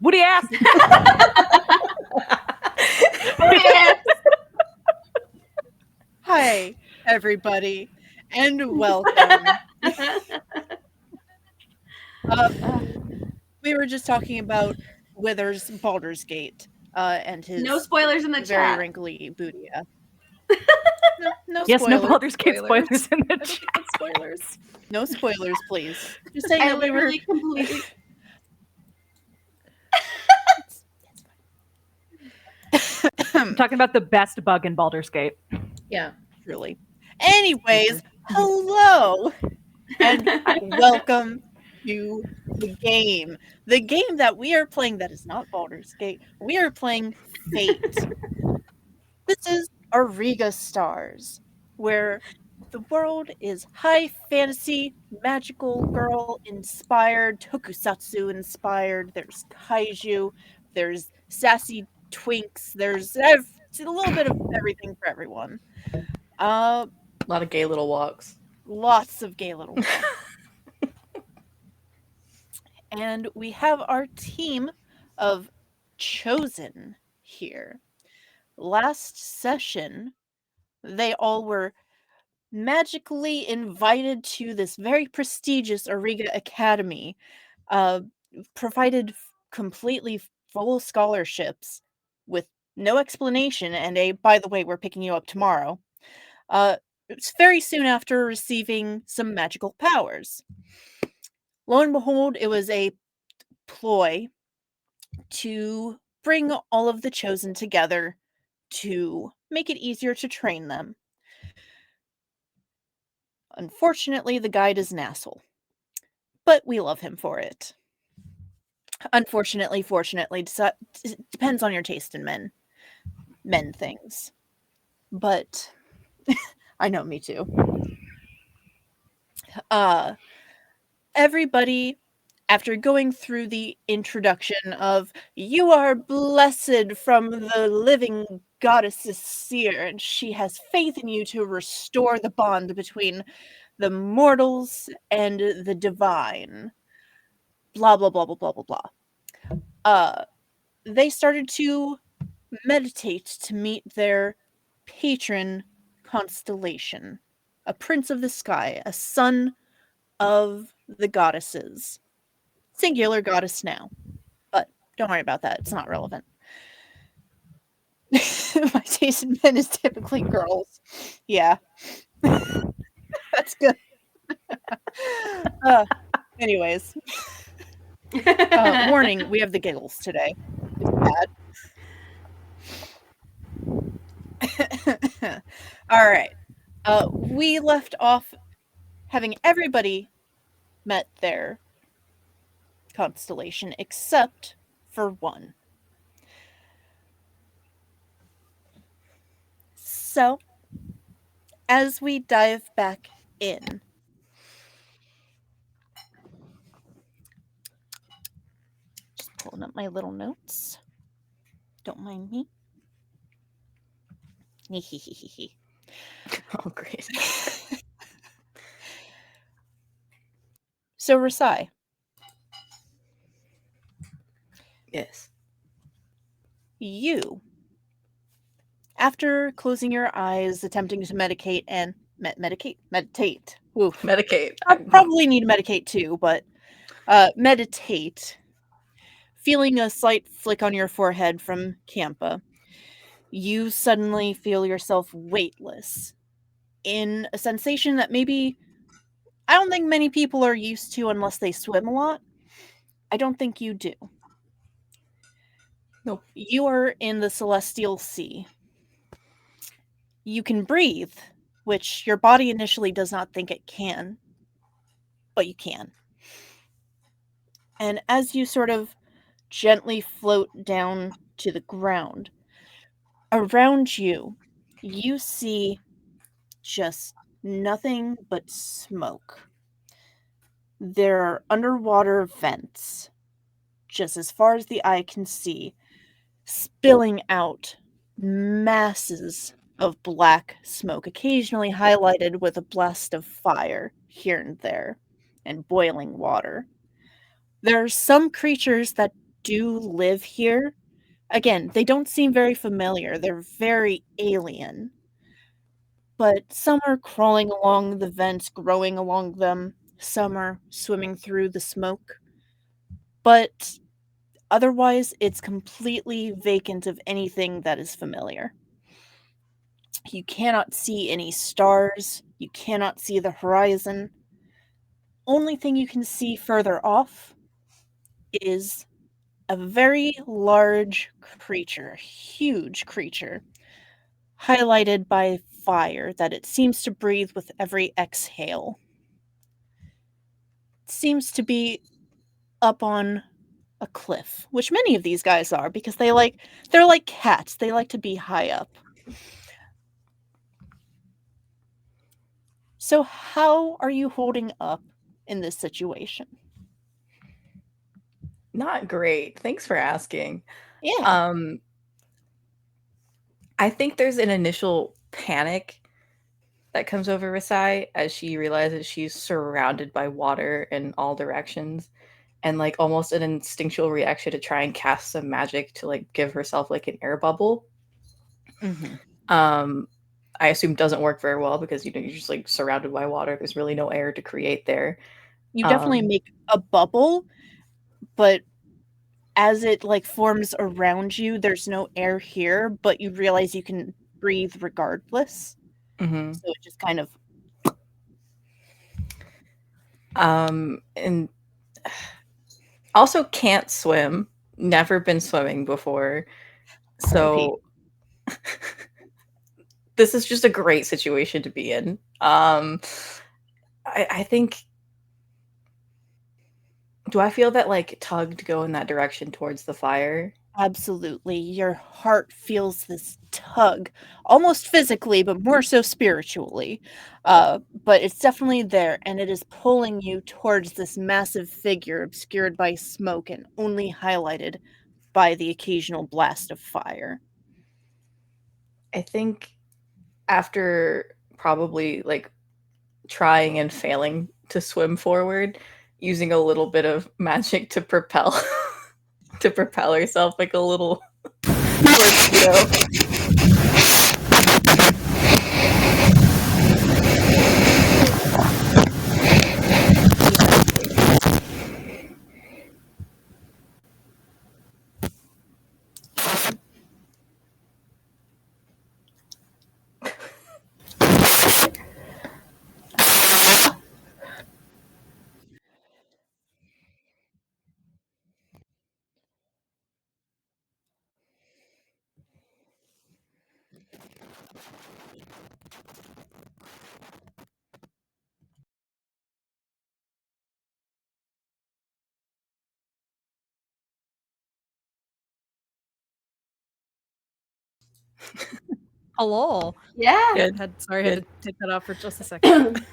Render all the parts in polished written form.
Woody ass. Hi, everybody, and welcome. We were just talking about Wither's Baldur's Gate and his No spoilers in the very chat. wrinkly booty. No Yes, spoilers. no Baldur's Gate spoilers in the chat. Spoilers. No spoilers, please. Just saying I that we were. literally completely. I'm talking about the best bug in Baldur's Gate. Yeah. Truly. Anyways, hello and welcome to the game. The game that we are playing that is not Baldur's Gate. We are playing Fate. This is Auriga Stars, where the world is high fantasy, magical girl inspired, tokusatsu inspired. There's kaiju, there's sassy twinks, there's a little bit of everything for everyone. A lot of gay little walks. Lots of gay little walks. And we have our team of chosen here. Last session, they all were magically invited to this very prestigious Auriga Academy, provided completely full scholarships with no explanation, and by the way, we're picking you up tomorrow. It's very soon after receiving some magical powers. Lo and behold, it was a ploy to bring all of the chosen together to make it easier to train them. Unfortunately, the guide is an asshole, but we love him for it. Unfortunately, fortunately, depends on your taste in men things. But I know, me too. Everybody, after going through the introduction of "You are blessed from the living goddess Seer, and she has faith in you to restore the bond between the mortals and the divine," blah, blah, blah, blah, blah, blah, blah. They started to meditate to meet their patron constellation, a prince of the sky, a son of the goddesses. Singular goddess now, but don't worry about that. It's not relevant. My taste in men is typically girls. Yeah. That's good. Anyways. Warning, we have the giggles today. It's bad. All right. We left off having everybody met their constellation except for one. So, as we dive back in, just pulling up my little notes. Don't mind me. Oh, great. So, Rasai, Yes. you, after closing your eyes, attempting to meditate. Oof. Medicate. I probably need to medicate too, but meditate. Feeling a slight flick on your forehead from Kampa, you suddenly feel yourself weightless in a sensation that maybe I don't think many people are used to unless they swim a lot. I don't think you do. Nope. You are in the celestial sea. You can breathe, which your body initially does not think it can, but you can. And as you sort of gently float down to the ground, around you, you see just nothing but smoke. There are underwater vents, just as far as the eye can see, spilling out masses of black smoke, occasionally highlighted with a blast of fire here and there, and boiling water. There are some creatures that do live here. Again, they don't seem very familiar. They're very alien. But some are crawling along the vents, growing along them. Some are swimming through the smoke. But otherwise, it's completely vacant of anything that is familiar. You cannot see any stars. You cannot see the horizon. Only thing you can see further off is a very large creature, huge creature, highlighted by fire that it seems to breathe with every exhale. It seems to be up on a cliff, which many of these guys are because they're like cats. They like to be high up. So how are you holding up in this situation? Not great. Thanks for asking. Yeah. I think there's an initial panic that comes over Rasai as she realizes she's surrounded by water in all directions, and like almost an instinctual reaction to try and cast some magic to like give herself like an air bubble. Mm-hmm. I assume doesn't work very well because you're just like surrounded by water. There's really no air to create there. You definitely make a bubble, but as it like forms around you, there's no air here, but you realize you can breathe regardless. Mm-hmm. So it just kind of and also can't swim. Never been swimming before. So this is just a great situation to be in. I think. Do I feel that like tug to go in that direction towards the fire? absolutely. Your heart feels this tug, almost physically, but more so spiritually. But it's definitely there, and it is pulling you towards this massive figure obscured by smoke and only highlighted by the occasional blast of fire. I think after probably like trying and failing to swim forward, using a little bit of magic to propel to propel herself like a little torpedo. Hello. Yeah. Good. Sorry, I had to take that off for just a second.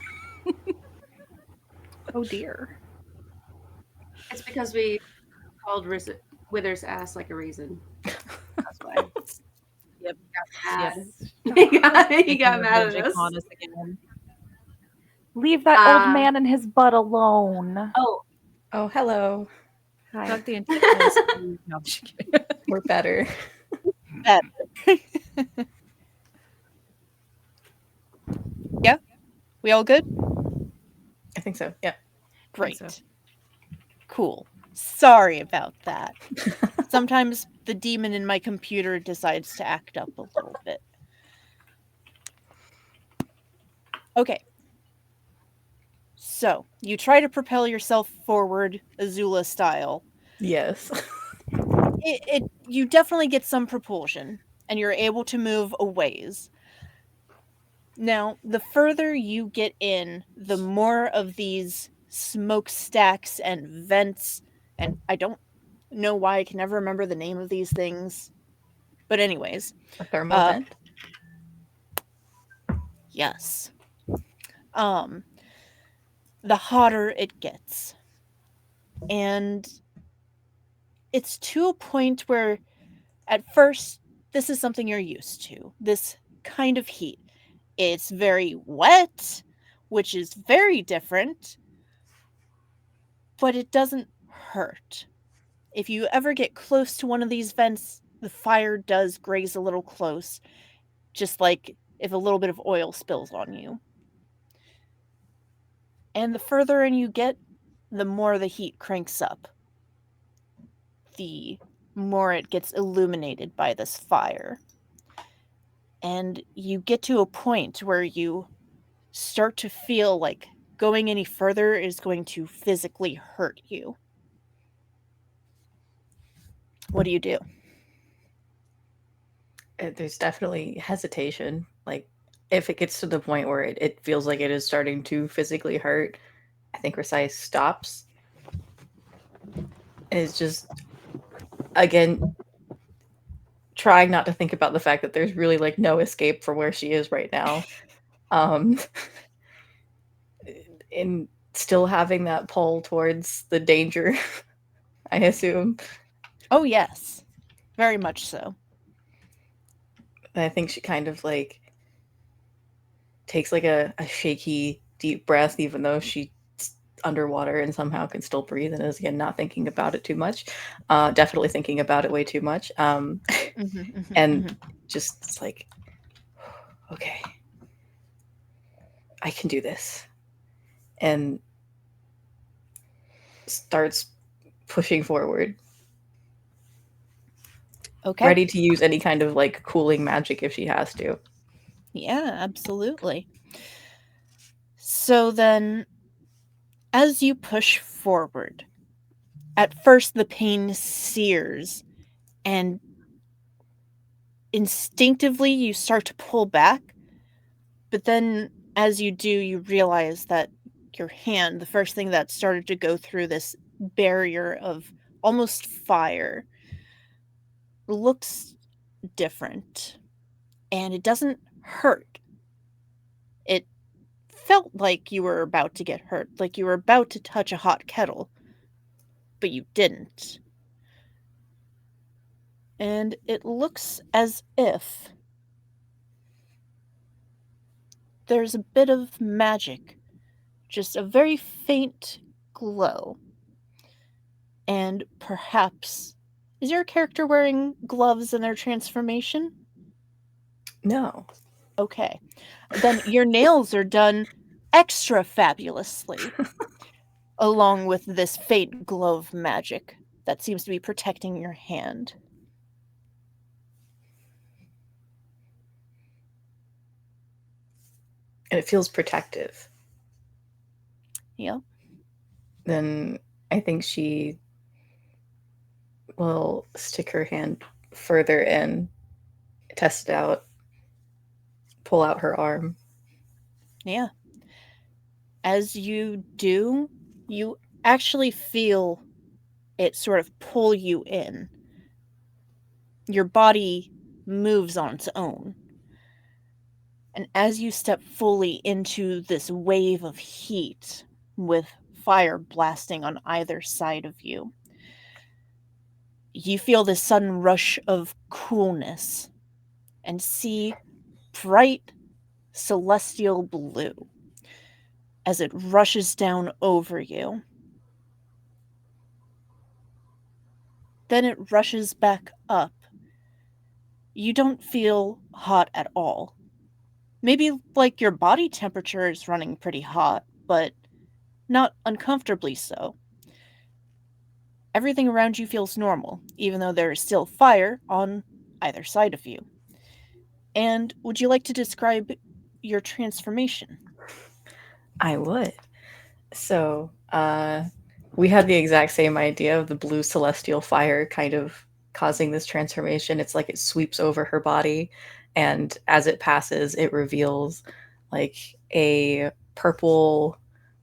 Oh dear. It's because we called Wither's ass like a raisin. That's why. Yep. Mad. Yep. he got mad at Magic us. on us again. Leave that old man and his butt alone. Oh, Oh, hello. hi. Talk the antagonist. No, I'm just kidding. We're better. Yeah? We all good? I think so. Yeah. Great. so. Cool. Sorry about that. Sometimes the demon in my computer decides to act up a little bit. Okay. So, you try to propel yourself forward, Azula style. Yes. You definitely get some propulsion, and you're able to move a ways. Now, the further you get in, the more of these smokestacks and vents, and I don't know why I can never remember the name of these things. But anyways. A thermal vent? Yes. The hotter it gets. And it's to a point where at first this is something you're used to. This kind of heat. It's very wet, which is very different, but it doesn't hurt. If you ever get close to one of these vents, the fire does graze a little close, just like if a little bit of oil spills on you. And the further in you get, the more the heat cranks up. The more it gets illuminated by this fire. And you get to a point where you start to feel like going any further is going to physically hurt you. What do you do? There's definitely hesitation. Like, if it gets to the point where it feels like it is starting to physically hurt, I think Resai stops. And it's just, again, trying not to think about the fact that there's really like no escape from where she is right now. And still having that pull towards the danger, I assume. Oh, yes. Very much so. And I think she kind of like takes like a shaky, deep breath, even though she's underwater and somehow can still breathe, and is again not thinking about it too much. Definitely thinking about it way too much. And just it's like, okay, I can do this. And starts pushing forward. Okay. Ready to use any kind of like cooling magic if she has to. Yeah, absolutely. So then, as you push forward, at first the pain sears, and instinctively you start to pull back, but then as you do, you realize that your hand, the first thing that started to go through this barrier of almost fire, looks different. And it doesn't hurt. It felt like you were about to get hurt, like you were about to touch a hot kettle, but you didn't. And it looks as if there's a bit of magic, just a very faint glow. And perhaps, is your character wearing gloves in their transformation? No. Okay. Then your nails are done extra fabulously, along with this faint glow of magic that seems to be protecting your hand. And it feels protective. Yeah. Then I think she will stick her hand further in, test it out, pull out her arm. Yeah. As you do, you actually feel it sort of pull you in. Your body moves on its own. And as you step fully into this wave of heat with fire blasting on either side of you, you feel this sudden rush of coolness and see bright celestial blue as it rushes down over you. Then it rushes back up. You don't feel hot at all. Maybe like your body temperature is running pretty hot, but not uncomfortably so. Everything around you feels normal, even though there is still fire on either side of you. And would you like to describe your transformation? I would. So, we had the exact same idea of the blue celestial fire kind of causing this transformation. It's like it sweeps over her body, and as it passes, it reveals like a purple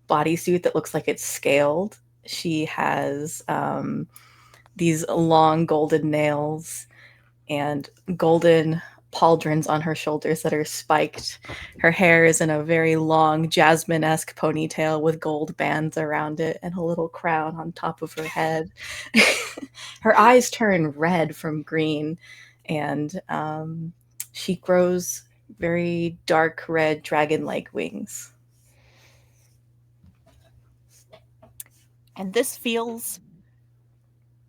bodysuit that looks like it's scaled. She has these long golden nails and golden pauldrons on her shoulders that are spiked. Her hair is in a very long jasmine-esque ponytail with gold bands around it and a little crown on top of her head. Her eyes turn red from green, and she grows very dark red dragon-like wings. And this feels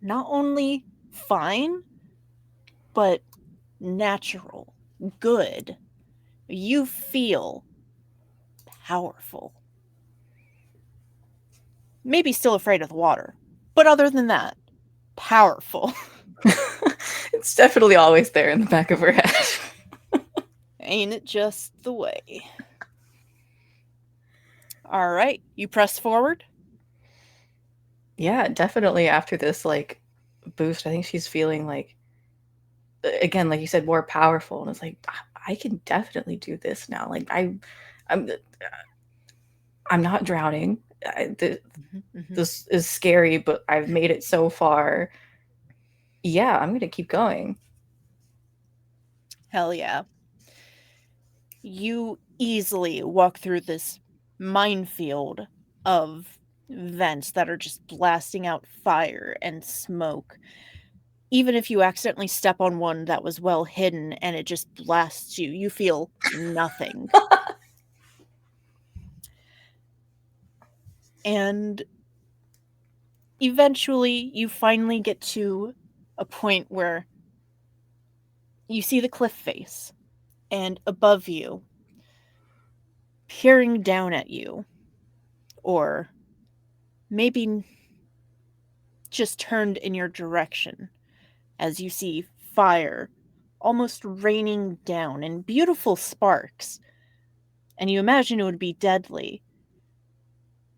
not only fine, but natural, good. You feel powerful. Maybe still afraid of the water, but other than that, powerful. It's definitely always there in the back of her head. Ain't it just the way? All right, you press forward. Yeah, definitely after this like boost, I think she's feeling like, again, like you said, more powerful, and it's like I can definitely do this now. Like I'm not drowning. This is scary, but I've made it so far. Yeah, I'm gonna keep going. Hell yeah. You easily walk through this minefield of vents that are just blasting out fire and smoke. Even if you accidentally step on one that was well hidden and it just blasts you, you feel nothing. And eventually, you finally get to a point where you see the cliff face, and above you, peering down at you, or maybe just turned in your direction, as you see fire almost raining down in beautiful sparks, and you imagine it would be deadly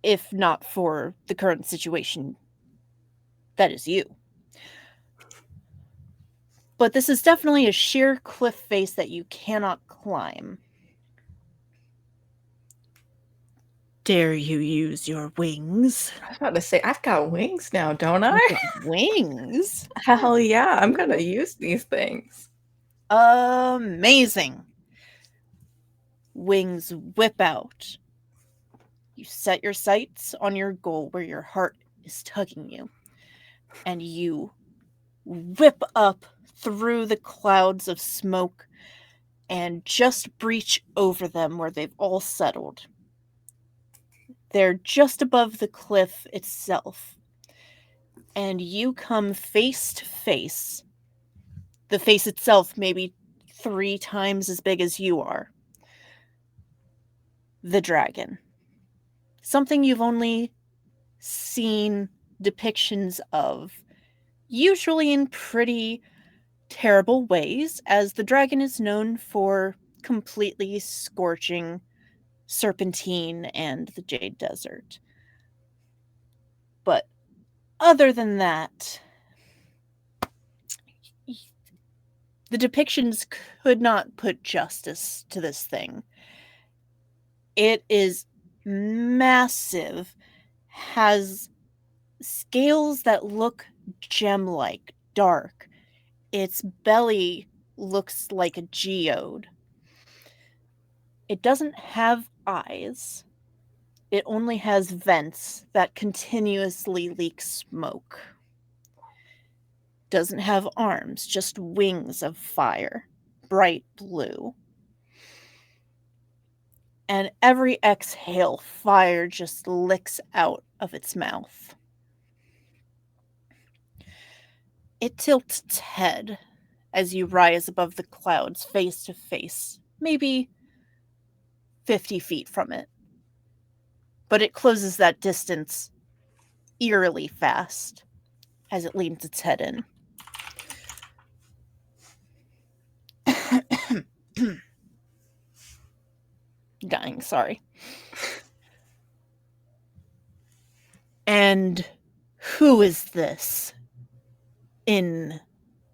if not for the current situation that is you. But this is definitely a sheer cliff face that you cannot climb. Dare you use your wings? I was about to say, I've got wings now, don't I? You've got wings? Hell yeah, I'm gonna use these things. Amazing. Wings whip out. You set your sights on your goal where your heart is tugging you, and you whip up through the clouds of smoke and just breach over them where they've all settled. They're just above the cliff itself, and you come face to face. The face itself maybe 3 times as big as you are. The dragon. Something you've only seen depictions of, usually in pretty terrible ways, as the dragon is known for completely scorching Serpentine and the Jade Desert. But other than that, The depictions could not put justice to this thing. It is massive, has scales that look gem-like, dark. Its belly looks like a geode. It doesn't have eyes. It only has vents that continuously leak smoke. Doesn't have arms, just wings of fire, bright blue. And every exhale, fire just licks out of its mouth. It tilts its head as you rise above the clouds face to face, maybe 50 feet from it. But it closes that distance eerily fast as it leans its head in. Dying, sorry. And who is this in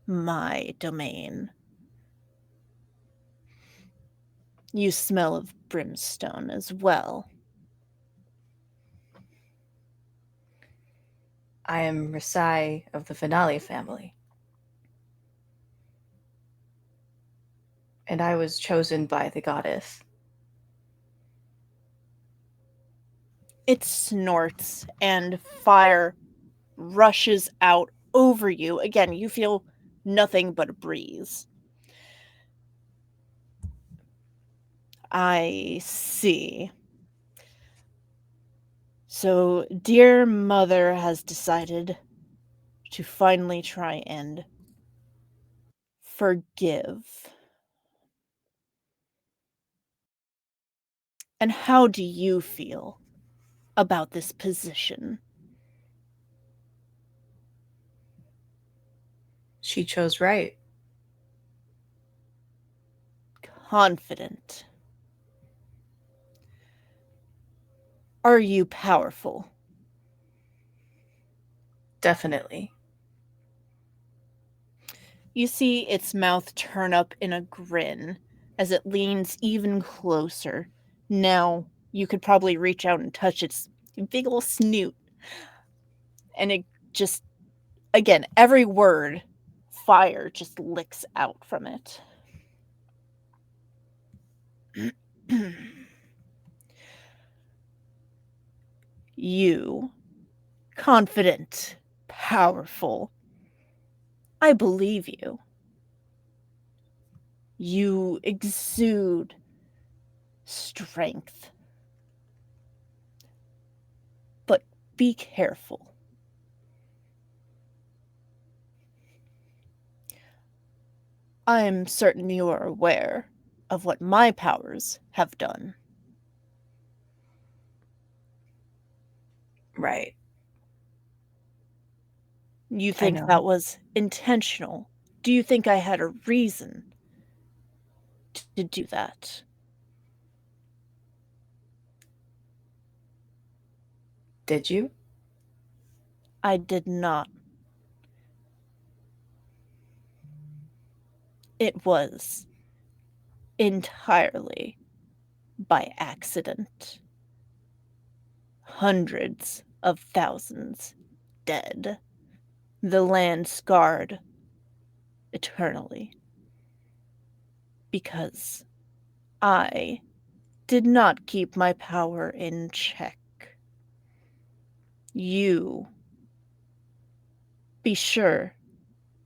my domain? You smell of brimstone as well. I am Risai of the Finale family. And I was chosen by the goddess. It snorts and fire rushes out over you. Again, you feel nothing but a breeze. I see. So, dear mother has decided to finally try and forgive. And how do you feel about this position? She chose right. Confident. Are you powerful? Definitely. You see its mouth turn up in a grin as it leans even closer. Now you could probably reach out and touch its big old snoot. And it just, again, every word, fire just licks out from it. You, confident, powerful. I believe you. You exude strength. But be careful. I'm certain you are aware of what my powers have done. Right. You I think know. that was intentional? Do you think I had a reason to do that? Did you? I did not. It was entirely by accident. Hundreds of thousands dead. The land scarred eternally. Because I did not keep my power in check. You be sure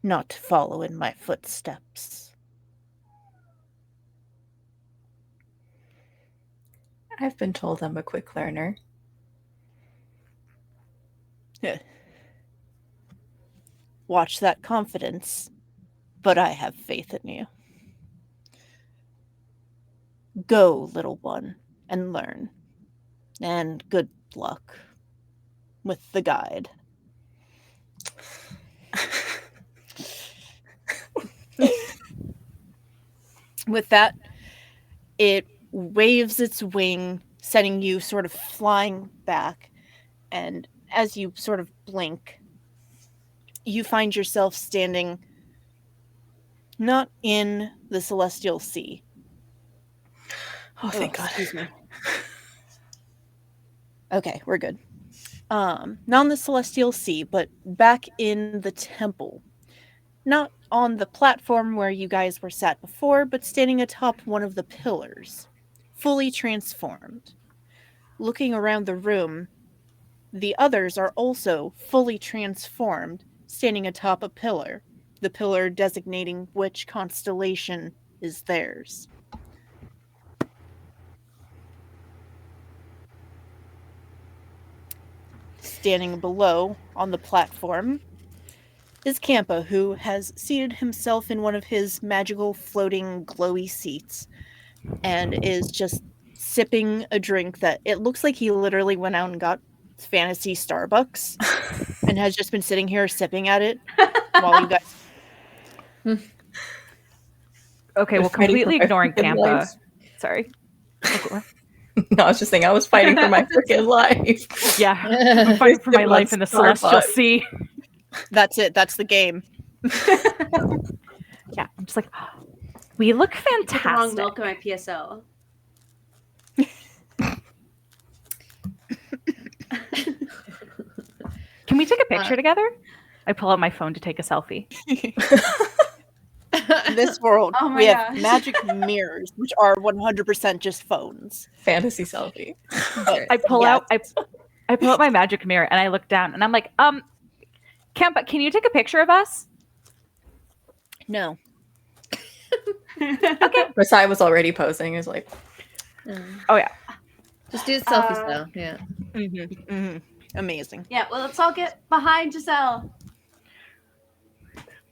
not to follow in my footsteps. I've been told I'm a quick learner. Watch that confidence, but I have faith in you. Go, little one, and learn. And good luck with the guide. With that, it waves its wing, sending you sort of flying back. And as you sort of blink, you find yourself standing Not in the Celestial Sea. Oh, thank God. Excuse me. Okay, we're good. Not on the Celestial Sea, but back in the temple. Not on the platform where you guys were sat before, but standing atop one of the pillars, fully transformed. Looking around the room, the others are also fully transformed, standing atop a pillar, the pillar designating which constellation is theirs. Standing below on the platform is Kampa, who has seated himself in one of his magical floating glowy seats and is just sipping a drink that it looks like he literally went out and got fantasy Starbucks and has just been sitting here sipping at it while you guys. Okay, well, fighting completely for my ignoring freaking Kampa. life. Sorry. No, I was just saying I was fighting for my freaking life. Yeah, I'm fighting for my life in the Celestial Starbucks. Sea. That's it. That's the game. Yeah, I'm just like, we look Put the wrong fantastic. milk in my PSL. Can we take a picture together? I pull out my phone to take a selfie. In this world, Oh my we have gosh. magic mirrors, which are 100% just phones. Fantasy selfie. But I pull yes. out I pull out my magic mirror and I look down and I'm like, Kampa, can you take a picture of us? No. Okay. Versailles was already posing. Is like, Oh yeah. Just do it selfie style. Yeah. Amazing. Yeah, well, let's all get behind Giselle.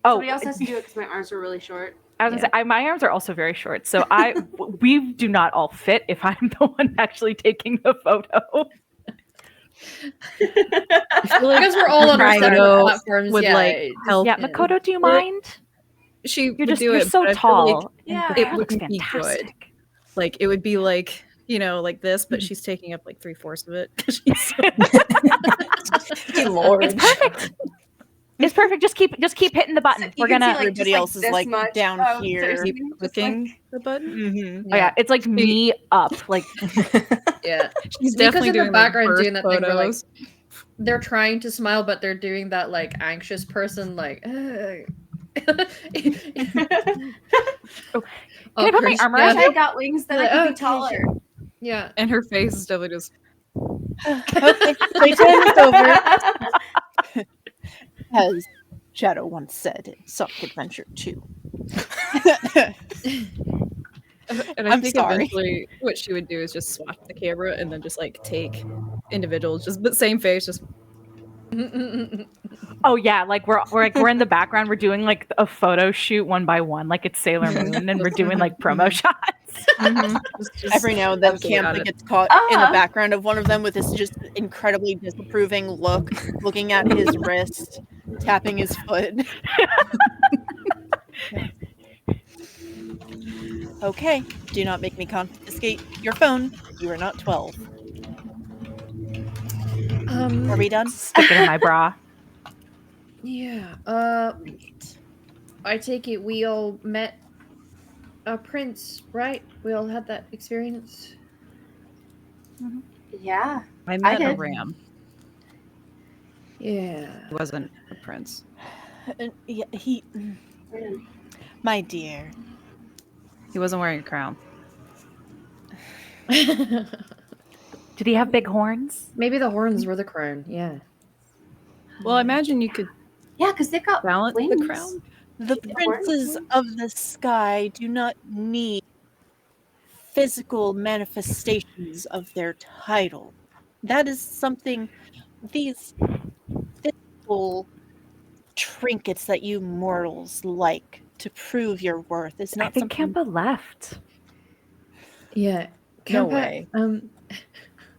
Oh, Somebody else has to do it because my arms were really short. I was gonna say, my arms are also very short, so we do not all fit if I'm the one actually taking the photo. Because we're all on our separate Makoto platforms. would Yeah, like help. Yeah, Makoto, do you mind? She You're would do you're it, so but I feel tall. like and Yeah. your it hair looks wouldn't be good. fantastic. like it would be like, you know, like this, but she's taking up like 3/4 of it. 'cause she's Lord. It's perfect. It's perfect. Just keep hitting the button. You We're can see, gonna. like, Everybody just, else is this like much down of here. Thursday, keep just, clicking the button. Mhm. Oh yeah, it's like me up. Like yeah. She's Because definitely in doing the background like, doing that thing where like photos. they're trying to smile, but they're doing that like anxious person like. Can I put my Chris- arm I around wish you? I got wings, then I Yeah, could be okay, taller. Yeah. And her face is definitely just Okay, playtime is over. As Shadow once said in Sonic Adventure 2. and I I'm think sorry. eventually what she would do is just swap the camera and then just like take individuals, just but same face, just Oh yeah, like we're in the background. We're doing like a photo shoot one by one, like it's Sailor Moon, and we're doing like promo shots. just Every now and then absolutely got Kampa it. gets caught in the Ah. background of one of them with this just incredibly disapproving look, looking at his wrist, tapping his foot. Okay, do not make me confiscate your phone. You are not 12. Are we done? Stick it in my bra. Yeah. I take it we all met a prince, right? We all had that experience. Yeah. I met a did. ram. Yeah. He wasn't a prince. Yeah, my dear. He wasn't wearing a crown. Did he have big horns? Maybe the horns were the crown. Yeah. Well, I imagine you could Yeah, because they've got balance wings. the crown. The princes of the sky do not need physical manifestations of their title. That is something these physical trinkets that you mortals like to prove your worth is I not think something. Kampa left. Yeah. No Kampa, way.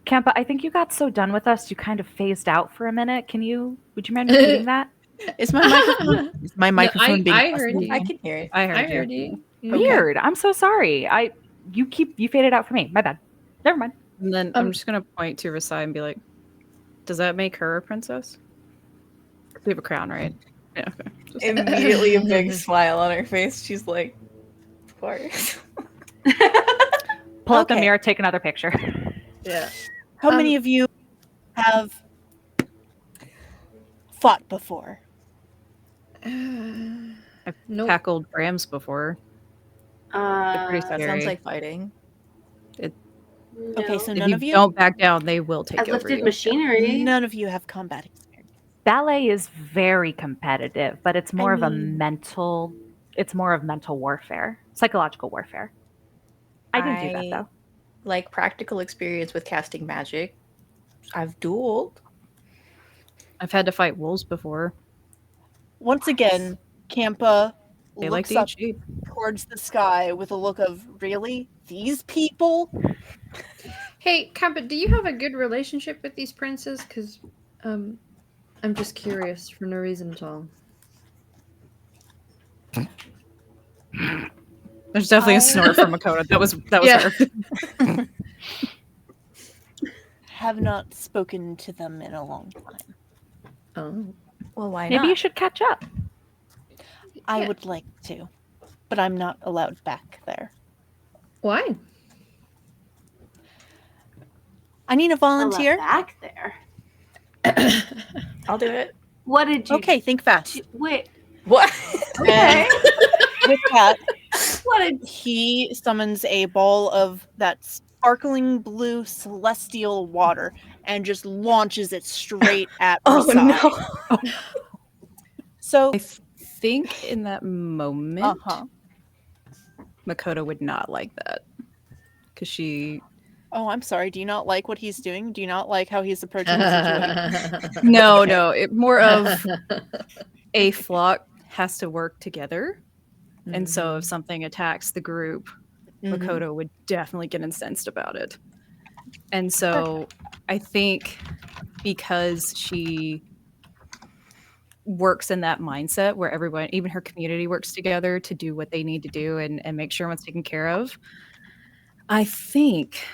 Kampa, I think you got so done with us, you kind of phased out for a minute. Would you mind repeating that? Is my microphone? Is my microphone being? I heard busted? you. I can hear it. I heard, I heard you. Yeah. Weird. I'm so sorry. You faded out for me. My bad. Never mind. And then I'm just gonna point to Rasai and be like, "Does that make her a princess? 'Cause we have a crown, right?" Yeah. Okay. Just- Immediately a big smile on her face. She's like, of course. Pull out the Okay. mirror, take another picture. Yeah. How many of you have fought before? I've Nope. tackled Brams before. They're pretty That scary. sounds like fighting. Okay, so If none you of you? don't back down, they will take I've over lifted you. machinery. None of you have combat experience. Ballet is very competitive, but it's more of a mean- mental. It's more of mental warfare, psychological warfare. I didn't do that though. Like practical experience with casting magic. I've dueled. I've had to fight wolves before. Once again, Kampa They like looks to up eat sheep. towards the sky with a look of, really? These people? Hey, Kampa, do you have a good relationship with these princes? Because I'm just curious for no reason at all. There's definitely I- a snort from Makota. That was Yeah. her. Have not spoken to them in a long time. Oh. Well, why Maybe you not? should catch up. I Yeah. would like to, but I'm not allowed back there. Why? I need a volunteer. Back there. I'll do it. What did you Okay, think fast. Wait. What? Okay. With that, What did he summons a ball of that sparkling blue celestial water and just launches it straight at Oh Rasai. no. So, I think in that moment, Makota would not like that. Because she... oh, I'm sorry. Do you not like what he's doing? Do you not like how he's approaching the situation? No, Okay. no. It more of a flock has to work together. And so if something attacks the group, Mhm. Makota would definitely get incensed about it. And so I think because she works in that mindset where everyone, even her community, works together to do what they need to do and make sure everyone's taken care of, I think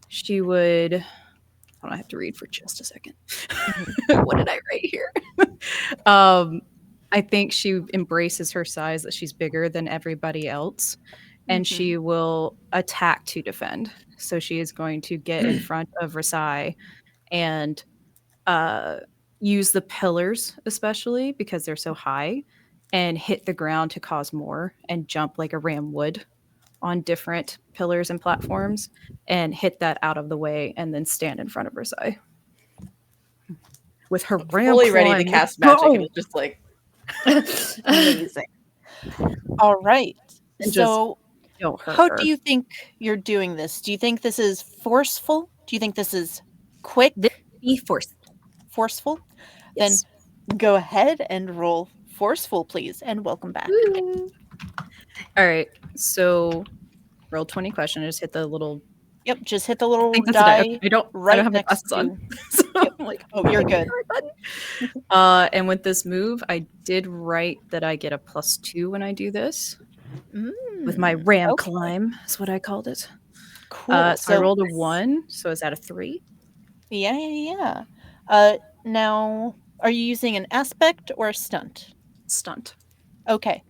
she would... Hold on, I have to read for just a second. What did I write here? I think she embraces her size, that she's bigger than everybody else, and she will attack to defend. So she is going to get in front of Rasai and use the pillars, especially because they're so high, and hit the ground to cause more and jump like a ram would on different pillars and platforms and hit that out of the way and then stand in front of Rasai. With her ram Fully ready to climb. cast magic, Go! and it's just like Amazing. All right. And So, Don't hurt how her. do you think you're doing this? Do you think this is forceful? Do you think this is quick? Be forceful? Then go ahead and roll forceful, please, and welcome back. Woo. All right. So roll 20 question. I just hit the little... Yep, just hit the I little think that's die it. I don't right have my next glasses on. to. So Yep. I'm like, Oh, you're good. And with this move, I did write that I get a +2 when I do this. With my ram okay. climb, is what I called it. Cool. So I rolled a 1, so is that a 3? Yeah. Now, are you using an aspect or a stunt? Stunt. Okay.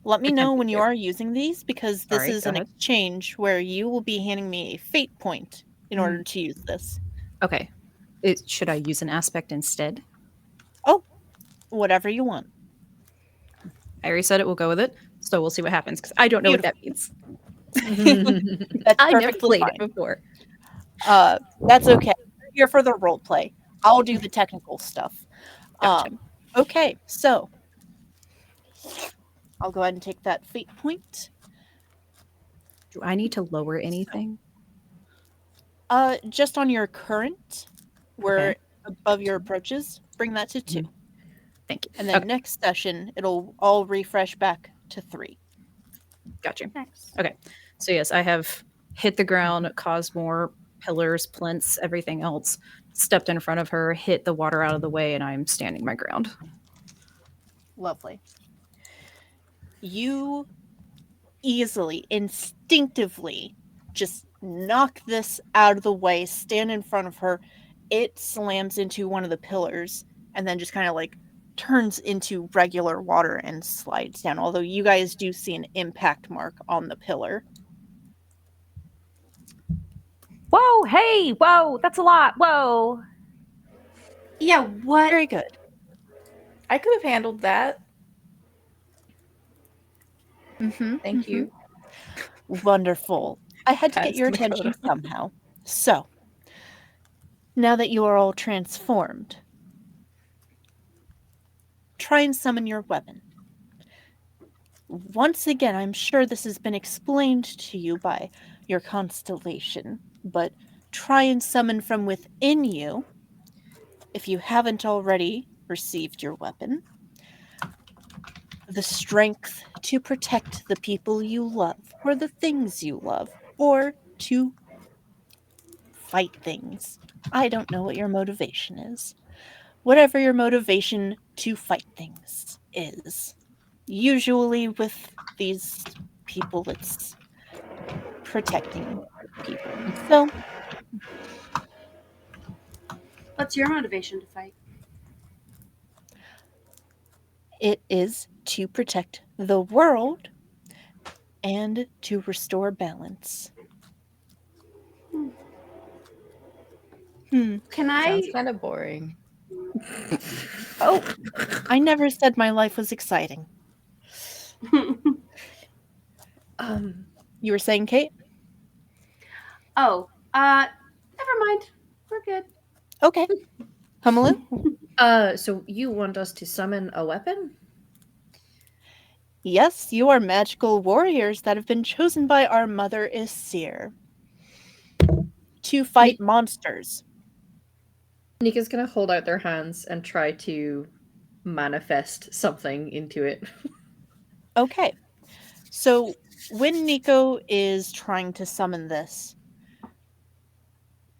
Let me I know can when do you it. are using these, because this Alright, is go an ahead. exchange where you will be handing me a fate point in order to use this. Okay. Should I use an aspect instead? Whatever you want. I already said it. We'll go with it. So we'll see what happens because I don't know what that means. That's I never perfectly played fine. it before. That's okay. We're here for the role play. I'll do the technical stuff. Gotcha. Okay, so I'll go ahead and take that fate point. Do I need to lower anything? Just on your current, where Okay. above your approaches, bring that to 2. Thank you. And then Okay, next session, it'll all refresh back to 3. gotcha. Nice. Okay. So yes, I have hit the ground, caused more pillars, plinths, everything else, stepped in front of her, hit the water out of the way, and I'm standing my ground. Lovely. You easily, instinctively, just knock this out of the way, stand in front of her. It slams into one of the pillars and then just kind of like turns into regular water and slides down, although you guys do see an impact mark on the pillar. Whoa, hey, whoa, that's a lot. Whoa. Yeah, what? Very good. I could have handled that. Mm-hmm. Thank you. Wonderful. I had to get Pats your Makoto. attention somehow. So, now that you are all transformed, try and summon your weapon. Once again, I'm sure this has been explained to you by your constellation, but try and summon from within you, if you haven't already received your weapon, the strength to protect the people you love, or the things you love, or to fight things. I don't know what your motivation is. Whatever your motivation to fight things is. Usually with these people, it's protecting people. So, What's your motivation to fight? it is to protect the world and to restore balance. Can Sounds I? kind of boring. Oh, I never said my life was exciting. You were saying, Kate? Oh, never mind. We're good. Okay. Humalu? So you want us to summon a weapon? Yes, you are magical warriors that have been chosen by our mother Isir to fight monsters. Nika's gonna hold out their hands and try to manifest something into it. Okay. So when Nico is trying to summon this,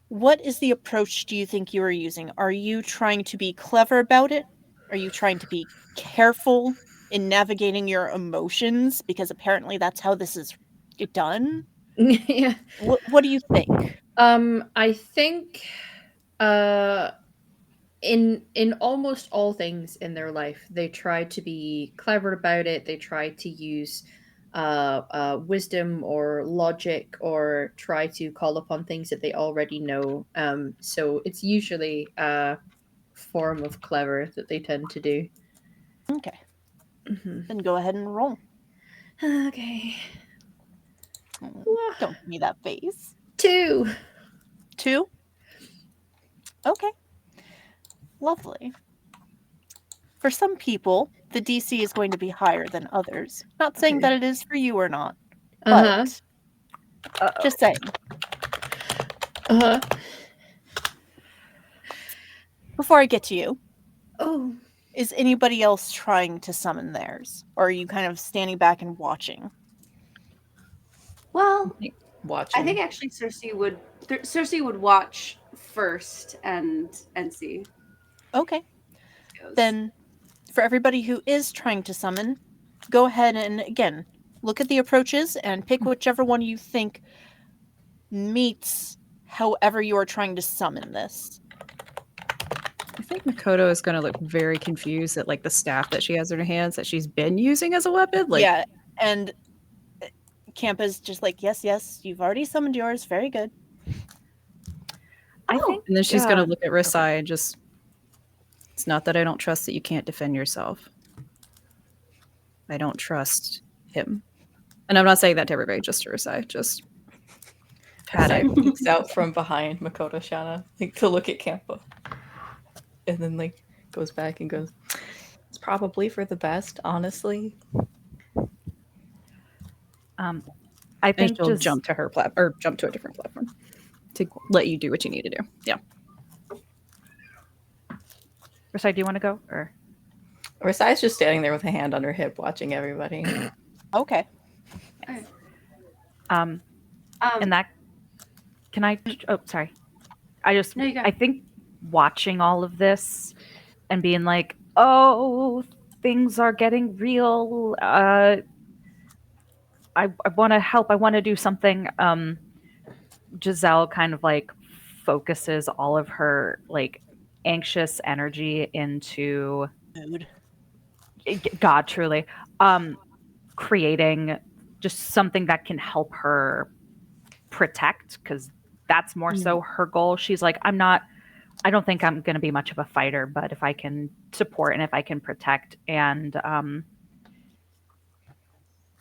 what is the approach do you think you are using? Are you trying to be clever about it? Are you trying to be careful in navigating your emotions? Because apparently that's how this is done. Yeah. What do you think? I think in almost all things in their life, they try to be clever about it. They try to use wisdom or logic, or try to call upon things that they already know. So it's usually a form of clever that they tend to do. Okay. Then go ahead and roll. Okay. Don't give me that face. 2. 2? Okay. Lovely. For some people, the DC is going to be higher than others. Not saying that it is for you or not, Uh-huh. but just saying. Uh-huh. Before I get to you, Oh. is anybody else trying to summon theirs? Or are you kind of standing back and watching? Well, Watching. I think actually Cersei would watch first and see. Okay. how it goes. Then, for everybody who is trying to summon, go ahead and, again, look at the approaches and pick whichever one you think meets however you are trying to summon this. I think Makoto is going to look very confused at like the staff that she has in her hands that she's been using as a weapon. Like, Yeah, and Campa's just like, yes, you've already summoned yours. Very good. I think, and then she's going to look at Risai and just, it's not that I don't trust that you can't defend yourself. I don't trust him. And I'm not saying that to everybody, just to Risai. Just pat it. Risai peeks out from behind Makoto Shana, like to look at Campa. And then like goes back and goes, it's probably for the best, honestly. I And think she'll just jump to her or jump to a different platform to let you do what you need to do. Yeah. Risai, do you want to go or? Risai's just standing there with a hand on her hip watching everybody. Okay. And that, can I? Oh, sorry. No, you go. I think watching all of this and being like, oh, things are getting real. I want to help. I want to do something. Giselle kind of like focuses all of her like anxious energy into Mood. God, truly. Creating just something that can help her protect, because that's more so her goal. She's like, I don't think I'm going to be much of a fighter, but if I can support and if I can protect, and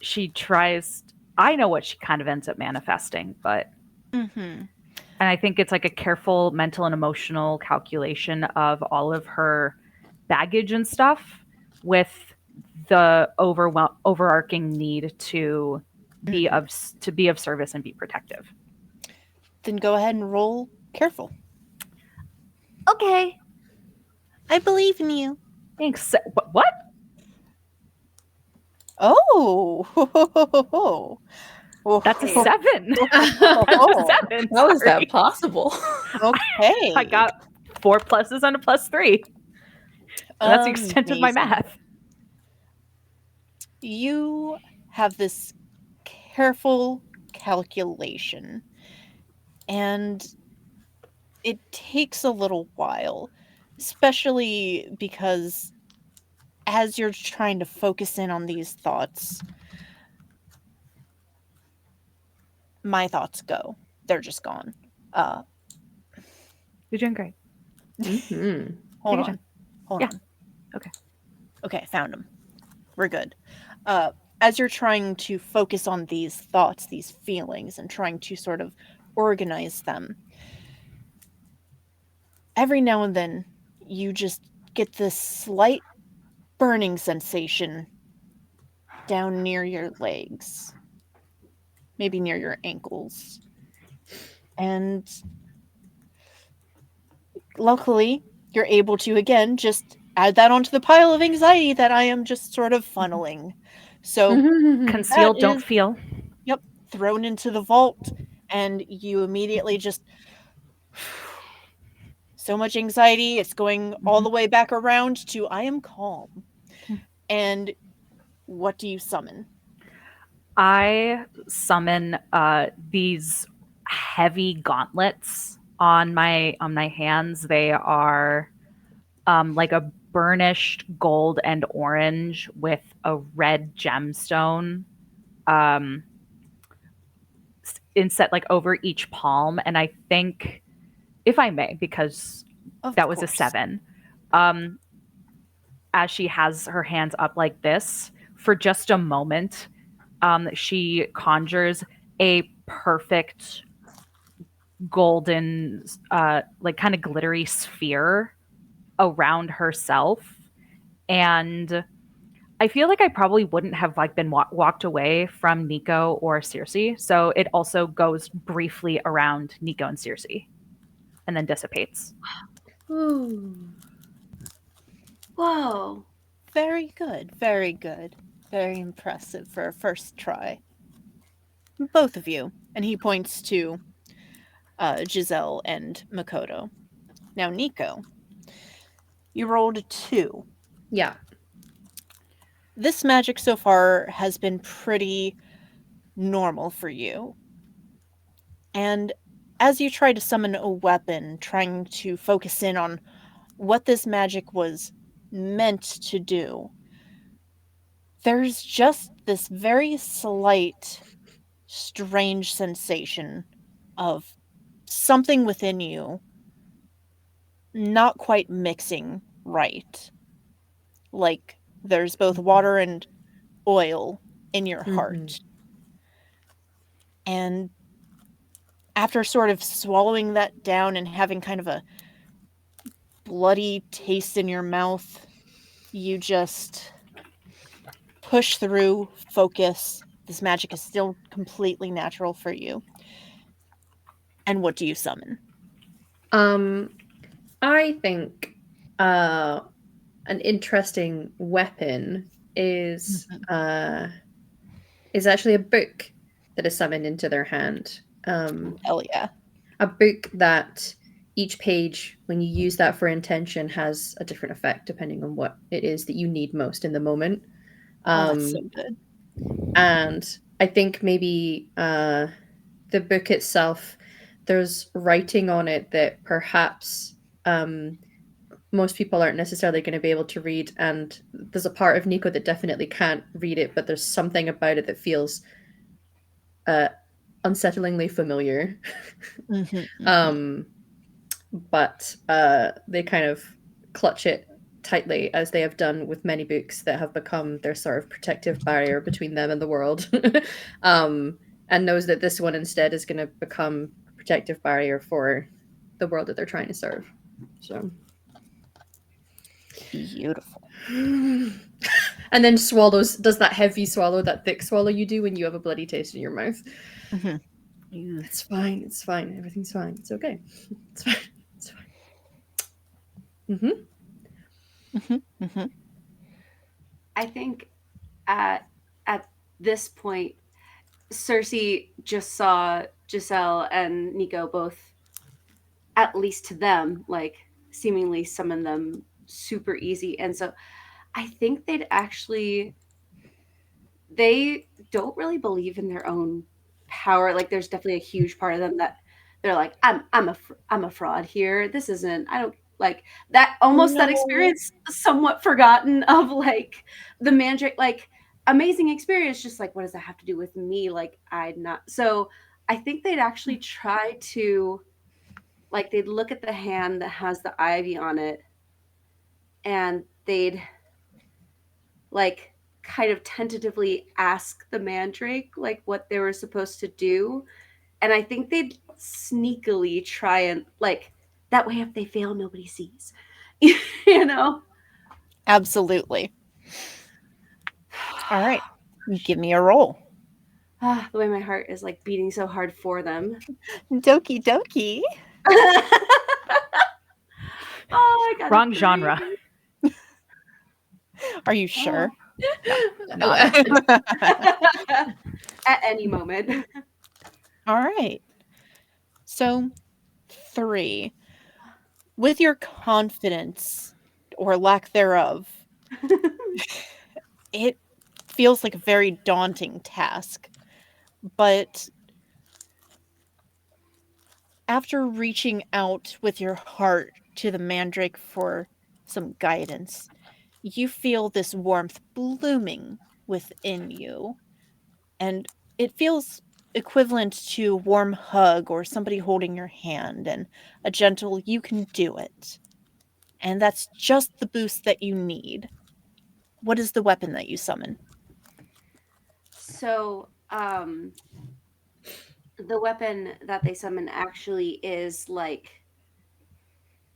she tries, I know what she kind of ends up manifesting, but Mm-hmm. and I think it's like a careful mental and emotional calculation of all of her baggage and stuff with the overarching need to be of service and be protective. Then go ahead and roll careful. Okay. I believe in you. Thanks. What? Oh. That's a Hey. 7. Oh. That's a 7. How is that Sorry. possible? Okay. I got 4 pluses and a +3. And that's the extent of my Amazing. math. You have this careful calculation, and it takes a little while, especially because as you're trying to focus in on these thoughts, my thoughts go. They're just gone. You're doing great. Mhm. Hold Take your on. time. Hold Yeah. on. Okay. Okay, found them. We're good. As you're trying to focus on these thoughts, these feelings, and trying to sort of organize them, every now and then you just get this slight burning sensation down near your legs, maybe near your ankles. And luckily, you're able to, again, just add that onto the pile of anxiety that I am just sort of funneling. So Conceal, that don't is, feel. yep, thrown into the vault, and you immediately just so much anxiety, it's going all the way back around to I am calm. And what do you summon? I summon these heavy gauntlets on my hands. They are like a burnished gold and orange with a red gemstone inset like over each palm. And I think, if I may, because Of that was a course. 7, as she has her hands up like this for just a moment, she conjures a perfect golden, like kind of glittery sphere around herself. And I feel like I probably wouldn't have like been walked away from Nico or Circe. So it also goes briefly around Nico and Circe and then dissipates. Ooh. Whoa. Very good, very good. Very impressive for a first try. Both of you. And he points to Giselle and Makoto. Now, Nico, you rolled a 2. Yeah. This magic so far has been pretty normal for you. And as you try to summon a weapon, trying to focus in on what this magic was meant to do, there's just this very slight, strange sensation of something within you not quite mixing right. Like there's both water and oil in your heart. And after sort of swallowing that down and having kind of a bloody taste in your mouth, you just push through, focus. This magic is still completely natural for you. And what do you summon? I think an interesting weapon is actually a book that is summoned into their hand. Hell yeah. A book that each page, when you use that for intention, has a different effect depending on what it is that you need most in the moment. Oh, that's so good. And I think maybe the book itself, there's writing on it that perhaps most people aren't necessarily going to be able to read, and there's a part of Nico that definitely can't read it, but there's something about it that feels unsettlingly familiar. But they kind of clutch it tightly, as they have done with many books that have become their sort of protective barrier between them and the world. And knows that this one instead is going to become a protective barrier for the world that they're trying to serve. So Beautiful. and then swallows, does that heavy swallow, that thick swallow you do when you have a bloody taste in your mouth. It's fine, it's fine, everything's fine, it's okay, it's fine, it's fine. I think at this point, Cersei just saw Giselle and Nico both, at least to them, like seemingly summon them super easy. And so I think they don't really believe in their own power. Like there's definitely a huge part of them that they're like, I'm a fraud here. This isn't, I don't like that, almost that experience somewhat forgotten of like the Mandrake, like amazing experience. Just like, what does that have to do with me? Like I'm not, so I think they'd actually try to, like they'd look at the hand that has the ivy on it and they'd like kind of tentatively ask the Mandrake like what they were supposed to do. And I think they'd sneakily try and like that way if they fail, nobody sees. You know? Absolutely. All right. Give me a roll. The way my heart is like beating so hard for them. Doki doki. Oh, I got Wrong genre. Are you sure? Not. At any moment. All right. So 3. With your confidence or lack thereof, it feels like a very daunting task. But after reaching out with your heart to the Mandrake for some guidance, you feel this warmth blooming within you. And it feels equivalent to a warm hug or somebody holding your hand and a gentle, you can do it. And that's just the boost that you need. What is the weapon that you summon? So, the weapon that they summon actually is like,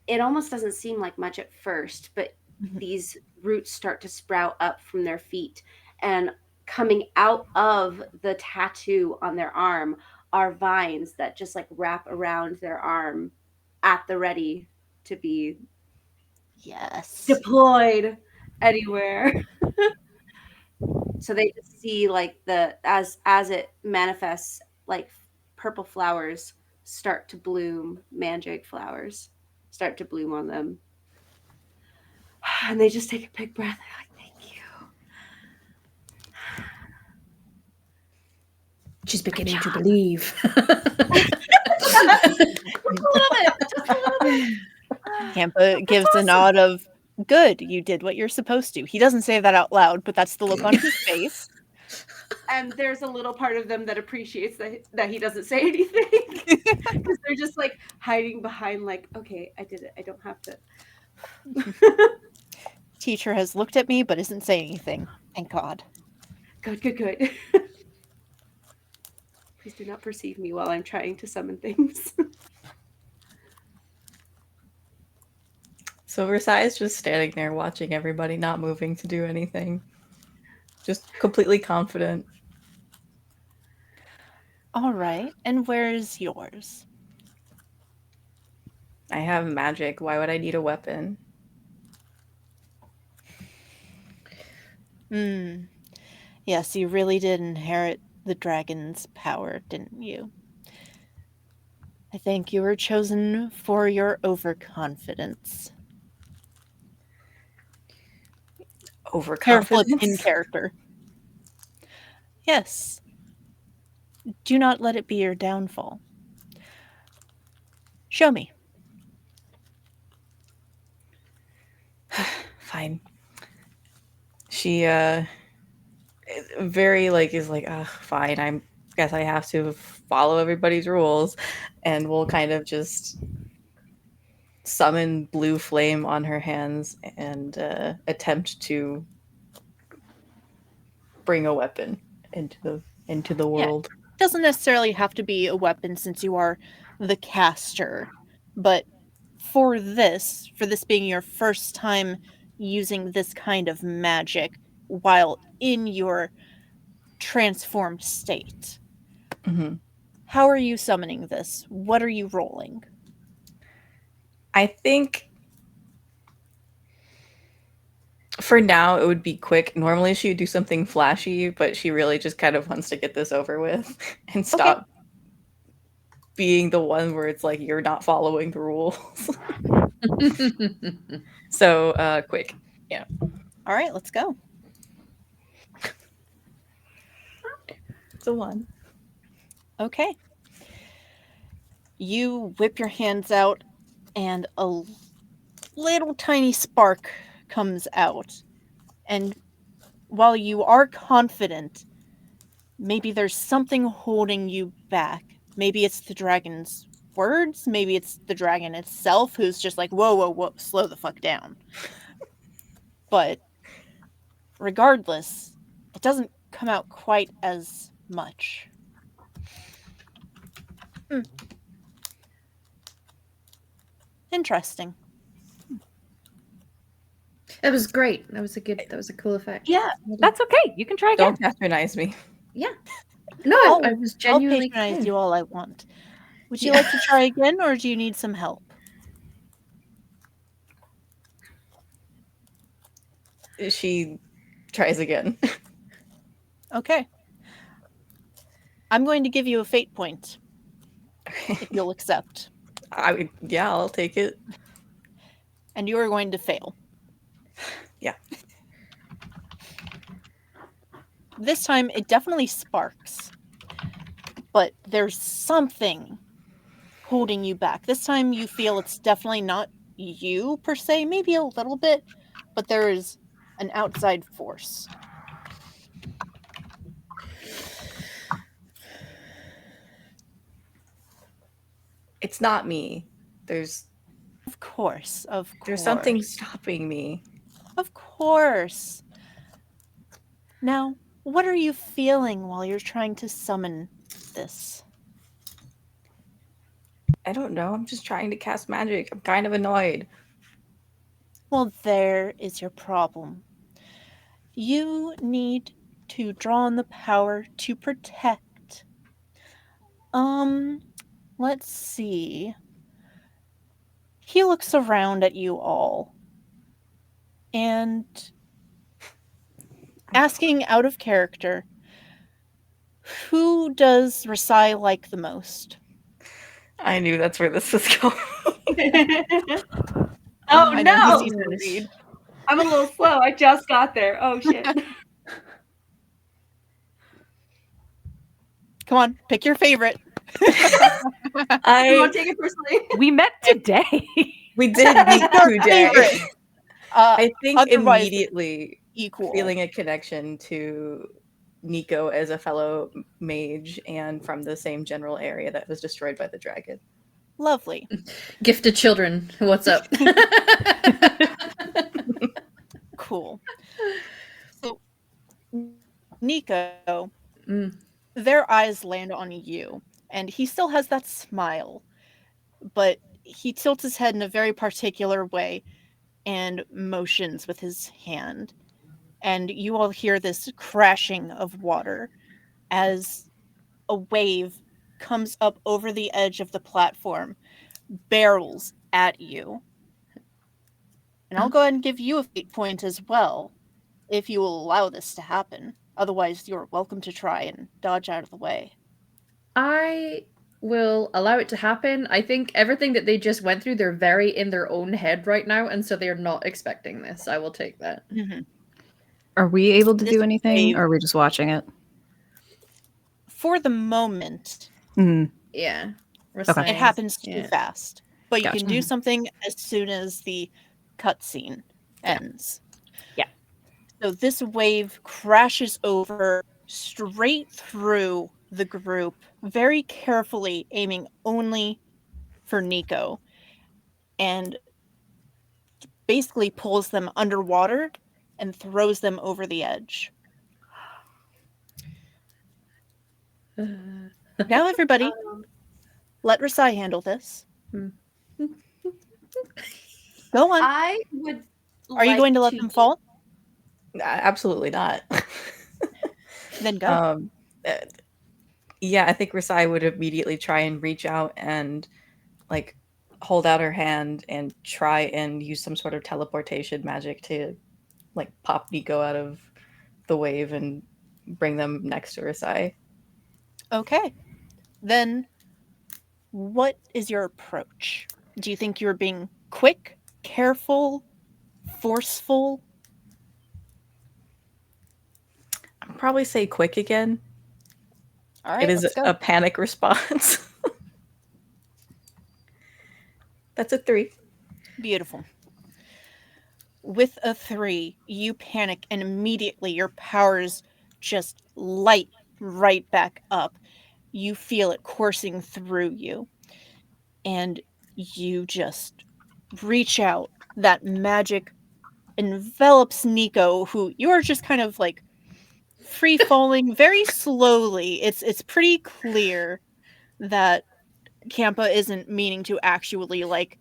it almost doesn't seem like much at first, but these roots start to sprout up from their feet, and coming out of the tattoo on their arm are vines that just like wrap around their arm at the ready to be Yes. deployed anywhere. So they just see like the as it manifests, like purple flowers start to bloom, mandrake flowers start to bloom on them. And they just take a big breath. They're like, thank you. She's beginning to believe. Just a little bit. Just a little bit. Hampa gives a nod of, good, you did what you're supposed to. He doesn't say that out loud, but that's the look on his face. And there's a little part of them that appreciates that he doesn't say anything. Because they're just like hiding behind like, okay, I did it. I don't have to. Teacher has looked at me but isn't saying anything. Thank God. Good. Please do not perceive me while I'm trying to summon things. So Versailles is just standing there watching everybody, not moving to do anything. Just completely confident. All right, and where's yours? I have magic. Why would I need a weapon? Yes, you really did inherit the dragon's power, didn't you? I think you were chosen for your overconfidence. Overconfidence? Careful in character. Yes. Do not let it be your downfall. Show me. fine. She very like is like, fine, I guess I have to follow everybody's rules, and we'll kind of just summon blue flame on her hands and attempt to bring a weapon into the world. It doesn't necessarily have to be a weapon since you are the caster, but for this being your first time using this kind of magic while in your transformed state, Mm-hmm. how are you summoning this? What are you rolling? I think for now it would be quick. Normally she would do something flashy, but she really just kind of wants to get this over with and stop being the one where it's like you're not following the rules. So quick. Yeah. All right, let's go. It's a 1. Okay. You whip your hands out and a little tiny spark comes out. And while you are confident, maybe there's something holding you back. Maybe it's the dragon's words. Maybe it's the dragon itself who's just like, whoa, whoa, whoa, slow the fuck down. But regardless, it doesn't come out quite as much. Interesting. That was great. That was a cool effect. Yeah, That's okay. You can try again. Don't patronize me. Yeah. No, I was genuinely I'll patronize kidding. you all I want. Would you like to try again, or do you need some help? She tries again. Okay. I'm going to give you a fate point, if you'll accept. Yeah, I'll take it. And you are going to fail. Yeah. This time, it definitely sparks. But there's something holding you back. This time, you feel it's definitely not you, per se. Maybe a little bit. But there is an outside force. It's not me. There's Of course. there's something stopping me. Of course. Now, what are you feeling while you're trying to summon this? I don't know. I'm just trying to cast magic. I'm kind of annoyed. Well, there is your problem. You need to draw on the power to protect. Let's see. He looks around at you all and asking out of character, who does Rasai like the most? I knew that's where this was going. Oh I know no! he's easy to read. I'm a little slow. I just got there. Oh shit. Come on, pick your favorite. I won't take it personally. We met today. We did meet today. Favorite. I think Otherwise, immediately equal. feeling a connection to Nico as a fellow mage and from the same general area that was destroyed by the dragon. Lovely. Gifted children. What's up? Cool. So, Nico, Mm. their eyes land on you, and he still has that smile, but he tilts his head in a very particular way and motions with his hand. And you all hear this crashing of water as a wave comes up over the edge of the platform, barrels at you. And I'll go ahead and give you a fate point as well, if you will allow this to happen. Otherwise, you're welcome to try and dodge out of the way. I will allow it to happen. I think everything that they just went through, they're very in their own head right now, and so they're not expecting this. I will take that. Mm-hmm. Are we able to This do anything, wave- or are we just watching it? For the moment, Mhm. Yeah. it Resigned. happens too Yeah. fast. But you Gotcha. can do something as soon as the cutscene ends. Yeah. So this wave crashes over straight through the group, very carefully aiming only for Nico, and basically pulls them underwater and throws them over the edge. Now, everybody, let Rasai handle this. Go on. I would. Are you going to let them fall? Absolutely not. Then go. Uh, yeah, I think Rasai would immediately try and reach out and like hold out her hand and try and use some sort of teleportation magic to like pop Nico out of the wave and bring them next to Rasai. Okay. Then what is your approach? Do you think you're being quick, careful, forceful? I'd probably say quick again. All right, It is let's go. a panic response. That's a 3. Beautiful. With a 3, you panic and immediately your powers just light right back up. You feel it coursing through you. And you just reach out. That magic envelops Nico, who you're just kind of like free falling very slowly. It's pretty clear that Kampa isn't meaning to actually like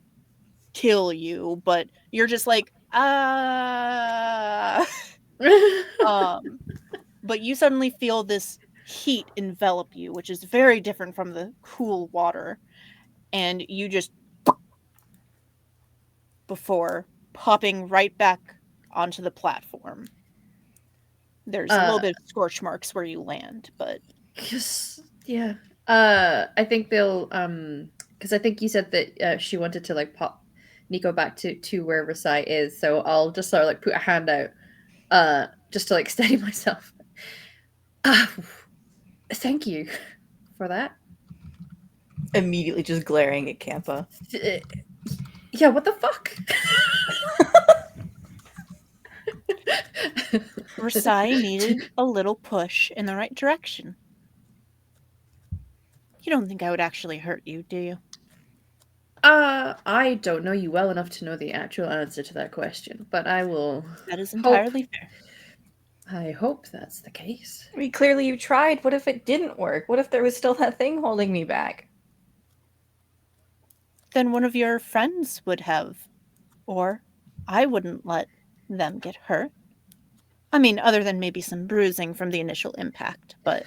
kill you, but you're just like but you suddenly feel this heat envelop you, which is very different from the cool water, and you just before popping right back onto the platform. There's a little bit of scorch marks where you land, but yeah. I think they'll because I think you said that she wanted to like pop Nico back to where Rasai is, so I'll just sort of like put a hand out, just to like steady myself. Thank you for that. Immediately just glaring at Kampa. Yeah, what the fuck? Rasai needed a little push in the right direction. You don't think I would actually hurt you, do you? I don't know you well enough to know the actual answer to that question, but I will. That is entirely fair. I hope that's the case. I mean, clearly you tried. What if it didn't work? What if there was still that thing holding me back? Then one of your friends would have. Or I wouldn't let them get hurt. I mean, other than maybe some bruising from the initial impact, but...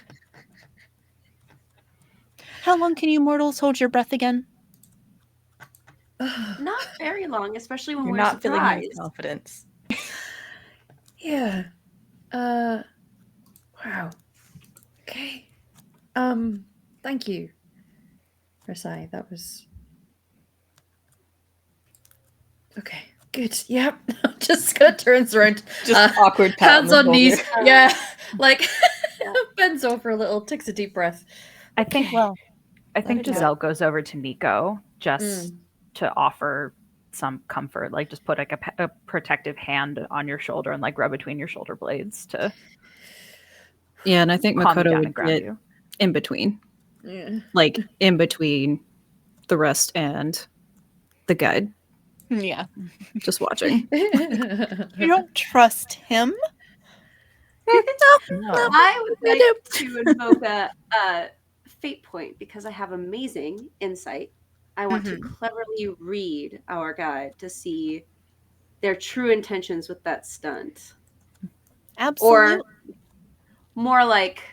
How long can you mortals hold your breath again? Not very long, especially when You're we're not feeling your surprised. confidence. Yeah. Wow. Okay. Thank you, Rasai. That was okay. Good. Yep. Just kind of turns around. Just awkward pat hands on knees. shoulder. Yeah. Like bends over a little, takes a deep breath. I think Well, I think it go. Giselle goes over to Nico just to offer some comfort, like just put like a protective hand on your shoulder and like rub between your shoulder blades to Yeah, and I think calm you Makoto down would and ground get you. in between. Yeah. Like in between the rest and the guide. yeah. Just watching. You don't trust him? No. I would like to invoke a fate point because I have amazing insight. I want to cleverly read our guide to see their true intentions with that stunt. Absolutely. Or more like,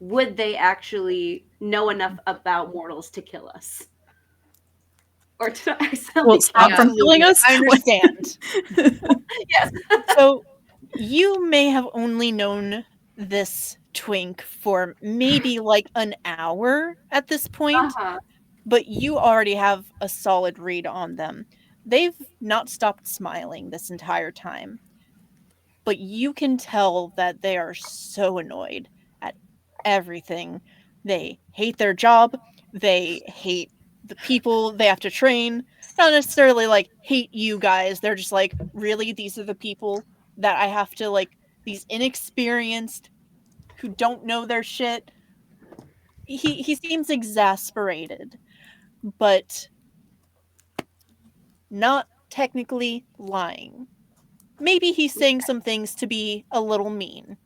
would they actually know enough about mortals to kill us? Or to accidentally Well, stop from killing us. I understand. Yes. So you may have only known this twink for maybe like an hour at this point, but you already have a solid read on them. They've not stopped smiling this entire time, but you can tell that they are so annoyed at everything. They hate their job. They hate the people they have to train. Not necessarily like hate you guys. They're just like, really, these are the people that I have to, like, these inexperienced who don't know their shit. He seems exasperated, but not technically lying. Maybe he's saying some things to be a little mean,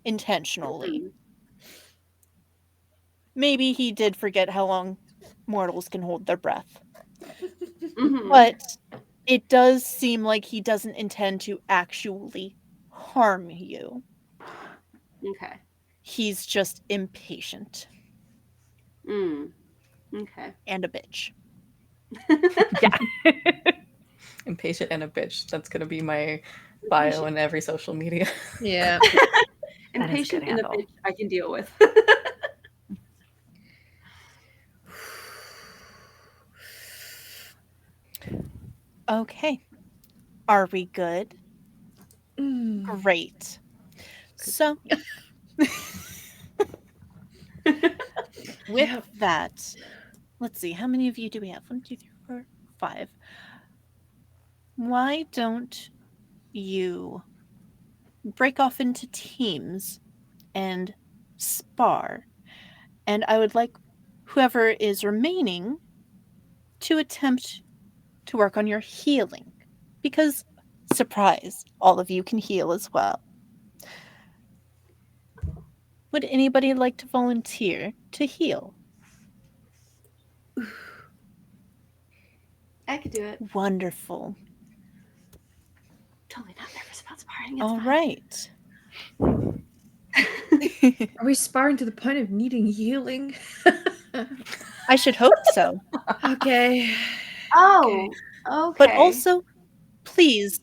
intentionally. Mhm. Maybe he did forget how long mortals can hold their breath. Mhm. But it does seem like he doesn't intend to actually harm you. Okay. He's just impatient Mm. Okay. and a bitch. Yeah. Impatient and a bitch. That's gonna be my bio in every social media. Yeah. That is a Impatient good and a handle. bitch I can deal with. Okay. Are we good? Mm. Great. So, with Yep. that, let's see, how many of you do we have? 1, 2, 3, 4, 5. Why don't you break off into teams and spar? And I would like whoever is remaining to attempt to work on your healing. Because, surprise, all of you can heal as well. Would anybody like to volunteer to heal? I could do it. Wonderful. Totally not nervous about sparring. It's All fine. right. Are we sparring to the point of needing healing? I should hope so. Okay. Oh, okay. But also, please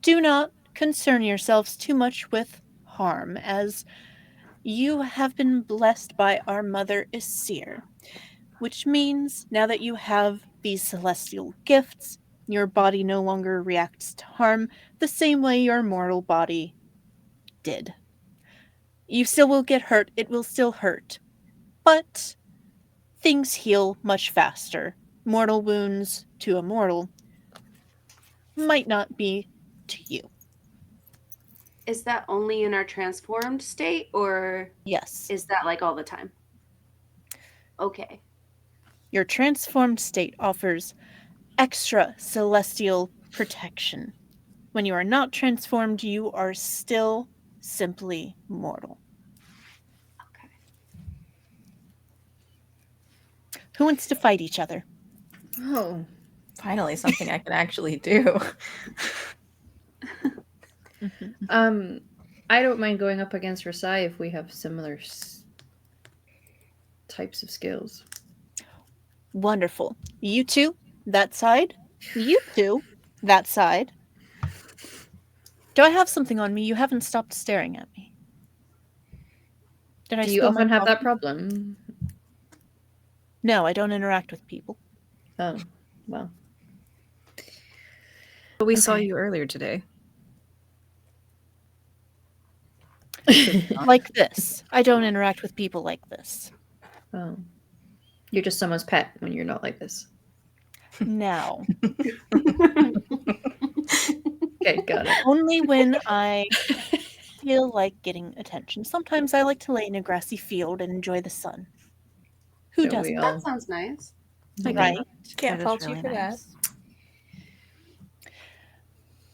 do not concern yourselves too much with harm, as you have been blessed by our mother Isir, which means now that you have these celestial gifts, your body no longer reacts to harm the same way your mortal body did. You still will get hurt, it will still hurt, but things heal much faster. Mortal wounds to a mortal might not be to you. Is that only in our transformed state, or Yes. is that like all the time? Okay. Your transformed state offers extra celestial protection. When you are not transformed, you are still simply mortal. Okay. Who wants to fight each other? Oh. Finally, something I can actually do. I don't mind going up against Rasai if we have similar types of skills. Wonderful. You two, that side. You two, that side. Do I have something on me? You haven't stopped staring at me. Did I Do you spill my often have that coffee? problem? No, I don't interact with people. Oh, well. But we saw Okay. you earlier today. Like this. I don't interact with people like this. Oh. You're just someone's pet when you're not like this. Now, Okay, got it. only when I feel like getting attention. Sometimes I like to lay in a grassy field and enjoy the sun. Who Don't we doesn't? all? That sounds nice. Right? Can't That is fault you really for that. nice.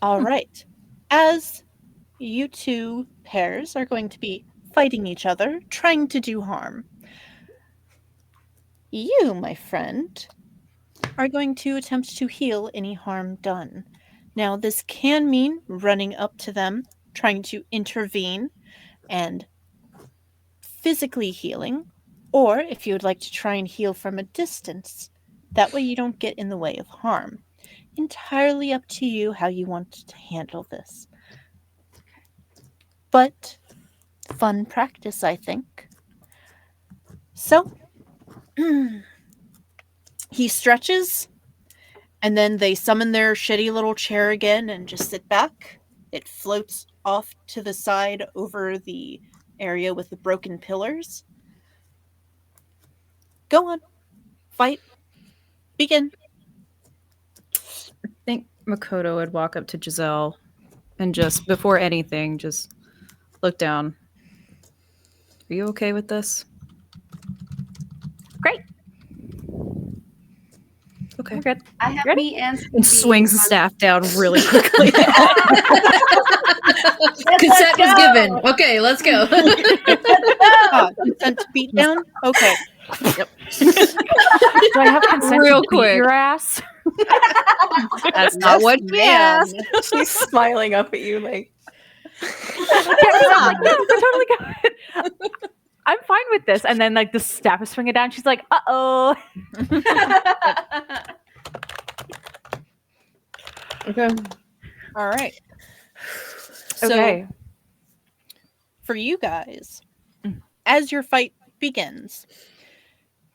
All right. As you two pairs are going to be fighting each other, trying to do harm, you, my friend, are going to attempt to heal any harm done. Now, this can mean running up to them, trying to intervene, and physically healing, or if you would like to try and heal from a distance, that way you don't get in the way of harm. Entirely up to you how you want to handle this. But fun practice, I think. So, he stretches, and then they summon their shitty little chair again and just sit back. It floats off to the side over the area with the broken pillars. Go on. Fight. Begin. I think Makoto would walk up to Giselle and just before anything, just look down. Are you okay with this? Great. Okay. We're good. I have Ready? me and And Stevie swings the on- staff down really quickly. Consent was given. Okay, let's go. Consent to beat down? Okay. Do I have consent Real to beat quick. your ass? That's not what she Ma'am. asked. She's smiling up at you like, I'm like, no, we're totally good. I'm fine with this. And then like the staff is swinging down. She's like, uh-oh. Okay. All right. So Okay. for you guys, as your fight begins,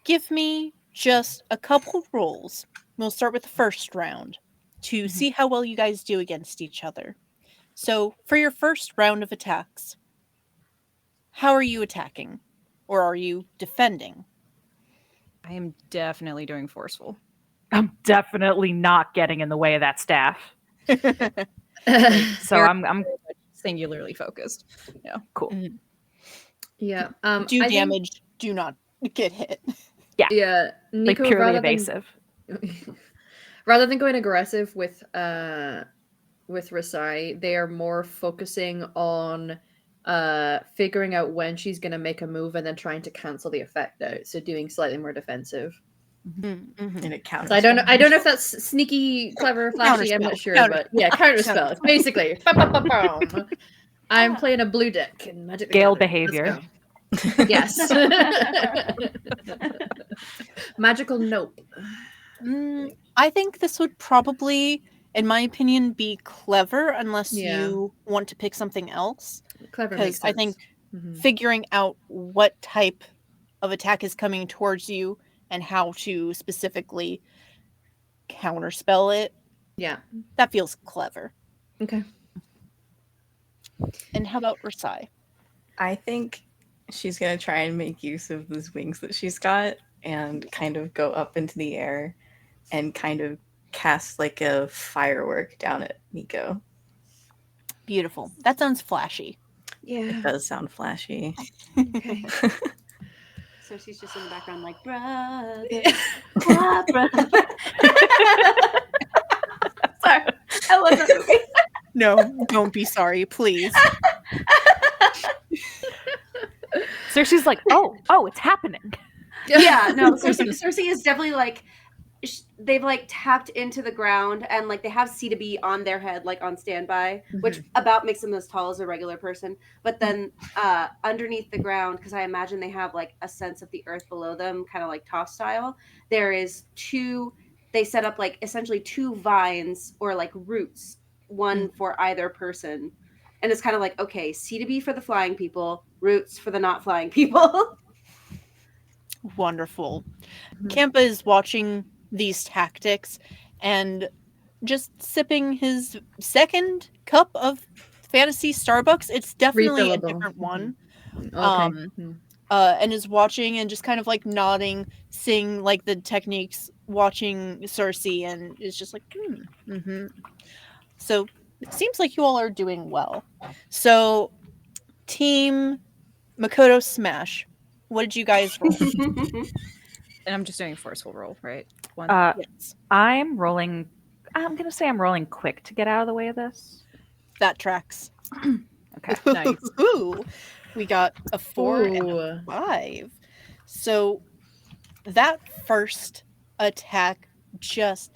give me just a couple rolls. We'll start with the first round to see how well you guys do against each other. So for your first round of attacks, how are you attacking? Or are you defending? I am definitely doing forceful. I'm definitely not getting in the way of that staff. So I'm Singularly focused. Yeah. cool. Yeah. Do I think- damage, do not get hit. Yeah. Like Nico, purely rather evasive. rather than going aggressive with Rasai, they are more focusing on figuring out when she's going to make a move and then trying to cancel the effect out, so doing slightly more defensive. and it counts. So I don't know if that's sneaky, clever, flashy, I'm not sure, but yeah, counterspell. Basically. I'm playing a blue deck in Magic the Gale Gathering. Let's behavior. go. Yes. Magical nope. I think this would probably, in my opinion, be clever unless Yeah. you want to pick something else. Clever Because makes I think sense. Mhm. figuring out what type of attack is coming towards you and how to specifically counterspell it, Yeah. that feels clever. Okay. And how about Rasai? I think she's gonna try and make use of those wings that she's got and kind of go up into the air and kind of cast like a firework down at Nico. Beautiful. That sounds flashy. Yeah. It does sound flashy. Okay. So she's just in the background like, brother, brother. Sorry, I love that movie. No, don't be sorry, please. Cersei's like, oh, it's happening. Yeah, no, Cersei is definitely like, they've like tapped into the ground and like they have C to B on their head, like on standby, which about makes them as tall as a regular person. But then underneath the ground, because I imagine they have like a sense of the earth below them, kind of like toss style, there is they set up like essentially two vines or like roots, one for either person. And it's kind of like, okay, C to B for the flying people, roots for the not flying people. Wonderful. Kempa is watching these tactics and just sipping his second cup of fantasy Starbucks. It's definitely a Refillable. different one. Okay. And is watching and just kind of like nodding, seeing like the techniques, watching Cersei, and is just like, So it seems like you all are doing well. So, Team Makoto Smash, what did you guys roll? And I'm just doing a forceful roll, right? One. Yes, I'm rolling quick to get out of the way of this. that tracks. Okay. Nice. Ooh, we got a 4 and Ooh. a 5. So that first attack just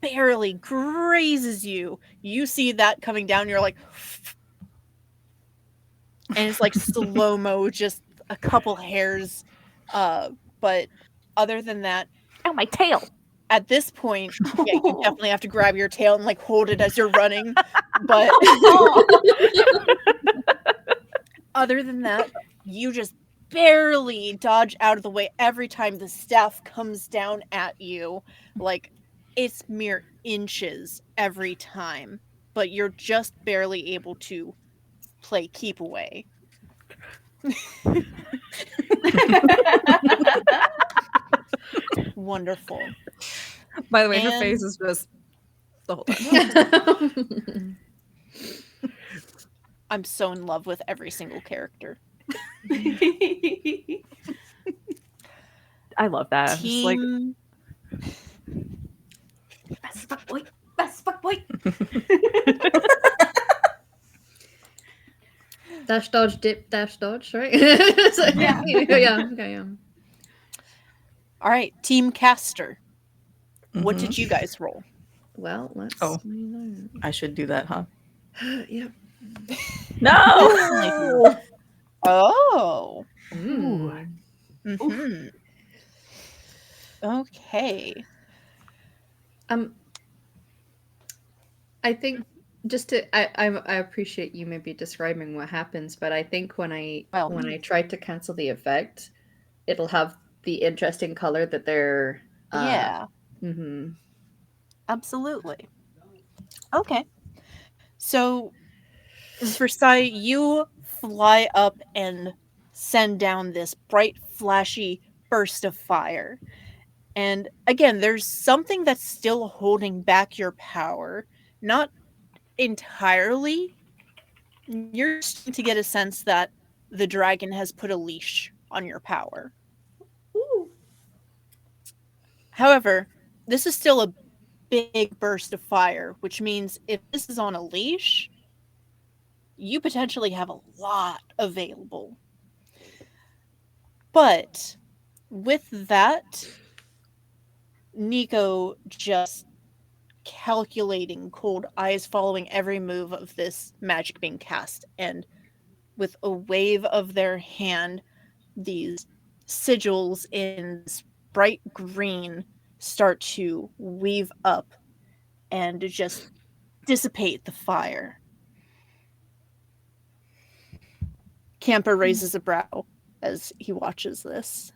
barely grazes you. You see that coming down, you're like, and it's like slow-mo, just a couple hairs. But other than that, Oh, my tail. at this point, yeah, you definitely have to grab your tail and like hold it as you're running. But other than that, you just barely dodge out of the way every time the staff comes down at you. Like, it's mere inches every time, but you're just barely able to play keep away. Wonderful. By the way, her And- face is just the whole time. I'm so in love with every single character. I love that. I'm just like, Team Best fuck boy. Best fuck boy. Dash dodge dip dash dodge, right? So, Yeah. yeah, okay, yeah. All right, Team Caster. What Mhm. did you guys roll? Well, let's Oh. find out. I should do that, huh? Yeah. No! Oh. ooh. Mm-hmm. Okay. I think just to I appreciate you maybe describing what happens, but I think when I try to cancel the effect, it'll have the interesting color that they're Yeah, mhm. absolutely. Okay. So, Versailles, you fly up and send down this bright, flashy burst of fire. And again, there's something that's still holding back your power. Not entirely. You're starting to get a sense that the dragon has put a leash on your power. Ooh. However, this is still a big burst of fire, which means if this is on a leash, you potentially have a lot available. But with that, Nico just calculating, cold eyes following every move of this magic being cast, and with a wave of their hand, these sigils in this bright green start to weave up and just dissipate the fire. Camper raises a brow as he watches this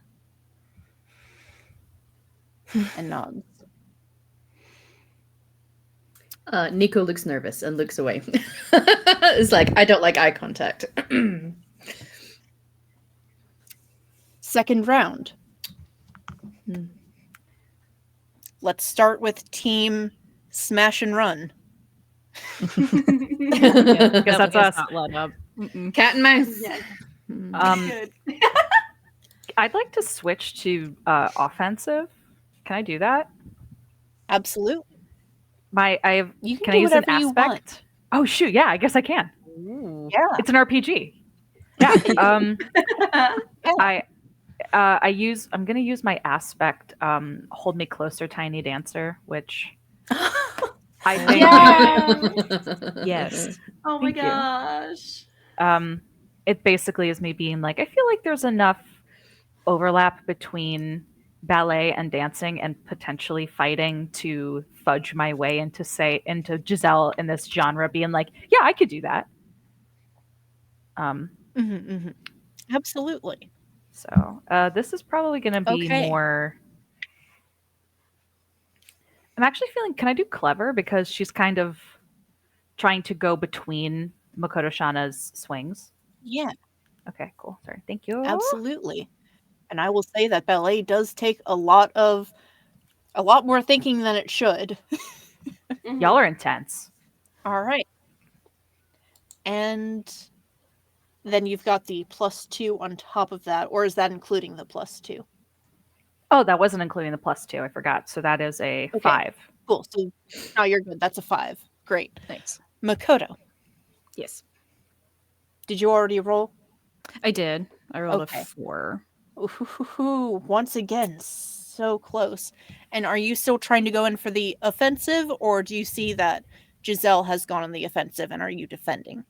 and nods. Nico looks nervous and looks away. It's like I don't like eye contact. Second round. Hmm. Let's start with team smash and run. Yeah, because that's us. Not let up. Mm-mm. Cat and mouse. Yeah. Mm. Good. I'd like to switch to offensive. Can I do that? Absolutely. I have. You can Can do I use an whatever you want. aspect? Oh shoot! Yeah, I guess I can. Ooh. Yeah. It's an RPG. Yeah. I'm gonna use my aspect. Hold me closer, tiny dancer, which I think. Yeah. Yes. Oh my Thank you. gosh. It basically is me being like, I feel like there's enough overlap between ballet and dancing and potentially fighting to fudge my way into Giselle in this genre being like, yeah, I could do that. Absolutely. So this is probably going to be Okay. more. I'm actually feeling. Can I do clever because she's kind of trying to go between Makoto Shana's swings? Yeah, Okay, cool. Sorry, thank you. absolutely. And I will say that ballet does take a lot more thinking than it should. Y'all are intense. All right. And then you've got the +2 on top of that, or is that including the +2? Oh, that wasn't including the +2. I forgot. So that is a Okay. 5. Cool. So now you're good. That's a 5. Great. Thanks. Makoto, Yes. did you already roll? I did. I rolled Okay. a 4. Ooh, once again, so close. And are you still trying to go in for the offensive, or do you see that Giselle has gone on the offensive, and are you defending?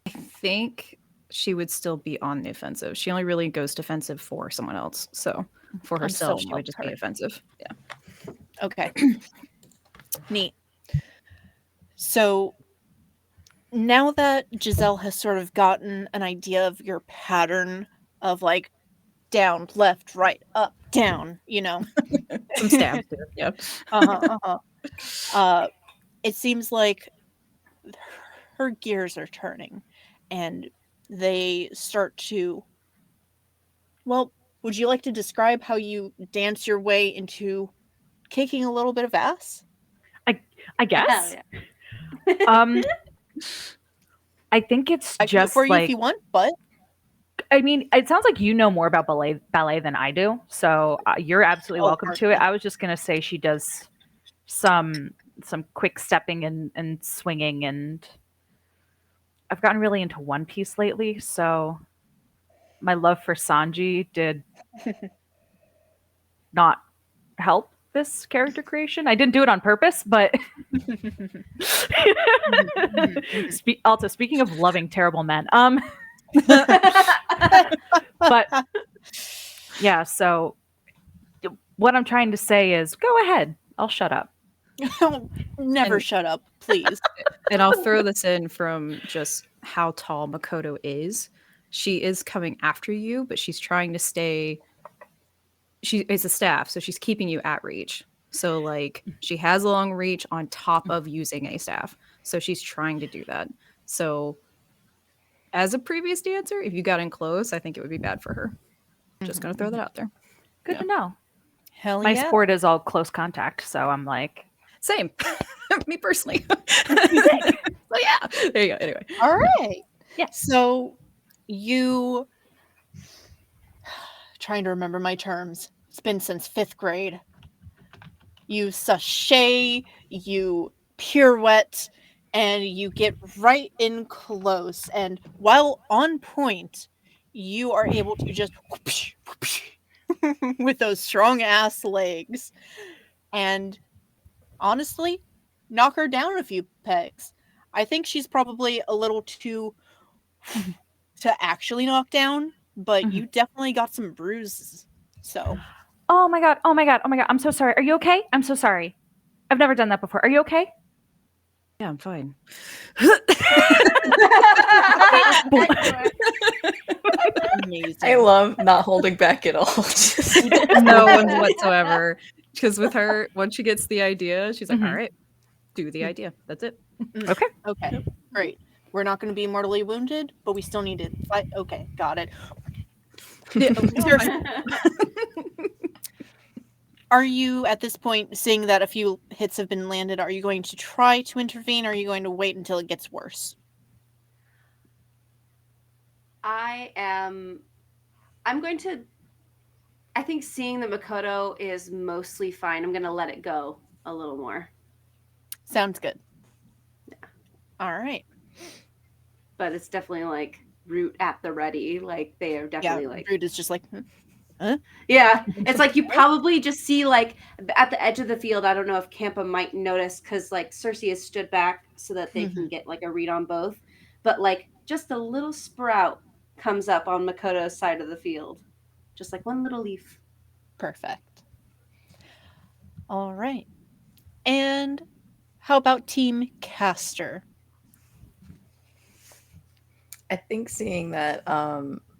I think she would still be on the offensive. She only really goes defensive for someone else. So for I'm so herself, in she love would just with be her. offensive. Yeah. Okay. Neat. So now that Giselle has sort of gotten an idea of your pattern of like down, left, right, up, down, Some stabs there. Yeah. It seems like her gears are turning and they start to. Well, would you like to describe how you dance your way into kicking a little bit of ass? I Hell guess. yeah. I think it's I can do it just for you if like, you want, but I mean, it sounds like you know more about ballet than I do, so you're absolutely welcome to it. hardly. I was just gonna say she does some quick stepping and swinging, and I've gotten really into One Piece lately, so my love for Sanji did not help this character creation. I didn't do it on purpose, but also speaking of loving terrible men, but yeah, so what I'm trying to say is go ahead. I'll shut up. never And- shut up, please. And I'll throw this in from just how tall Makoto is. She is coming after you, but she's trying to stay. She is a staff, so she's keeping you at reach. So, like, she has a long reach on top of using a staff. So, she's trying to do that. So, as a previous dancer, if you got in close, I think it would be bad for her. Just gonna throw that out there. Good Yeah. to know. Hell My yeah. sport is all close contact, so I'm like, Same. Me personally. So yeah. There you go. Anyway. All right. Yeah. So you trying to remember my terms. It's been since 5th grade. You sashay, you pirouette, and you get right in close. And while on point, you are able to just whoopsh, whoopsh, with those strong ass legs. And honestly, knock her down a few pegs. I think she's probably a little too to actually knock down, but Mhm. you definitely got some bruises. So oh my god, oh my god, oh my god, I'm so sorry. Are you okay? I'm so sorry. I've never done that before. Are you okay? Yeah, I'm fine. amazing. I love not holding back at all. Just- No one's whatsoever. Because with her, once she gets the idea, she's like, Mhm. all right, do the idea. That's it. Okay. Okay, great. We're not going to be mortally wounded, but we still need to fight. Okay, got it. Are you at this point seeing that a few hits have been landed? Are you going to try to intervene? Or are you going to wait until it gets worse? I'm going to. I think seeing the Makoto is mostly fine. I'm going to let it go a little more. Sounds good. Yeah. All right. But it's definitely like root at the ready. Like they are definitely Yeah, like. Root is just like, Yeah, it's like you probably just see like at the edge of the field. I don't know if Campa might notice because like Cersei has stood back so that they can get like a read on both. But like just a little sprout comes up on Makoto's side of the field, just like one little leaf. Perfect. All right. And how about Team Caster? I think seeing that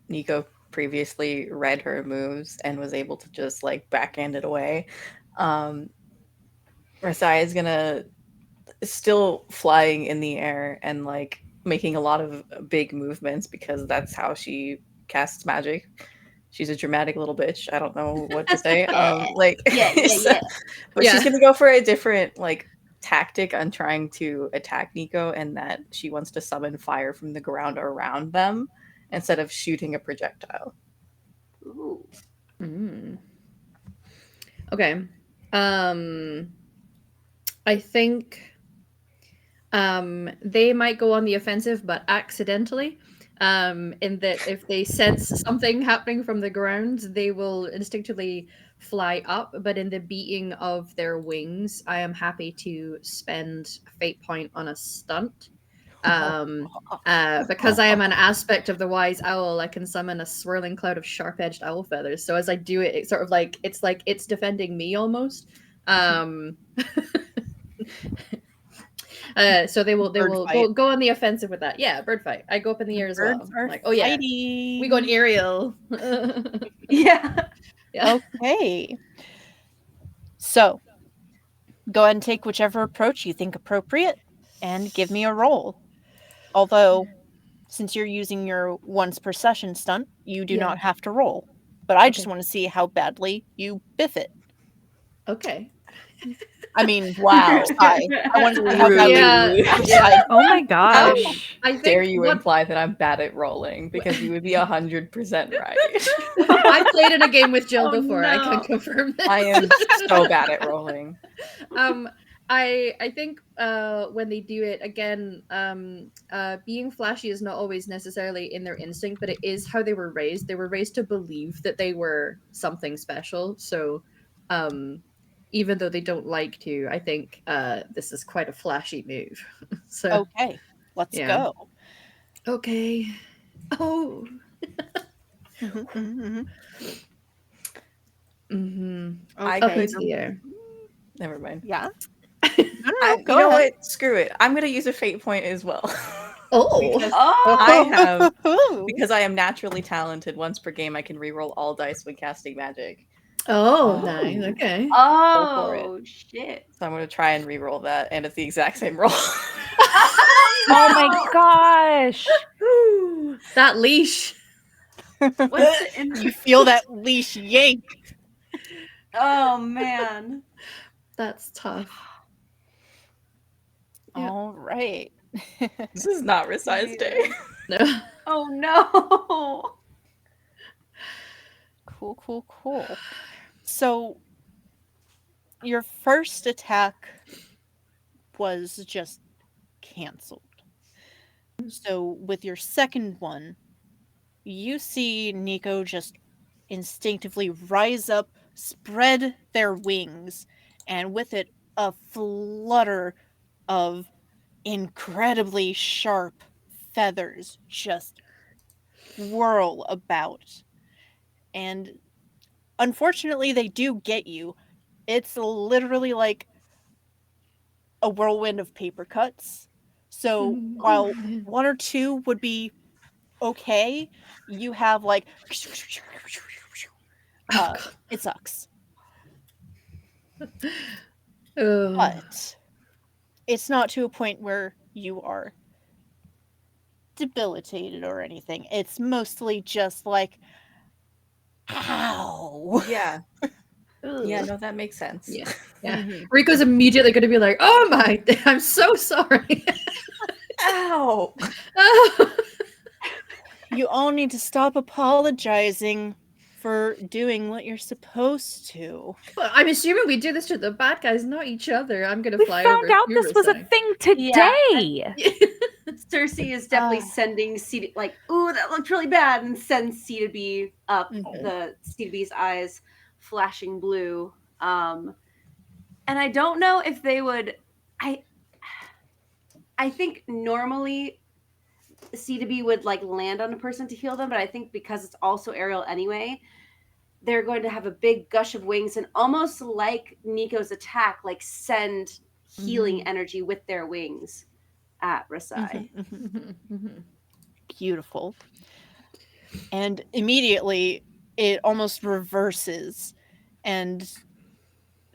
Nico previously read her moves and was able to just like backhand it away, Rasai is gonna still flying in the air and like making a lot of big movements because that's how she casts magic. She's a dramatic little bitch. I don't know what to say. Yeah. But Yeah. she's gonna go for a different like tactic on trying to attack Nico, and that she wants to summon fire from the ground around them instead of shooting a projectile. Ooh. Okay. I think they might go on the offensive, but accidentally. In that if they sense something happening from the ground, they will instinctively fly up. But in the beating of their wings, I am happy to spend a fate point on a stunt. Because I am an aspect of the wise owl, I can summon a swirling cloud of sharp-edged owl feathers. So as I do it, it's sort of like it's defending me almost. So they will go on the offensive with that. Yeah, bird fight. I go up in the air as well. Birds are Like, oh yeah, fighting. we go an aerial. Yeah. Yeah. Okay. So, go ahead and take whichever approach you think appropriate and give me a roll. Although, since you're using your once per session stunt, you do Yeah. not have to roll. But I just Okay. want to see how badly you biff it. Okay. I mean, Wow. I wanted to see how badly. Yeah. Oh my gosh. I think Dare you what- imply that I'm bad at rolling, because you would be 100% right. I played in a game with Jill Oh, before. I can no. confirm this. I am so bad at rolling. I think when they do it again, being flashy is not always necessarily in their instinct, but it is how they were raised. They were raised to believe that they were something special. So even though they don't like to, I think this is quite a flashy move. So Okay, let's Yeah. go. okay. Oh. Mhm, mhm, mhm. Mm-hmm. I Okay. could. Dear. Never mind. Yeah. No, You go know ahead. what? Screw it. I'm gonna use a fate point as well. Oh. Because Oh, I have, because I am naturally talented. Once per game, I can reroll all dice when casting magic. Oh, Oh. nice. Okay. oh shit. So I'm gonna try and reroll that, and it's the exact same roll. Oh my gosh. That leash. What's the You feel that leash yank. Oh man. That's tough. Yeah. All right. This is not Risai's day. No. Oh no. Cool. So your first attack was just canceled. So with your second one, you see Nico just instinctively rise up, spread their wings, and with it a flutter of incredibly sharp feathers just whirl about. And unfortunately, they do get you. It's literally like a whirlwind of paper cuts. So while one or two would be okay, you have like it sucks. But it's not to a point where you are debilitated or anything. It's mostly just like, ow. Yeah. Yeah, no, that makes sense. Yeah. Yeah. Mhm. Rico's immediately going to be like, "Oh my, I'm so sorry." Ow! Oh. You all need to stop apologizing for doing what you're supposed to. Well, I'm assuming we do this to the bad guys, not each other. I'm going to We fly found over. out this was a thing today. Cersei is definitely sending C to, like, ooh, that looked really bad, and sends C to B up, the C to B's eyes flashing blue. And I don't know if they would. I think normally C to B would like land on a person to heal them, but I think because it's also aerial anyway, they're going to have a big gush of wings and almost like Nico's attack, like send healing energy with their wings at Rasai. Beautiful. And immediately it almost reverses. And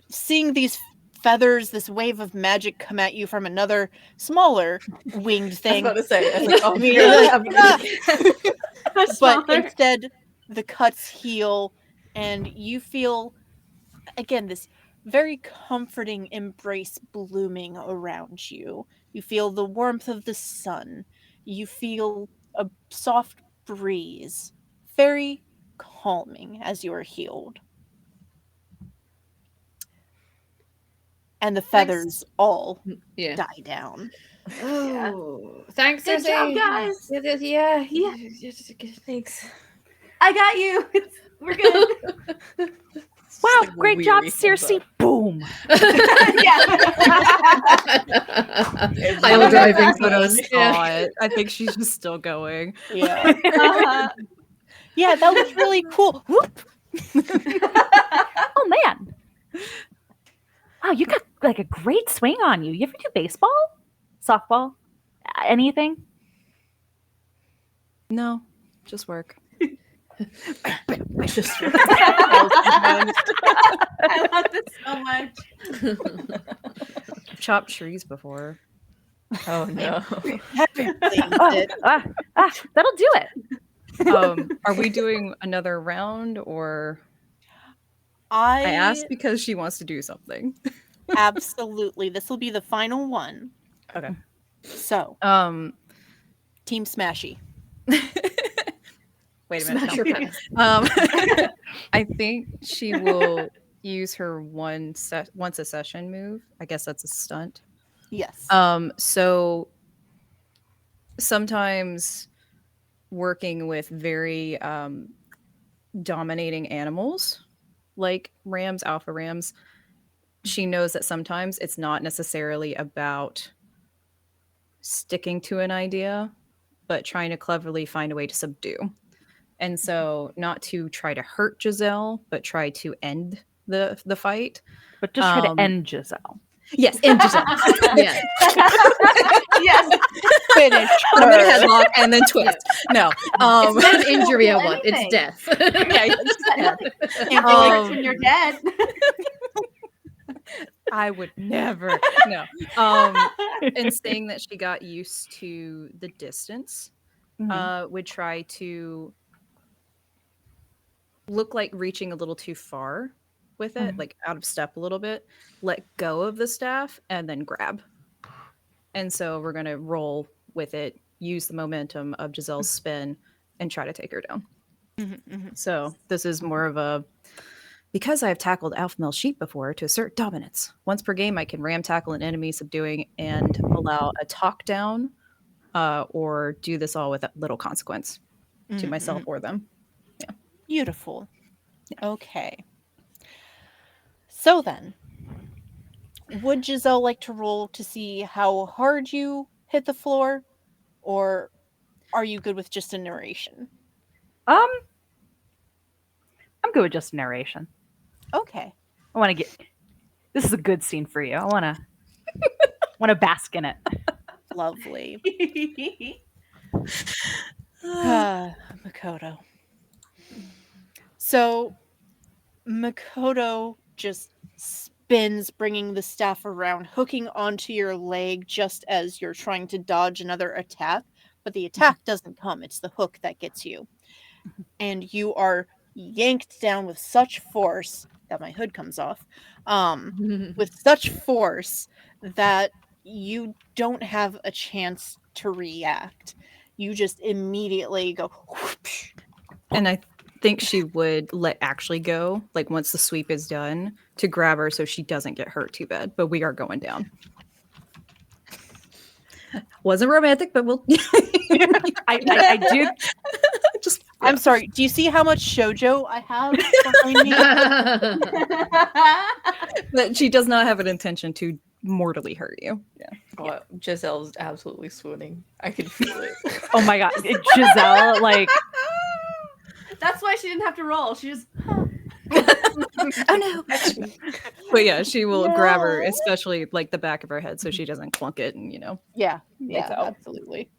seeing these feathers, this wave of magic come at you from another smaller winged thing. I was about to say, I was like, oh, Immediately, but Smaller. instead the cuts heal and you feel again this very comforting embrace blooming around you. You feel the warmth of the sun. You feel a soft breeze. Very calming as you are healed. And the feathers all Yeah. die down. Oh, thanks, Good job, Cersei. guys. Yeah. thanks. I got you. We're good. Wow, like great job, weary thumbs Cersei. up. Boom. Pile driving Could have photos. saw it. I think she's just still going. Yeah. Yeah, that was really cool. Whoop. Oh man. Wow, you got like a great swing on you. You ever do baseball? Softball? Anything? No, just work. Just I love this so much. I've chopped trees before. oh no. That'll do it. Are we doing another round, or I I asked because she wants to do something. Absolutely. This will be the final one. Okay. So, Team Smashy. Wait a minute. Smash your pants. I think she will use her once a session move. I guess that's a stunt. Yes. So sometimes working with very dominating animals like rams, alpha rams, she knows that sometimes it's not necessarily about sticking to an idea, but trying to cleverly find a way to subdue. And so, not to try to hurt Giselle, but try to end the fight. But just try to end Giselle. Yes, end Giselle. Yeah. Yes. Finish Put her in a her. headlock and then twist. No, It's not an injury I Well, want. It's anything. death. yeah, yeah. Can't be hurt when you're dead. I would never. No. And saying that she got used to the distance, would try to look like reaching a little too far with it, like out of step a little bit, let go of the staff, and then grab. And so we're going to roll with it, use the momentum of Giselle's spin, and try to take her down. So this is more of a, because I've tackled alpha male sheep before to assert dominance. Once per game, I can ram tackle an enemy, subduing, and allow a talk down, or do this all with little consequence to myself or them. Yeah. Beautiful. Okay. So then, would Giselle like to roll to see how hard you hit the floor, or are you good with just a narration? I'm good with just narration. Okay. I want to get. This is a good scene for you. I want to bask in it. Lovely. Makoto. So, Makoto just spins, bringing the staff around, hooking onto your leg just as you're trying to dodge another attack. But the attack doesn't come, it's the hook that gets you. And you are yanked down with such force that my hood comes off. With such force that you don't have a chance to react. You just immediately go whoosh. And I think she would let Ashley go, like once the sweep is done, to grab her so she doesn't get hurt too bad. But we are going down. Wasn't romantic, but we'll. I do. Just. I'm sorry. Do you see how much shoujo I have behind me? But she does not have an intention to mortally hurt you. Yeah. Oh, Giselle's absolutely swooning. I can feel it. Oh my god, Giselle, like. That's why she didn't have to roll. She just. Oh no. But yeah, she will grab her, especially like the back of her head, so she doesn't clunk it and Yeah, It's out. absolutely.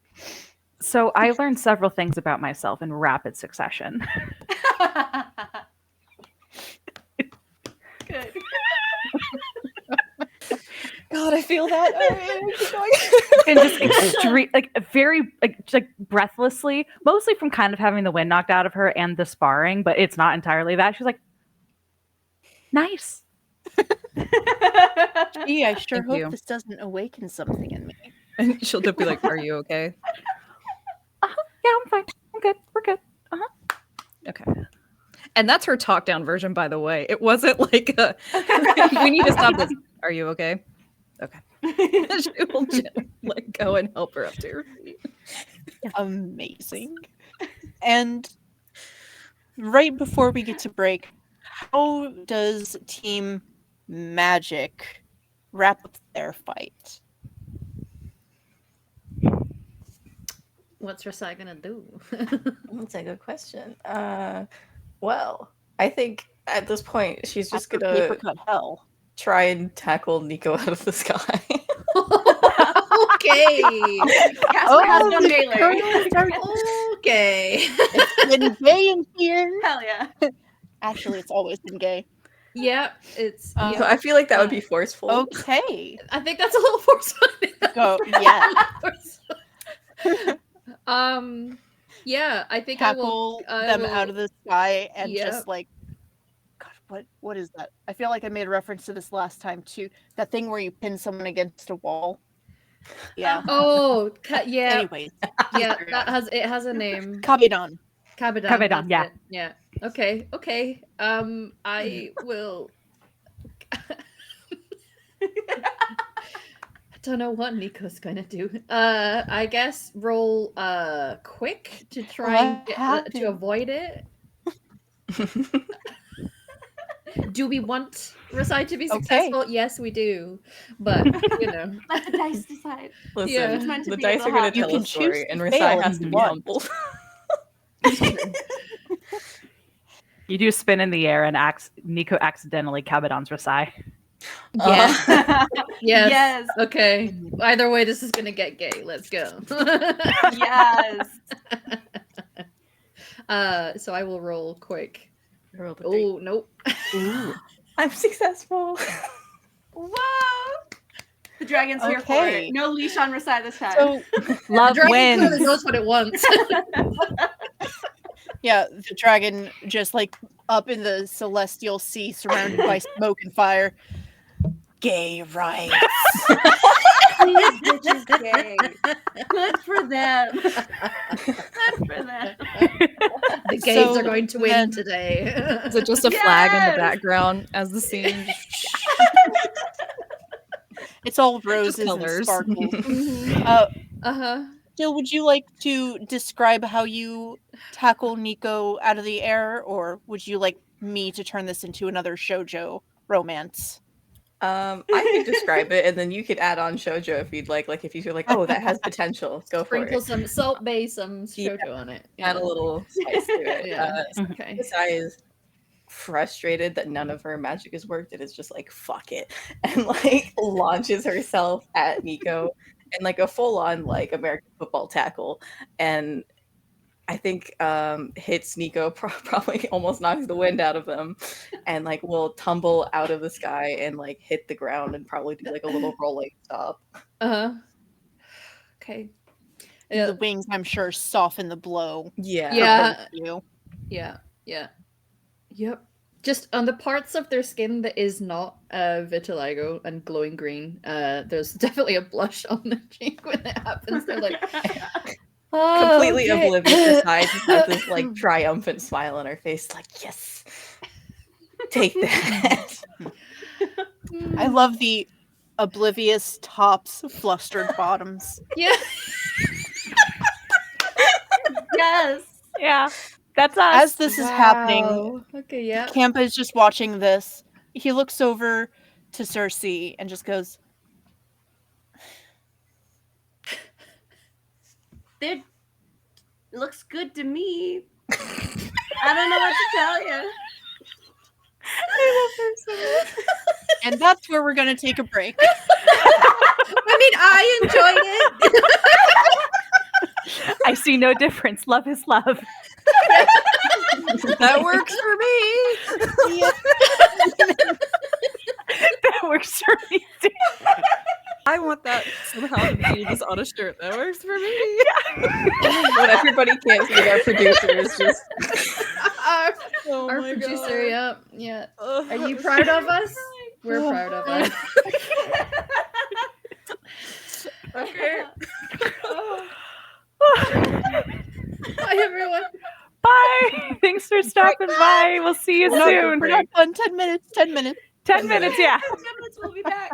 So I learned several things about myself in rapid succession. Good. God, I feel that. And just extreme, like very, like breathlessly, mostly from kind of having the wind knocked out of her and the sparring, but it's not entirely that. She's like, nice. Gee, I sure Thank hope you. this doesn't awaken something in me. And she'll just be like, "Are you okay?" Yeah, I'm fine. I'm good. We're good. Okay. And that's her talk down version, by the way. It wasn't like a, we need to stop this. Are you okay? Okay. She will just let go and help her up to her feet. Amazing. And right before we get to break, how does Team Magic wrap up their fight? What's Rasai gonna do? That's a good question. Well, I think at this point she's just After gonna paper cut hell. try and tackle Nico out of the sky. Okay. Casper has it on melee. Okay. It's been gay in here. Hell yeah. Actually, it's always been gay. Yeah, it's. So I feel like that would be forceful. Okay. I think that's a little forceful. Go. Yeah. Yeah, I think Tackle I them will, out of the sky and Yeah. just like, God, what is that? I feel like I made a reference to this last time too. That thing where you pin someone against a wall. Yeah. Oh, yeah, Anyways, yeah. It has a name. Kabedon. Cabadan. Cabadan, That's yeah. it. Yeah. Okay. Okay. I will. I don't know what Nico's gonna do. I guess roll quick to try and What get, to happened? avoid it. Do we want Rasai to be Okay. successful? Yes, we do. But you know, Let the dice decide. Listen, Yeah. It's meant to the be, dice it'll are going to happen. tell You a can story, choose and to Rasai fail has if to you be want. humbled. You do spin in the air, and Nico accidentally Cabadon's Rasai. yes, yes, Yes. Okay. Either way, this is gonna get gay. Let's go. Yes. So I will roll quick. Roll the three. Oh nope. Ooh. I'm successful. Whoa. The dragon's here for Okay. it. No leash on Rasai this time. So Love Dragon wins. clearly knows what it wants. yeah, the dragon just like up in the celestial sea, surrounded by smoke and fire. Gay rights. These bitches gay. Good for them. Good for them. The gays So are going to win then- today. Is it just a flag in the Yes! background as the scene? It's all roses and colors. sparkles. Uh-huh. Jill, would you like to describe how you tackle Nico out of the air, or would you like me to turn this into another shoujo romance? I could describe it, and then you could add on shoujo if you'd like. Like if you feel like, oh, that has potential, go for Sprinkle it. some Salt Bay, some Yeah. shoujo on it. Add a little spice to it. Yeah. Okay. Rasai is frustrated that none of her magic has worked, and is just like, fuck it, and like launches herself at Nico in like a full-on like American football tackle, and I think hits Nico, probably almost knocks the wind out of them, and like will tumble out of the sky and like hit the ground and probably do like a little rolling stop. Uh-huh. Okay. The wings, I'm sure, soften the blow. Yeah. Yeah. for you. Yeah. Yep. Just on the parts of their skin that is not vitiligo and glowing green, there's definitely a blush on their cheek when it happens. They're like Completely okay. oblivious. Rasai just has this like triumphant smile on her face, like, yes, take that. I love the oblivious tops, flustered bottoms. Yeah. Yes. Yeah. That's us. As this is happening, Wow. Okay, yeah. Kampa is just watching this. He looks over to Cersei and just goes, It looks good to me. I don't know what to tell you. and that's where we're going to take a break. I mean, I enjoyed it. I see no difference. Love is love. That works for me. That works for me too. I want that somehow to be just on a shirt. That works for me. What everybody can't see, our producer is just. Our producer, yeah. Are you proud of us? We're proud of us. Okay. Bye, everyone. Bye. Thanks for stopping by. We'll see you soon. We're not done. 10 minutes. 10 minutes. 10 minutes, yeah. 10 minutes, we'll be back.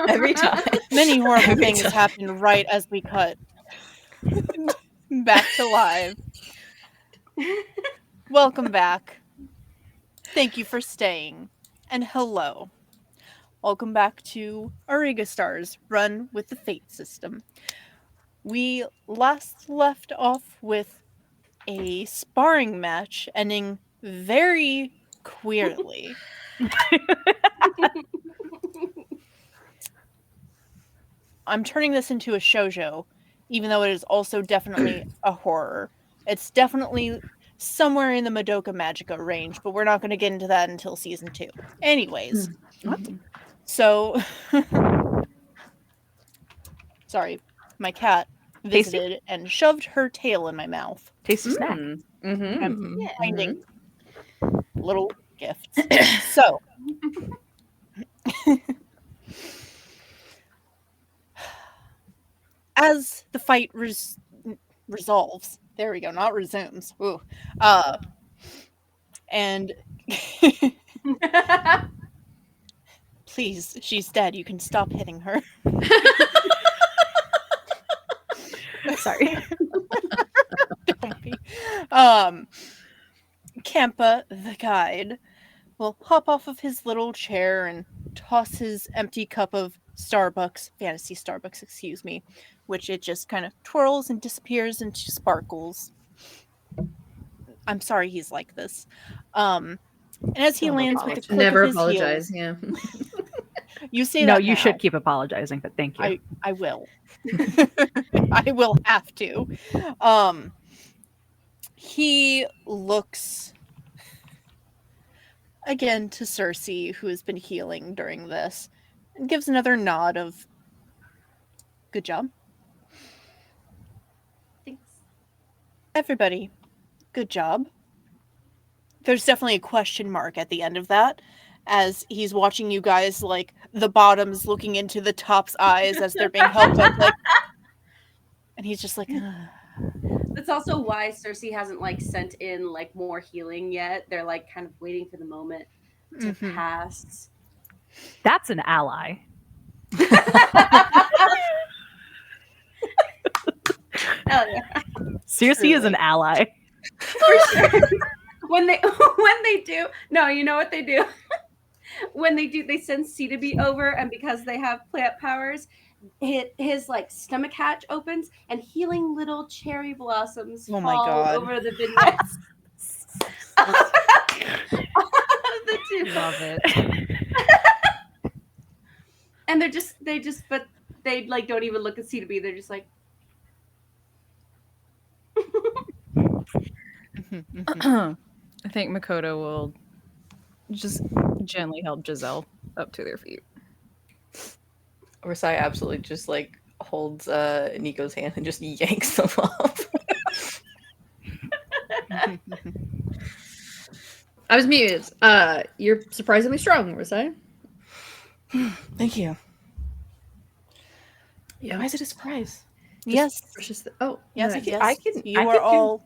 Every time. Many horrible Every things time. happen right as we cut back to live. Welcome back. Thank you for staying. And hello. Welcome back to Auriga Stars, run with the Fate system. We last left off with a sparring match ending very queerly. I'm turning this into a shoujo, even though it is also definitely a horror. It's definitely somewhere in the Madoka Magica range, but we're not going to get into that until season 2. Anyways, so sorry, my cat Tasty? visited and shoved her tail in my mouth. Tasty snack. Mm-hmm. I'm Yeah. finding little gifts. So, as the fight resolves, there we go, not resumes. Ooh. And please, she's dead. You can stop hitting her. Sorry. Don't be. Kempa, the guide, will hop off of his little chair and toss his empty cup of fantasy Starbucks, excuse me, which it just kind of twirls and disappears into sparkles. I'm sorry he's like this. And as he Don't lands with a apologize. click Never of his apologize. heels, Yeah. you say No, that you now. should keep apologizing, but thank you. I will. I will have to. He looks again to Cersei, who has been healing during this, and gives another nod of good job. Thanks. Everybody, good job. There's definitely a question mark at the end of that, as he's watching you guys, like the bottoms looking into the top's eyes as they're being helped up, like, and he's just like, That's also why Cersei hasn't like sent in like more healing yet. They're like kind of waiting for the moment to Mhm. pass. That's an ally. Hell yeah. Cersei is an Truly. ally. For sure. when they do, no, you know what they do? When they do, they send C to be over, and because they have plant powers, his like stomach hatch opens and healing little cherry blossoms Oh my fall God. over the vignettes. The two. Love it. And but they like don't even look at C to B. They're just like, Mhm. I think Makoto will just gently help Giselle up to their feet. Orsai absolutely just like holds Nico's hand and just yanks them up. I was muted. You're surprisingly strong, was I? Thank you. Yeah. Why is it a surprise? Yes. Precious oh, Yes, no, yes. I can- You I are can do- all.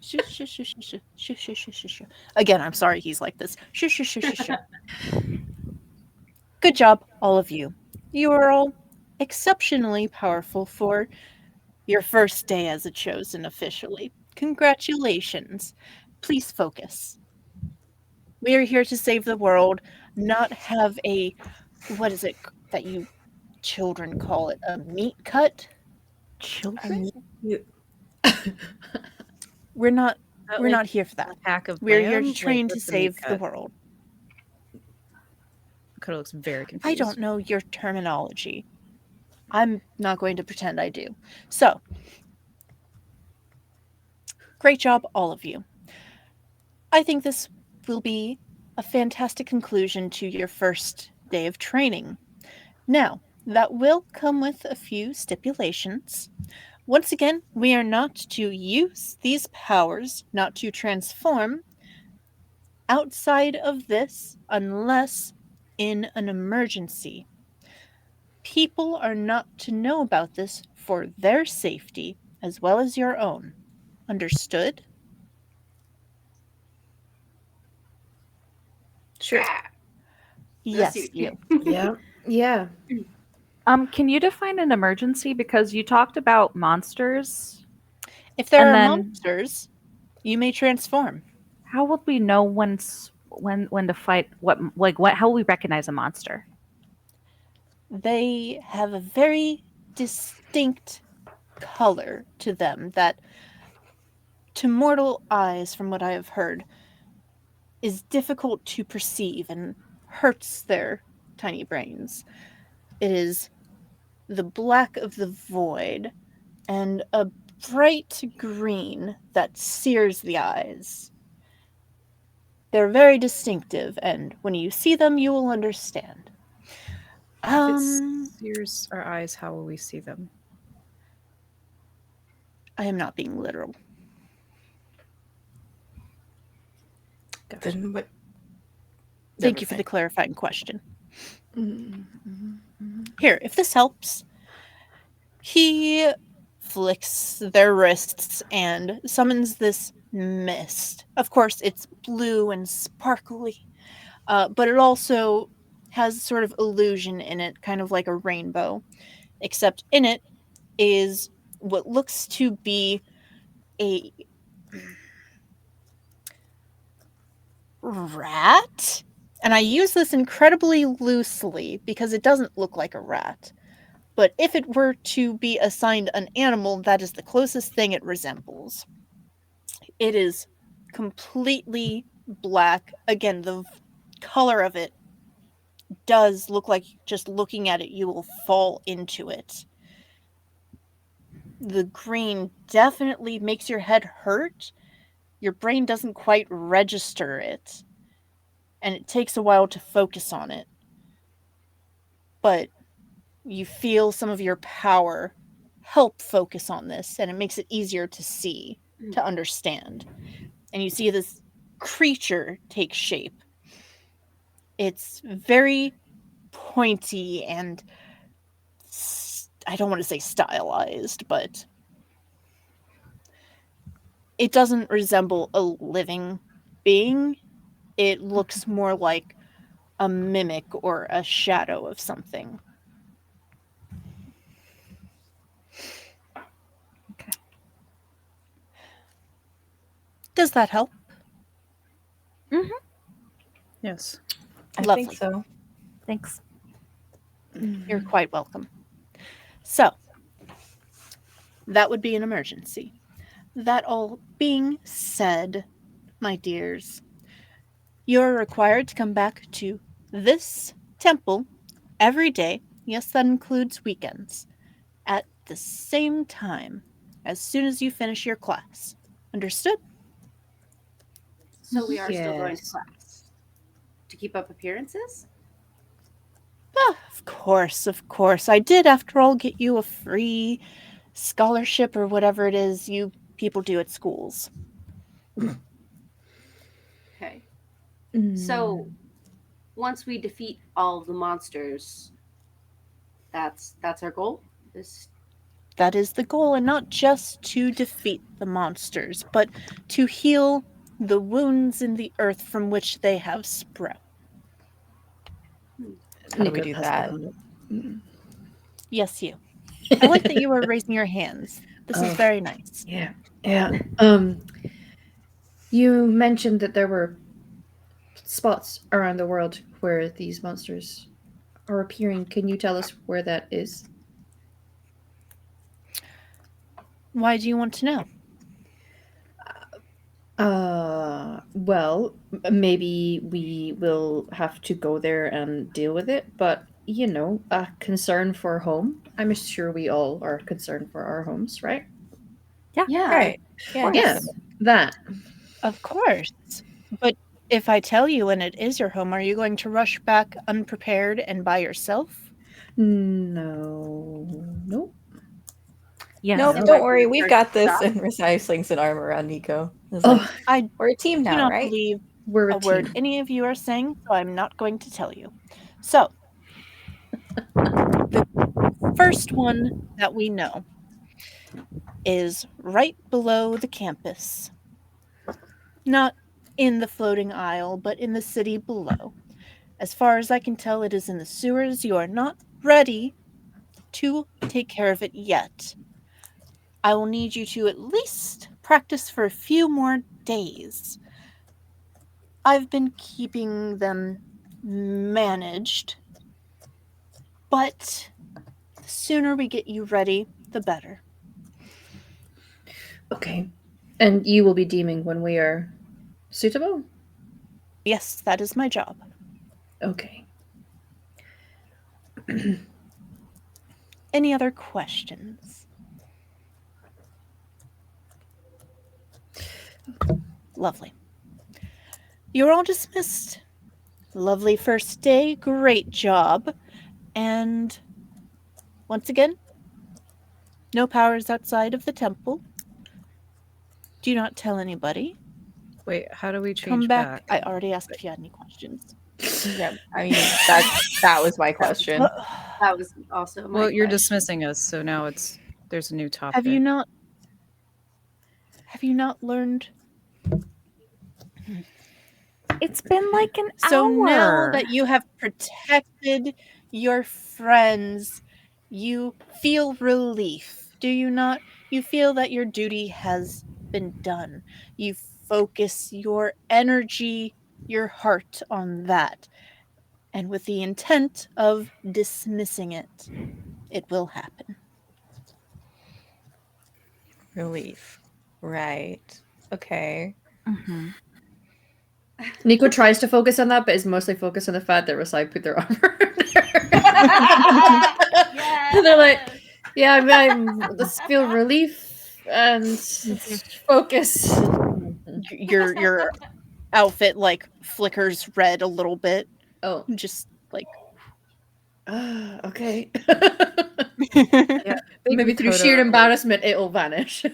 Shush, shush, shush, shush, shush, shush, shush, shush, shush. Again, I'm sorry he's like this. Shush, shush, shush, shush, shush. Good job, all of you. You are all exceptionally powerful for your first day as a chosen officially. Congratulations. Please focus. We are here to save the world, not have a, what is it that you children call it? A meat cut? Children? We're not we're Like not here for that. a pack of We're here to lamb, train like, to what's the meat save the cut? world. Makoto looks very confused. I don't know your terminology. I'm not going to pretend I do. So, great job, all of you. I think this will be a fantastic conclusion to your first day of training. Now, that will come with a few stipulations. Once again, we are not to use these powers, not to transform outside of this unless in an emergency. People are not to know about this for their safety as well as your own. Understood? Sure. Yes, see you. Yeah. Yeah. Can you define an emergency? Because you talked about monsters, If there and are then monsters, you may transform. how would we know when to fight? What? How will we recognize a monster? They have a very distinct color to them that, to mortal eyes, from what I have heard, is difficult to perceive and hurts their tiny brains. It is the black of the void and a bright green that sears the eyes. They're very distinctive, and when you see them, you will understand. If it Um, sears our eyes, how will we see them? I am not being literal. Gotcha. Then what? Thank Never you for the mind. clarifying question. Mm-hmm. Here, if this helps, he flicks their wrists and summons this mist. Of course, it's blue and sparkly, but it also has sort of illusion in it, kind of like a rainbow, except in it is what looks to be a rat. And I use this incredibly loosely because it doesn't look like a rat. But if it were to be assigned an animal, that is the closest thing it resembles. It is completely black. Again, the color of it does look like, just looking at it, you will fall into it. The green definitely makes your head hurt. Your brain doesn't quite register it, and it takes a while to focus on it. But you feel some of your power help focus on this, and it makes it easier to see, to understand. And you see this creature take shape. It's very pointy and I don't want to say stylized, but it doesn't resemble a living being. It looks more like a mimic or a shadow of something. Okay. Does that help? Yes. I Lovely. think so. Thanks. You're quite welcome. So, that would be an emergency. That all being said, my dears, you're required to come back to this temple every day. Yes, that includes weekends. At the same time, as soon as you finish your class. Understood? So we are still going to Yes. class to keep up appearances. Ah, of course, of course. I did, after all, get you a free scholarship or whatever it is you people do at schools. Okay. Mm. So once we defeat all of the monsters, that's our goal. This That is the goal, and not just to defeat the monsters, but to heal the wounds in the earth from which they have sprung. How do we Nico do has the that? hand up. Yes, you. I like that you are raising your hands. This is Oh. very nice. Yeah. Yeah. You mentioned that there were spots around the world where these monsters are appearing. Can you tell us where that is? Why do you want to know? Well, maybe we will have to go there and deal with it, but a concern for home. I'm sure we all are concerned for our homes, right? yeah, Right. of Yeah. course. Yeah, that. Of course. But if I tell you and it is your home, are you going to rush back unprepared and by yourself? No. Nope. Yes. Nope, Am don't I worry. being We've charged got to this. stop? And Rasai slings an arm around Nico. It's Oh, like, I we're a team do now, not right? believe we're a a word team. any of you are saying, so I'm not going to tell you. So, the first one that we know is right below the campus. Not in the floating isle, but in the city below. As far as I can tell, it is in the sewers. You are not ready to take care of it yet. I will need you to at least practice for a few more days. I've been keeping them managed, but the sooner we get you ready, the better. Okay. And you will be deeming when we are suitable? Yes, that is my job. Okay. Any other questions? Lovely. You're all dismissed. Lovely first day, great job. And once again, no powers outside of the temple. Do not tell anybody. Wait, how do we change Come back. I already asked if you had any questions. Yeah, I mean that was my question. That was also my Well, you're question. dismissing us, so now there's a new topic. Have you not learned? It's been like an So now hour. that you have protected your friends, you feel relief, do you not? You feel that your duty has been done. You focus your energy, your heart on that. And with the intent of dismissing it, it will happen. Relief. Right. Okay. Mm-hmm. Nico tries to focus on that, but is mostly focused on the fact that Rasai put their armor on Yes. They're like, yeah, let's feel relief and focus. Your outfit like flickers red a little bit, Oh, just like okay. Yeah, Maybe through sheer embarrassment, it'll vanish.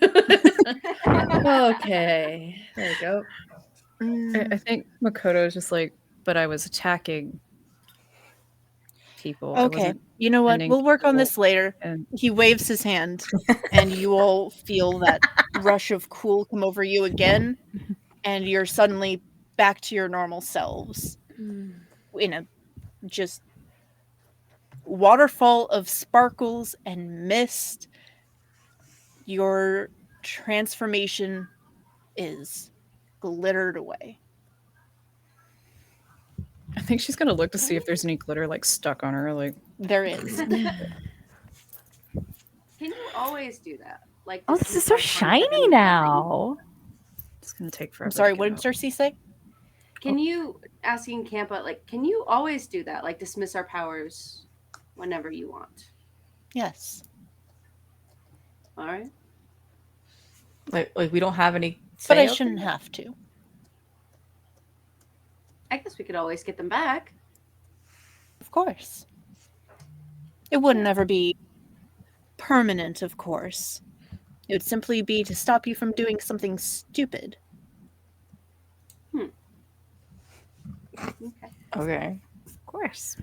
Okay, there you go. I think Makoto is just like, but I was attacking people. I Okay, wasn't you know what? ending We'll work on people, this later. and He waves his hand, and you all feel that rush of cool come over you again, and you're suddenly back to your normal selves in a just waterfall of sparkles and mist. Your transformation is glittered away. I think she's gonna look to see if there's any glitter like stuck on her. Like, There is. Can you always do that? Like, Oh, this is so shiny now. it's gonna take forever. I'm sorry, to what get did out. Cersei say? Can you, asking Campa, like, can you always do that? Like, dismiss our powers whenever you want. Yes. All right. Like we don't have any say But I over shouldn't it? have to. I guess we could always get them back. Of course. It wouldn't ever be permanent, of course. It would simply be to stop you from doing something stupid. Okay. Okay. Of course.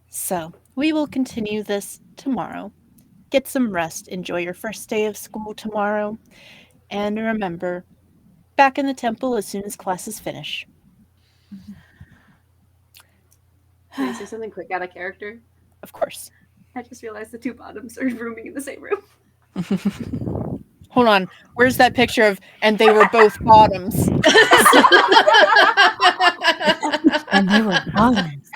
So, we will continue this tomorrow. Get some rest. Enjoy your first day of school tomorrow. And remember, back in the temple as soon as classes finish. Can I say something quick out of character? Of course. I just realized the two bottoms are rooming in the same room. Hold on. Where's that picture of, and they were both bottoms? And they were bottoms.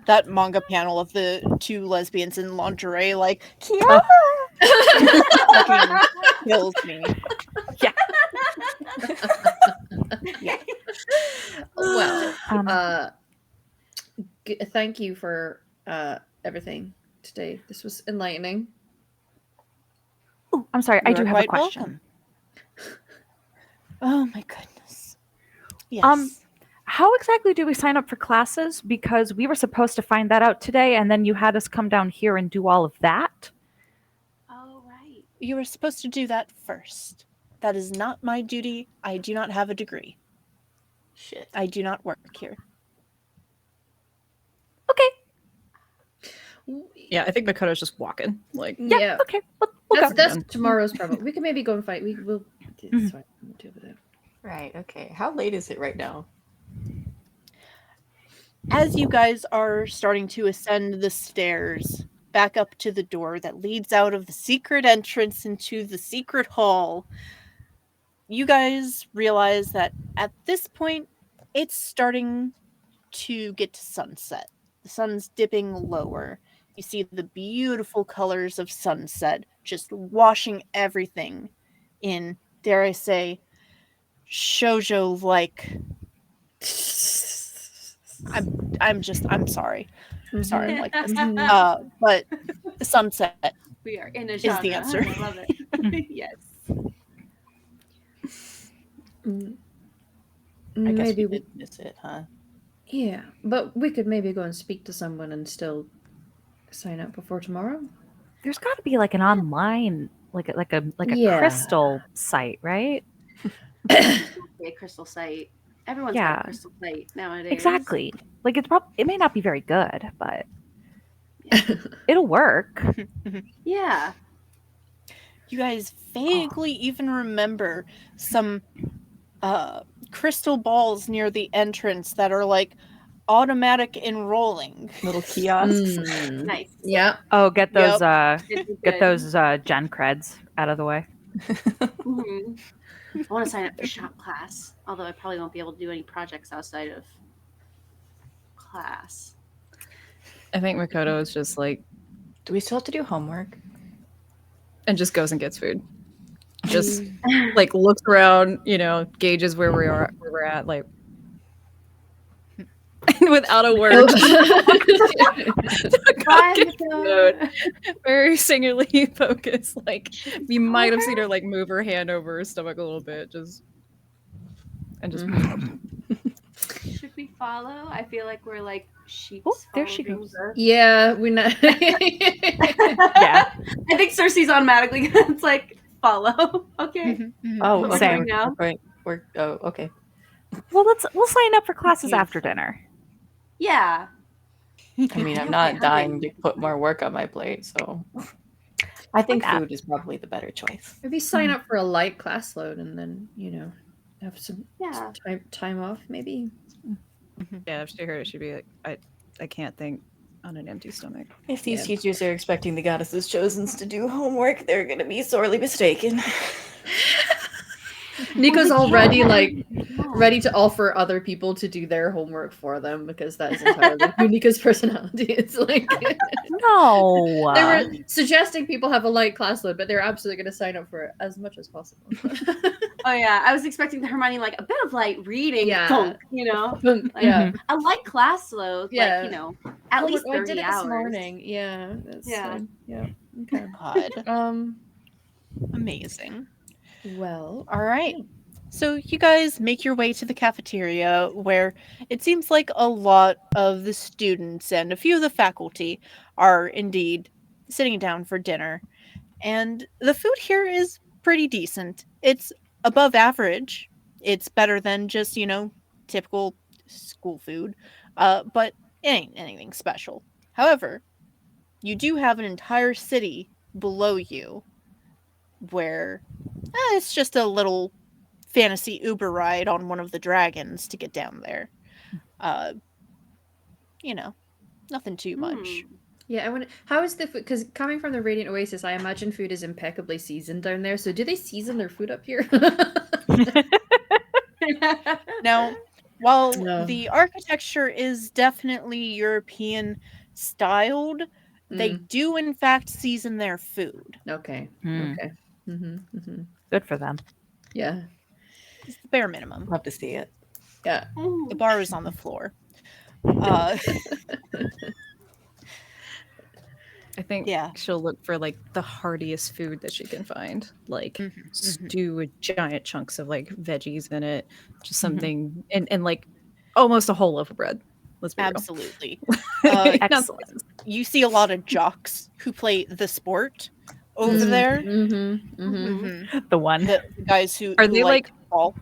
That manga panel of the two lesbians in lingerie, like, Yeah. fucking kills me. Well, Um, thank you for everything today. This was enlightening. ooh, I'm sorry. I You do are have a quite question. welcome. Oh my goodness. Yes. How exactly do we sign up for classes? Because we were supposed to find that out today, and then you had us come down here and do all of that. Oh, right. You were supposed to do that first. That is not my duty. I do not have a degree. Shit. I do not work here. Okay. Yeah, I think Makoto's just walking. Like, Yeah. Okay. Well, That's tomorrow's problem. We can maybe go and fight. We will. It's fine. We'll deal with it. Right, okay. How late is it right now? As you guys are starting to ascend the stairs back up to the door that leads out of the secret entrance into the secret hall, you guys realize that at this point, it's starting to get to sunset. The sun's dipping lower. You see the beautiful colors of sunset just washing everything in, dare I say, shoujo-like. I'm sorry. I'm sorry I'm like this. But the sunset We are in a is genre. the answer. I love it. Yes. I guess Maybe we did miss it, huh? Yeah, but we could maybe go and speak to someone and still sign up before tomorrow. There's got to be like an online, like a Yeah. crystal site, right? A crystal site. Everyone's got Yeah. a crystal site nowadays. Exactly. Like it may not be very good, but Yeah. it'll work. Yeah. You guys vaguely even remember some crystal balls near the entrance that are like automatic enrolling. Little kiosks. Nice. Yeah. Oh, get those It'd be get good. those gen creds out of the way. Mhm. I want to sign up for shop class, although I probably won't be able to do any projects outside of class. I think Makoto is just like, Do we still have to do homework? and just goes and gets food. Just like looks around, gauges where we're at, like, and without a word, Bye, mode. Very singularly focused. Like you might have seen her like move her hand over her stomach a little bit, just. Should we follow? I feel like we're like sheep. Oh, there she goes. Yeah, we know. Yeah. I think Cersei's automatically it's like follow. Okay. Oh, We're okay. going now. Okay. Well, we'll sign up for classes after dinner. Yeah. I mean, I'm not dying to put more work on my plate, so I think that. food is probably the better choice. Maybe sign up for a light class load and then, have some Yeah. time off, maybe. Yeah, if she heard it, she'd be like, I can't think on an empty stomach. If these teachers are expecting the goddesses chosens to do homework, they're gonna be sorely mistaken. Nico's already like Yeah. ready to offer other people to do their homework for them because that is entirely who Nico's personality is. Like No. they were suggesting people have a light class load, but they're absolutely going to sign up for it as much as possible. Oh yeah, I was expecting Hermione like a bit of light reading. Yeah. Thunk, Like, Yeah. a light class load. Yeah. Like, at least 30 I did it hours. this morning. Yeah. That's, Yeah. yeah. Okay. God. Amazing. Well. All right. So you guys make your way to the cafeteria where it seems like a lot of the students and a few of the faculty are indeed sitting down for dinner. And the food here is pretty decent. It's above average. It's better than just, typical school food. But it ain't anything special. However, you do have an entire city below you where it's just a little fantasy Uber ride on one of the dragons to get down there. Nothing too much. Yeah, I want. How is the food? Because coming from the Radiant Oasis, I imagine food is impeccably seasoned down there. So, do they season their food up here? Now, while No. the architecture is definitely European styled, they do in fact season their food. Okay. Hmm. Okay. Mm-hmm. Good for them. Yeah. It's the bare minimum. Love to see it. Yeah. The bar is on the floor. I think she'll look for like the heartiest food that she can find, like stew with giant chunks of like veggies in it, just something, and like almost a whole loaf of bread. Let's be Absolutely. Excellent. You see a lot of jocks who play the sport over there. The one. The guys who Are they like ball.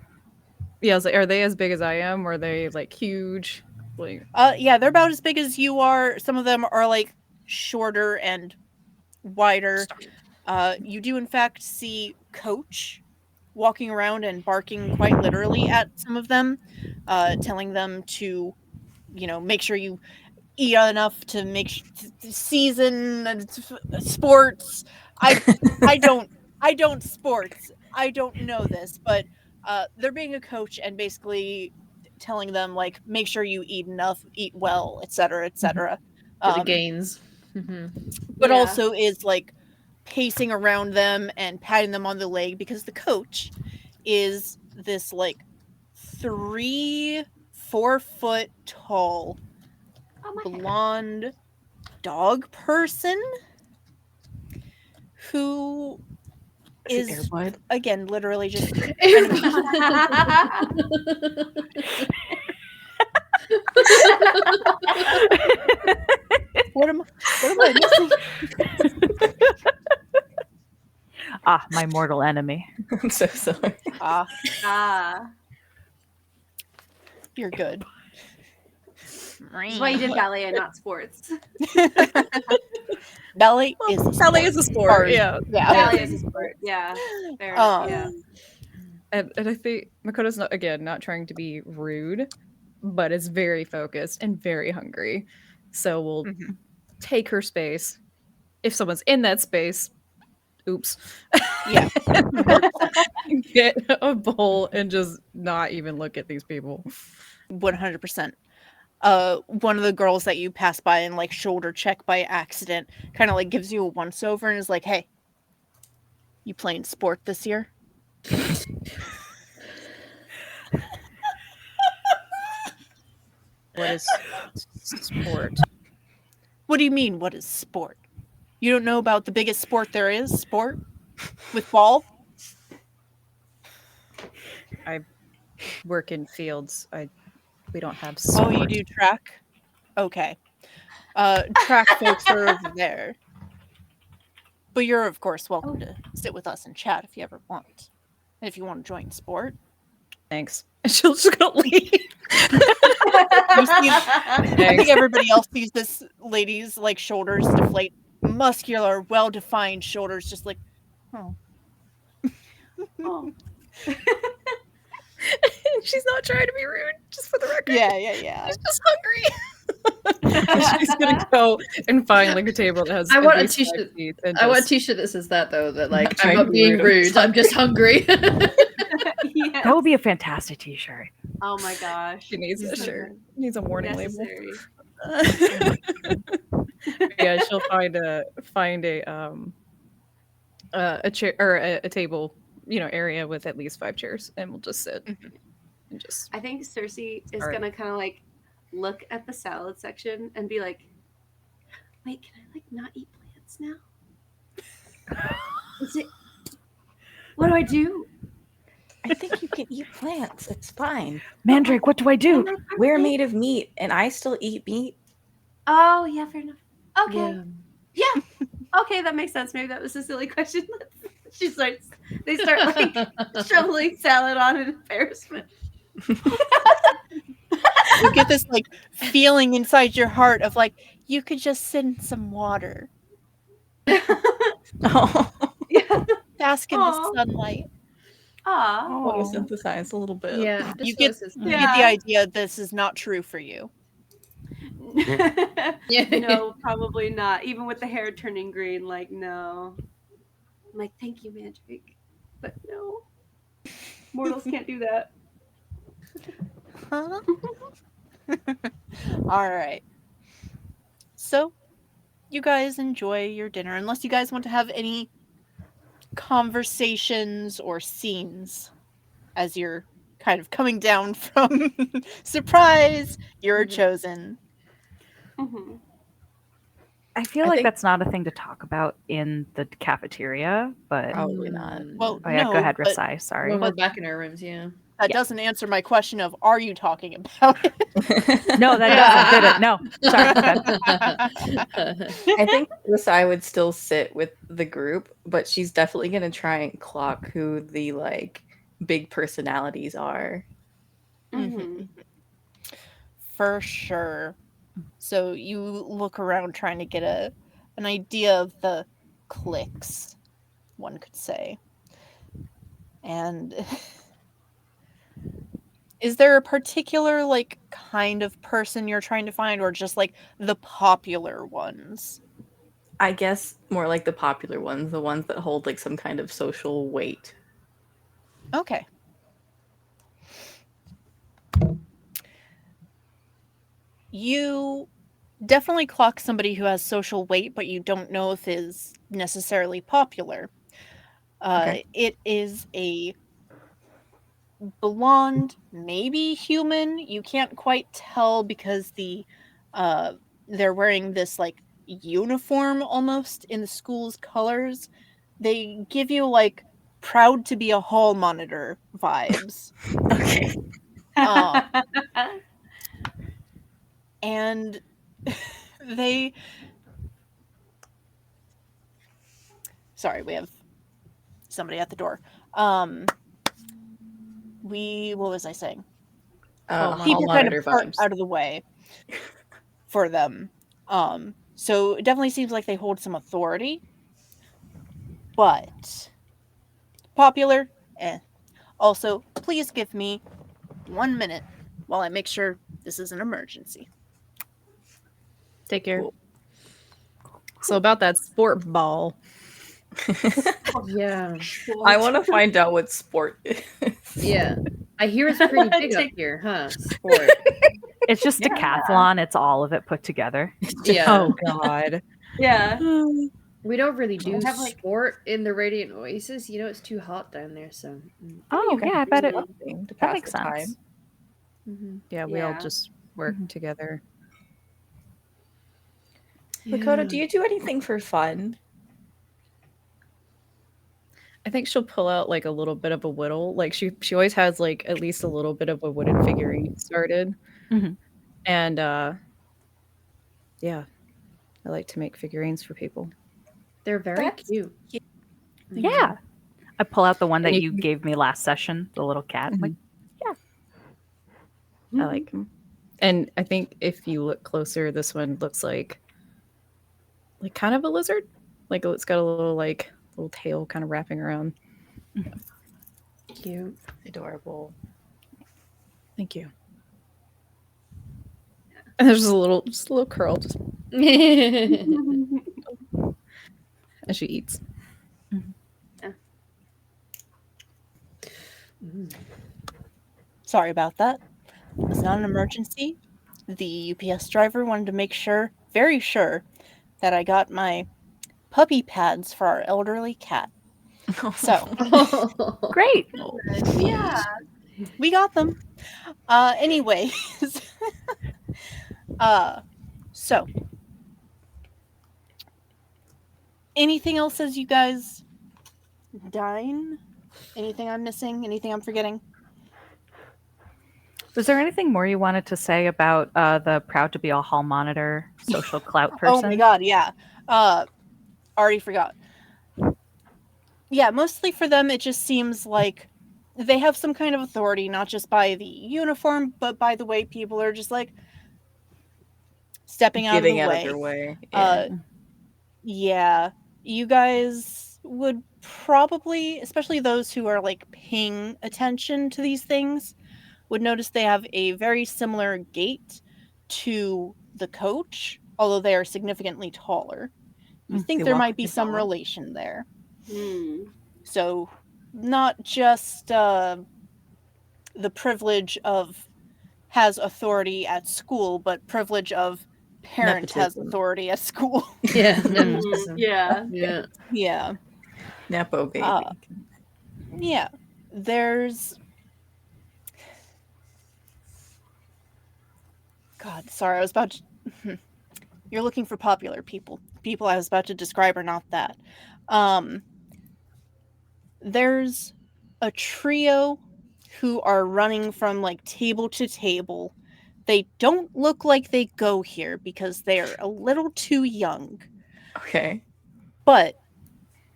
Yeah, I was like, are they as big as I am? Or are they like huge? Like, yeah, they're about as big as you are. Some of them are like shorter and wider. You do in fact see Coach walking around and barking quite literally at some of them, telling them to, make sure you eat enough to season sports. I I don't I don't sports. I don't know this, but they're being a coach and basically telling them like make sure you eat enough, eat well, etc., etc. For the gains. But Yeah. also is like pacing around them and patting them on the leg because the coach is this like 4 foot tall Oh my hair. blonde dog person who is again literally just kind of what am I missing? Ah, my mortal enemy. I'm so sorry. You're good. That's why you did ballet and not sports. Ballet is a sport. Ballet is a sport. Yeah. Ballet is a sport. Yeah. Fair enough. Yeah. And I think Makoto's not trying to be rude, but is very focused and very hungry. So we'll take her space. If someone's in that space, oops. Yeah. Get a bowl and just not even look at these people. 100%. One of the girls that you pass by and like shoulder check by accident kind of like gives you a once over and is like, "Hey, you playing sport this year?" What is sport? What do you mean, what is sport? You don't know about the biggest sport there is, sport? With ball? I work in fields. We don't have sport. Oh, you do track? Okay. Track folks are over there. But you're, of course, welcome to sit with us and chat if you ever want. And if you want to join sport. Thanks. She'll just go leave. I think everybody else sees this lady's like shoulders deflate, muscular, well-defined shoulders, just like, oh. She's not trying to be rude, just for the record. Yeah. She's just hungry. She's gonna go and find like a table that has. I want a t-shirt. I want a t-shirt that says that though. That like I'm not being rude. I'm just hungry. Yes. That would be a fantastic t-shirt. Oh my gosh. She needs a shirt. Needs a warning label. Yeah, she'll find a chair or a table, area with at least 5 chairs, and we'll just sit and just. I think Cersei is gonna kind of like look at the salad section and be like, "Wait, can I like not eat plants now? What do I do?" I think you can eat plants. It's fine. Mandrake, what do I do? We're made of meat, and I still eat meat. Oh, yeah, fair enough. Okay. Yeah. Okay, that makes sense. Maybe that was a silly question. They start like shoveling salad on an embarrassment. You get this like feeling inside your heart of like, you could just sit in some water. Oh. Yeah. Bask in the sunlight. Photosynthesize a little bit. Yeah. You get the idea this is not true for you. No, probably not. Even with the hair turning green, like, no. I'm like, thank you, Mandrake. But no. Mortals can't do that. Huh? All right. So, you guys enjoy your dinner, unless you guys want to have any conversations or scenes as you're kind of coming down from surprise, you're chosen. I feel like that's not a thing to talk about in the cafeteria, but Probably not. Well, oh yeah, no, go ahead, but Rasai. Sorry. When we're back in our rooms, yeah. that doesn't answer my question of are you talking about it? No, that doesn't. Did it? No. Sorry. I think Rasai would still sit with the group, but she's definitely gonna try and clock who the like big personalities are. For sure. So you look around trying to get an idea of the cliques one could say. And is there a particular like kind of person you're trying to find, or just like the popular ones? I guess more like the popular ones, the ones that hold like some kind of social weight. Okay. You definitely clock somebody who has social weight, but you don't know if is necessarily popular. Okay. It is a blonde, maybe human. You can't quite tell because they're wearing this like uniform almost in the school's colors. They give you like proud to be a hall monitor vibes. Okay. And they sorry, we have somebody at the door. What was I saying? People kind of part out of the way for them. So it definitely seems like they hold some authority, but popular. Also, please give me 1 minute while I make sure this is an emergency. Take care. Cool. So about that sport ball. Yeah. I want to find out what sport is. Yeah. I hear it's pretty big up here, huh? Sport. It's just decathlon. It's all of it put together. Yeah. Oh God. Yeah. We don't really do have, like- sport in the Radiant Oasis. You know, it's too hot down there, so. Oh yeah, I bet it. Something to That pass makes the time. sense. Mm-hmm. Yeah, we all Yeah. just work together. Lakota, do you do anything for fun? I think she'll pull out like a little bit of a whittle. Like she always has like at least a little bit of a wooden figurine started. Mhm. And yeah, I like to make figurines for people. They're very That's cute. Yeah. I pull out the one that And you gave me last session, the little cat. I'm like, I like them. And I think if you look closer, this one looks like kind of a lizard. Like it's got a little tail kind of wrapping around. Cute. Adorable. Thank you. And there's just a little curl just as she eats. Sorry about that. It's not an emergency. The UPS driver wanted to make sure, very sure, that I got my puppy pads for our elderly cat. So, great. Yeah. we got them. Anyways. So. Anything else as you guys dine? Anything I'm missing? Anything I'm forgetting? Was there anything more you wanted to say about the proud to be a hall monitor social clout person? Oh my god, yeah. Already forgot. Yeah, mostly for them, it just seems like they have some kind of authority, not just by the uniform, but by the way people are just like stepping out Getting of out the of their way. way. Yeah, you guys would probably, especially those who are like paying attention to these things, would notice they have a very similar gait to the coach, although they are significantly taller. You think They there walk might be like a some dog. relation there. Hmm. So, not just the privilege of has authority at school, but privilege of parent has Nepotism. authority at school. Yeah. Yeah. Yeah. Yeah. Nepo baby. Yeah. There's God, sorry, I was about to You're looking for popular people. People I was about to describe are not that. There's a trio who are running from like table to table. They don't look like they go here because they're a little too young, Okay. but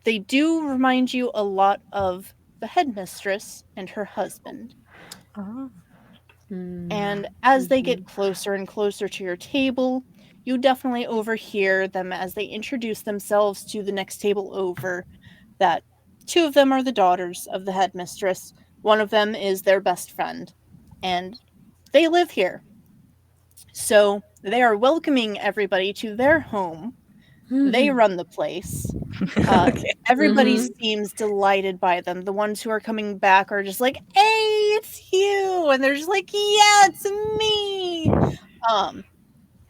they do remind you a lot of the headmistress and her husband. And as they get closer and closer to your table, you definitely overhear them as they introduce themselves to the next table over, that Two of them are the daughters of the headmistress. One of them is their best friend, and they live here. So they are welcoming everybody to their home. They run the place. Okay. Everybody Mhm. seems delighted by them. The ones who are coming back are just like, "Hey, it's you," and they're just like, "Yeah, it's me."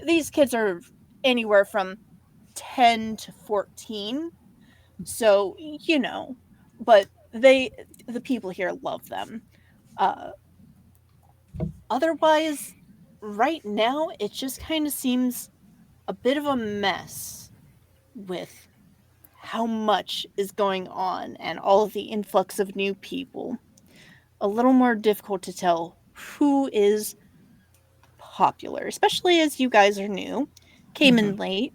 These kids are anywhere from 10 to 14, so but the people here love them. Uh, Otherwise, right now it just kind of seems a bit of a mess with how much is going on and all of the influx of new people. A little more difficult to tell who is popular, especially as you guys are new, came in late,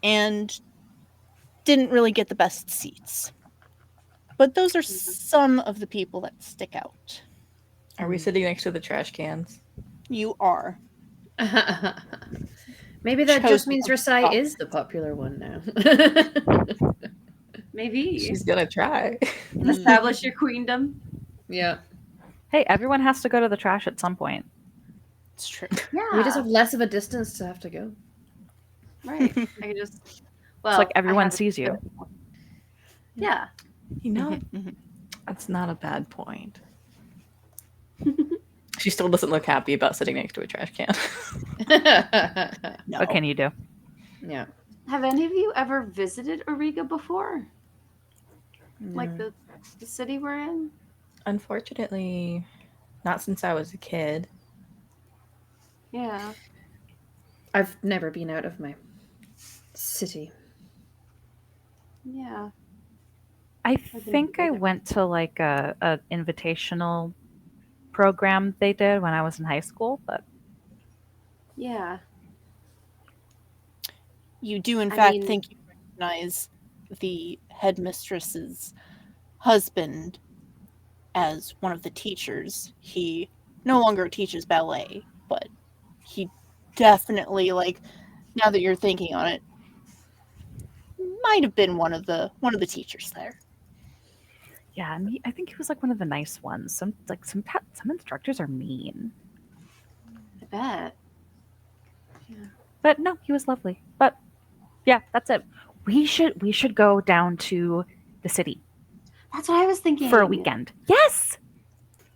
and didn't really get the best seats. But those are some of the people that stick out. Are we sitting next to the trash cans? You are. Maybe that just Chosen means of the Versailles top. is the popular one now. Maybe She's gonna try. establish your queendom. Yeah. Hey, everyone has to go to the trash at some point. It's true. We just Yeah, have less of a distance to have to go. right. I can just. Well, It's like I everyone haven't sees you. done it before. Yeah. You know, that's not a bad point. She still doesn't look happy about sitting next to a trash can. No. What can you do? Yeah. Have any of you ever visited Auriga before? Like No. the city we're in? Unfortunately, not since I was a kid. Yeah. I've never been out of my city. Yeah. I I've been think I together. went to like a invitational program they did when I was in high school, but Yeah. You do, in I fact, mean, think you recognize the headmistress's husband as one of the teachers. He no longer teaches ballet, but he definitely, like, now that you're thinking on it, might have been one of the teachers there. yeah, and I think he was like one of the nice ones. Some instructors are mean, I bet. but no, he was lovely. But yeah, that's it. We should go down to the city That's what I was thinking. for a weekend. Yes.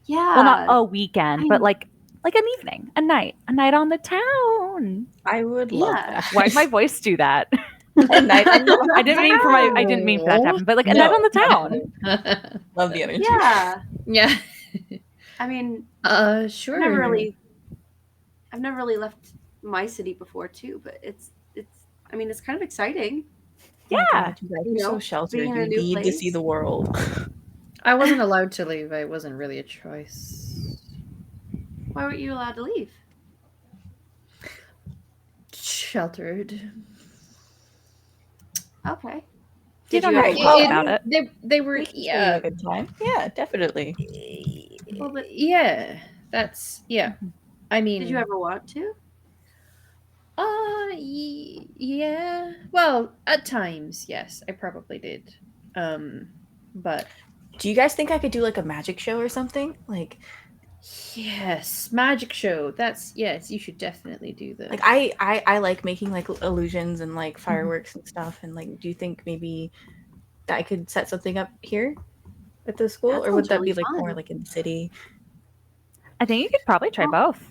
Yeah. Well, not a weekend, but I'm- like an evening, a night on the town. I would love Yeah. that. Why'd my voice do that? A night on the I didn't mean for that to happen, but like a No, night on the town. Love the energy. Yeah. Yeah. I mean, Sure. I've never really left my city before too, but it's I mean, it's kind of exciting. Oh my Yeah. God, you guys You are so know, sheltered. being in a You new need to see place. the world. I wasn't allowed to leave. It wasn't really a choice. Why weren't you allowed to leave? Sheltered. Okay. You Did don't you have ever to go? talk about it. They were We can show you a good time. Yeah, definitely. Well, but yeah. That's yeah. I mean, did you ever want to? Yeah. Well, at times, yes, I probably did. But Do you guys think I could do like a magic show or something? Like yes, magic show. That's yes, you should definitely do that. I like making like illusions and like fireworks and stuff. And like, do you think maybe that I could set something up here at the school, That or would sounds that really be like more fun. like in the city? I think you could probably try Well- both.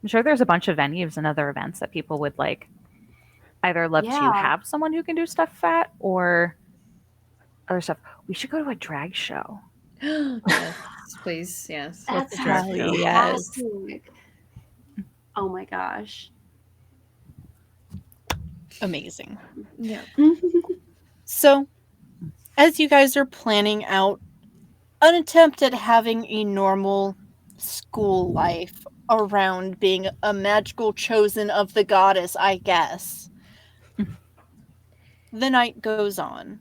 I'm sure there's a bunch of venues and other events that people would like either love to Yeah. have someone who can do stuff at or other stuff. We should go to a drag show. Yes, please, yes. That Let's sounds try. Yes. fantastic. Oh my gosh. Amazing. Yeah. So, as you guys are planning out an attempt at having a normal school life around being a magical chosen of the goddess, I guess, the night goes on.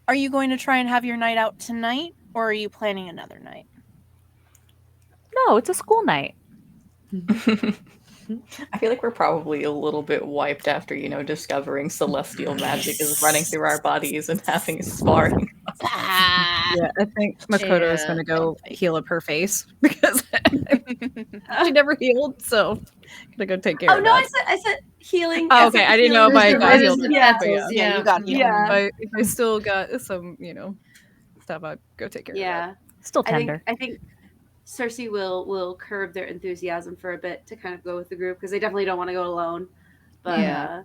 Are you going to try and have your night out tonight, or are you planning another night? No, it's a school night. I feel like we're probably a little bit wiped after, discovering celestial magic is running through our bodies and having a sparring. Ah. Yeah, I think Makoto is Yeah. going to go heal up her face because she never healed, so gonna go take care Oh of no, that. I said healing. Oh, said okay. the I didn't know if healing I was got the healed rest. or Yeah, not. But yeah, Yeah, you got healed. yeah, if I still got some, stuff, I'd go take care of that. yeah. Still I tender. think Cersei will curb their enthusiasm for a bit to kind of go with the group because they definitely don't want to go alone. But Yeah.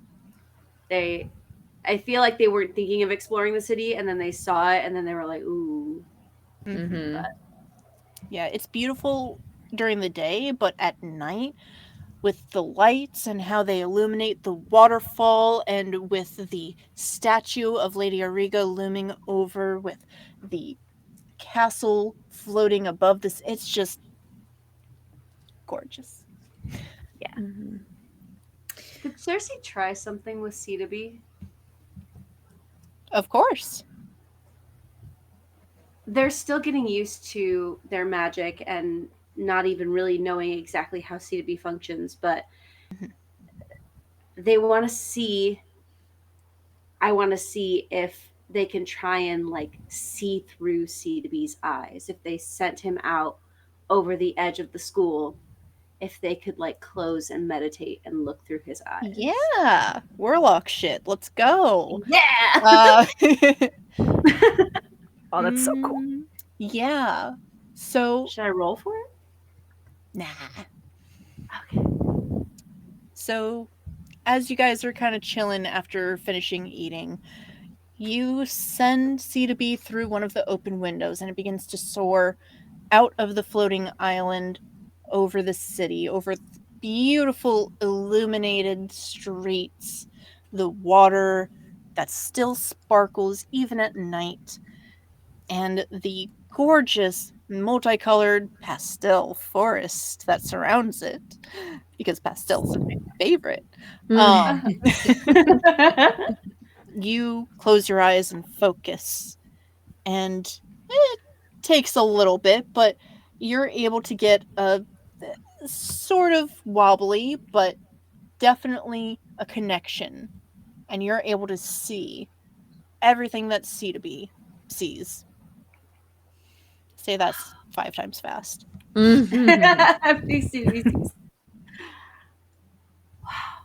I feel like they weren't thinking of exploring the city, and then they saw it, and then they were like, "Ooh." Mm-hmm. Yeah, it's beautiful during the day, but at night, with the lights and how they illuminate the waterfall, and with the statue of Lady Auriga looming over, with the castle floating above this, it's just gorgeous. Mm-hmm. Did Cersei try something with C to B? Of course. They're still getting used to their magic and not even really knowing exactly how C to B functions, but they want to see. I want to see if they can try and like see through C to B's eyes. If they sent him out over the edge of the school, if they could like close and meditate and look through his eyes. Yeah, warlock shit. Let's go. Yeah. Oh, that's so cool. Yeah. So, Should I roll for it? nah. Okay. So, as you guys are kind of chilling after finishing eating, you send C to B through one of the open windows, and it begins to soar out of the floating island over the city, over beautiful illuminated streets, the water that still sparkles even at night, and the gorgeous multicolored pastel forest that surrounds it, because pastels are my favorite. You close your eyes and focus, and it takes a little bit, but you're able to get a sort of wobbly, but definitely a connection, and you're able to see everything that C to B sees. Say that's 5 times fast. Mm-hmm. Big C to B sees. Wow.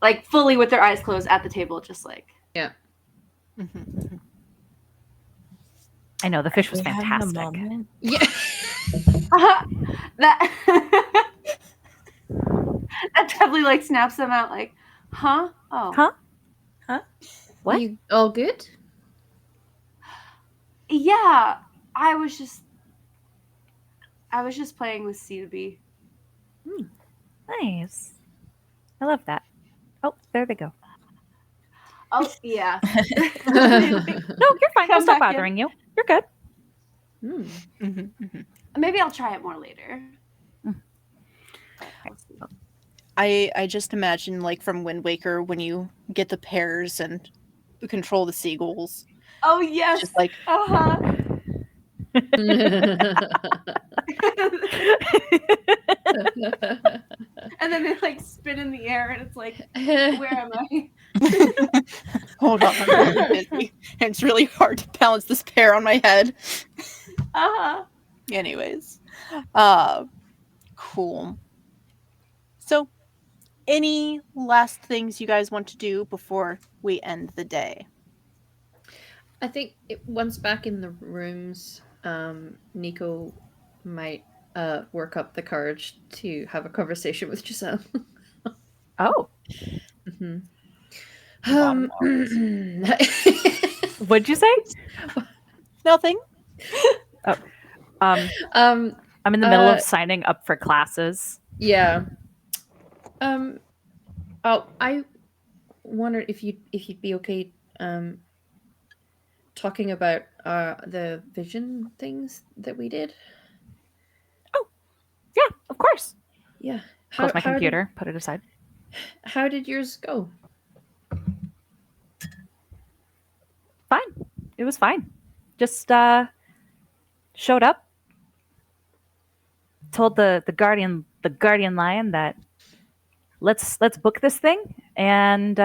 Like fully with their eyes closed at the table, just like. Yeah. I know the fish was We having a fantastic. moment? Yeah. That that definitely like snaps them out like, huh? Oh. Huh? What? You all good? Yeah. I was just playing with C to B. Nice. I love that. Oh, there they go. Oh yeah. No, you're fine. Come I'll stop back in. bothering you. You're good. Maybe I'll try it more later. I just imagine, like from Wind Waker, when you get the pears and control the seagulls. Oh yes. Just like, Uh-huh. And then they like spin in the air and it's like, where am I? hold on, I'm really busy. And it's really hard to balance this pear on my head. Uh-huh. Anyways, cool. So, any last things you guys want to do before we end the day? I think once back in the rooms, Nico might work up the courage to have a conversation with Giselle. Oh, Mm-hmm. Bottom what'd you say? Nothing. I'm in the middle of signing up for classes. Yeah. Oh, I wondered if you'd be okay talking about the vision things that we did. Yeah, of course. Yeah. Close my computer, put it aside. How did yours go? Fine. It was fine. Just showed up, told the guardian the guardian lion that let's book this thing, and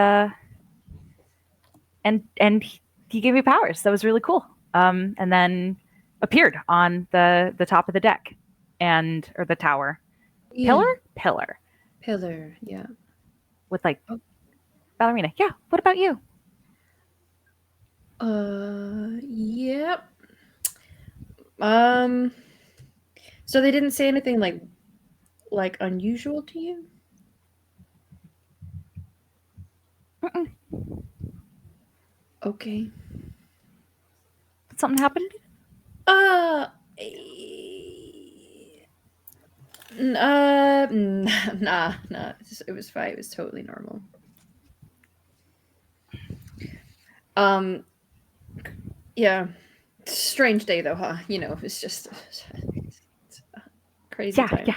he gave me powers. That was really cool. And then appeared on the top of the deck or the tower. Yeah. Pillar Pillar, yeah. with like ballerina. Yeah. What about you? Yep. So they didn't say anything like unusual to you? Mm-mm. Okay. Did something happen? Nah. It was fine. It was totally normal. Yeah. Strange day though, huh? It's just it's crazy times.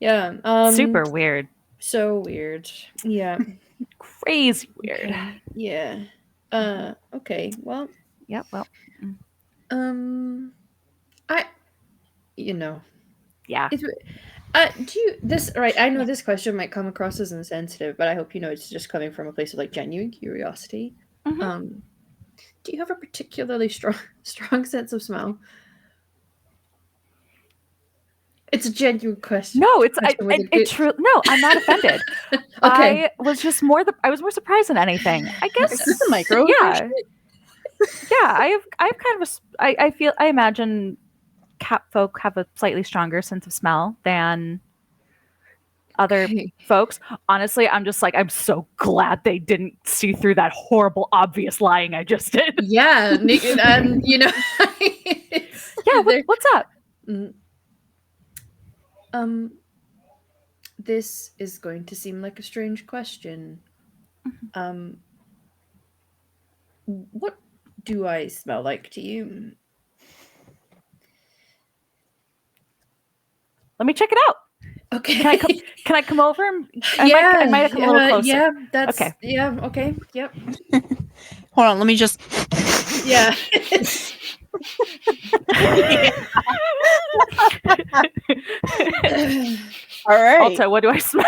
Yeah. Super weird. So weird. Yeah. Crazy weird. Okay. Yeah. Okay. Well. Yep. Well. I. Yeah. Do you this right? I know this question might come across as insensitive, but I hope you know it's just coming from a place of like genuine curiosity. Mhm. Do you have a particularly strong sense of smell? It's a genuine question. No, it's Question with a good- true. No, I'm not offended. Okay. I was just I was more surprised than anything. I guess Is this a micro? Yeah. Yeah, I have kind of I imagine cat folk have a slightly stronger sense of smell than other Okay. folks. Honestly, I'm just like, I'm so glad they didn't see through that horrible, obvious lying I just did. Yeah, and Yeah, what's up? This is going to seem like a strange question. What do I smell like to you? Let me check it out. Okay. Can I come over? I might have come a little closer. Yeah, that's Okay. Yeah, okay. Yep. Hold on, let me just. Yeah. All right. Alta, what do I smell?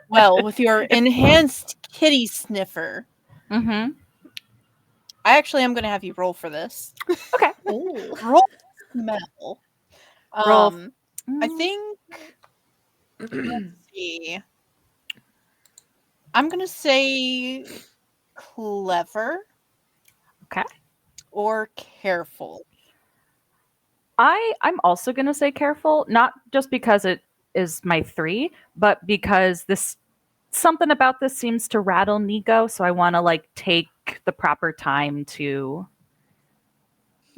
Well, with your enhanced kitty sniffer, Mm-hmm. I actually am going to have you roll for this. Okay. Roll smell. Roll. I think. Let's see. I'm going to say clever. Okay. Or careful. I'm also gonna say careful, not just because it is my 3, but because something about this seems to rattle Nico, so I want to like take the proper time to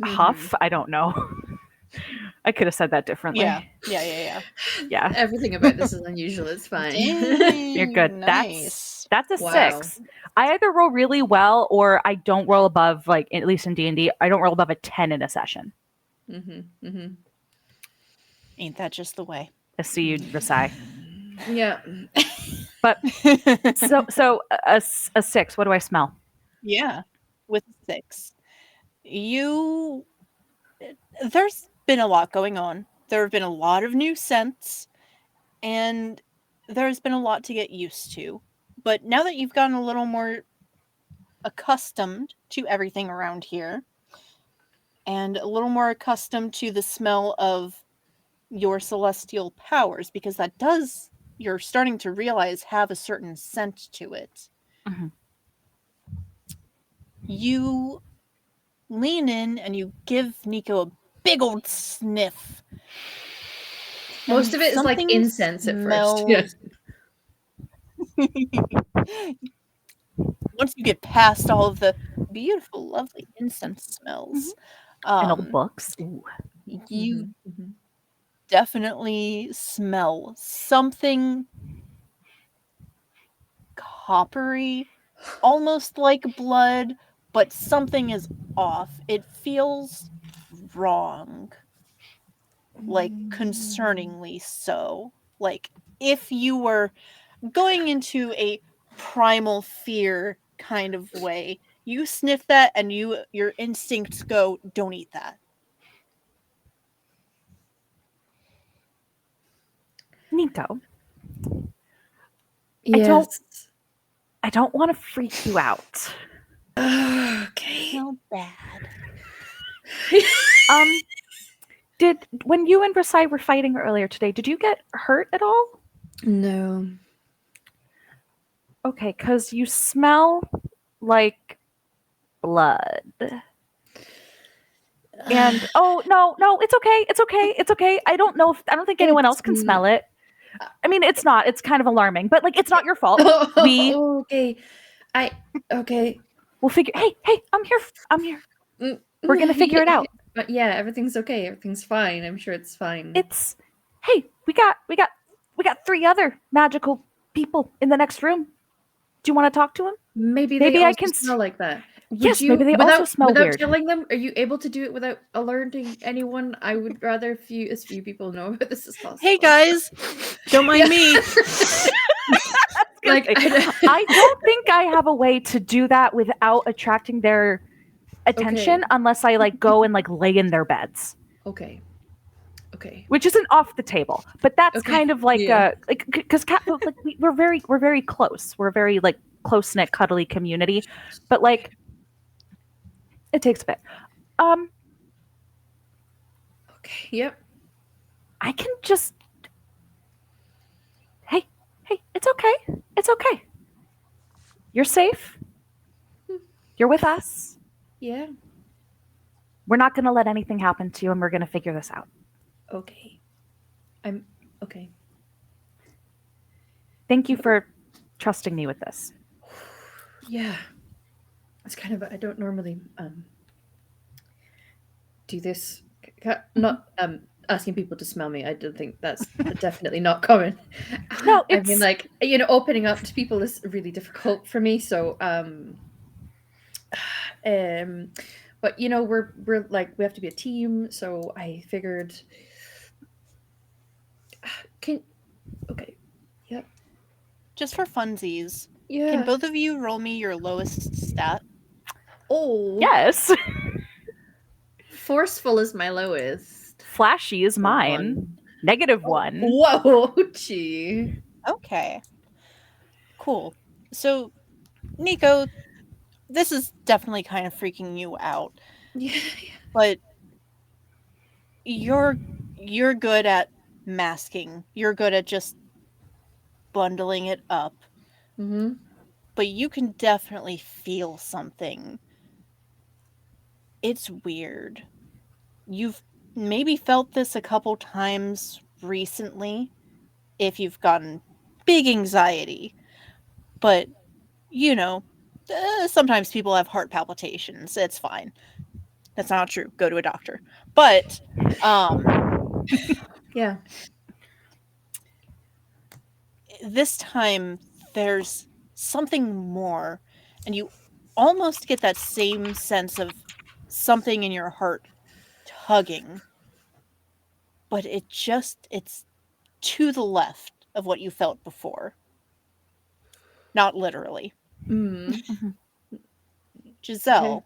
huff. I don't know. I could have said that differently. Yeah. Yeah. Everything about this is unusual. It's fine. You're good. Nice. That's a Wow. 6. I either roll really well or I don't roll above, like, at least in D&D, I don't roll above a 10 in a session. Ain't that just the way? I see you, Rasai. Yeah. But so a 6. What do I smell? Yeah, with a 6. There's been a lot going on. There have been a lot of new scents, and there's been a lot to get used to. But now that you've gotten a little more accustomed to everything around here, and a little more accustomed to the smell of your celestial powers, because that does, you're starting to realize, have a certain scent to it. Mm-hmm. You lean in and you give Nico a big old sniff. Most of it is like something incense at first. smells- Once you get past all of the beautiful, lovely incense smells, And old books. Ooh. you definitely smell something coppery, almost like blood, but something is off. It feels wrong. Like, concerningly so. Like, if you were going into a primal fear kind of way, you sniff that and your instincts go, don't eat that. Nico, Yes. I don't want to freak you out. Okay. How bad? When you and Versailles were fighting earlier today, did you get hurt at all? No. Okay, because you smell like blood. And oh no, it's okay. I don't think anyone else can smell it. I mean, it's kind of alarming, but like it's not your fault. Okay. Okay. We'll figure. Hey, I'm here. We're gonna figure it out. But yeah, everything's okay. Everything's fine. I'm sure it's fine. Hey, we got 3 other magical people in the next room. Do you want to talk to them? Maybe Maybe they I also can smell like that. Yes, maybe they also smell without weird. telling them. Are you able to do it without alerting anyone? I would rather as few people know about this as possible. Hey guys, don't mind me. Like I don't think I have a way to do that without attracting their attention, unless I like go and like lay in their beds. Okay. Which isn't off the table, but that's kind of like because like we're very close. We're a very like close knit, cuddly community, but like it takes a bit. Okay. Yep. I can just. Hey, it's okay. You're safe. You're with us. Yeah. We're not going to let anything happen to you, and we're going to figure this out. Okay. I'm okay. Thank you for trusting me with this. Yeah. It's kind of I don't normally do this. Not asking people to smell me. I don't think that's definitely not common. No, I mean, like, opening up to people is really difficult for me. So but we're like we have to be a team. So I figured. Okay. Yep. Just for funsies, Yeah. can both of you roll me your lowest stat? Oh. Yes. Forceful is my lowest. Flashy is mine. -1. Whoa, gee. Okay. Cool. So, Nico, this is definitely kind of freaking you out. Yeah. But you're good at masking. You're good at just bundling it up. Mm-hmm. But you can definitely feel something. It's weird. You've maybe felt this a couple times recently if you've gotten big anxiety. But, sometimes people have heart palpitations. It's fine. That's not true. Go to a doctor. But, Yeah. this time there's something more, and you almost get that same sense of something in your heart tugging, but it's to the left of what you felt before, not literally. Giselle,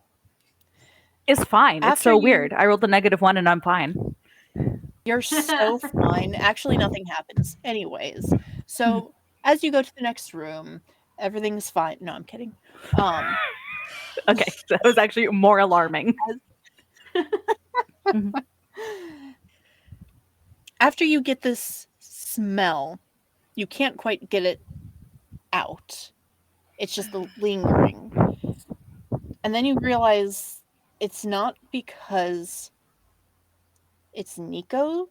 It's fine. It's After so you- weird. I rolled a -1 and I'm fine. you're so fine. Actually, nothing happens anyways. So as you go to the next room, everything's fine. No, I'm kidding. Okay, that was actually more alarming. After you get this smell, you can't quite get it out. It's just the lingering. And then you realize it's not because it's Nico,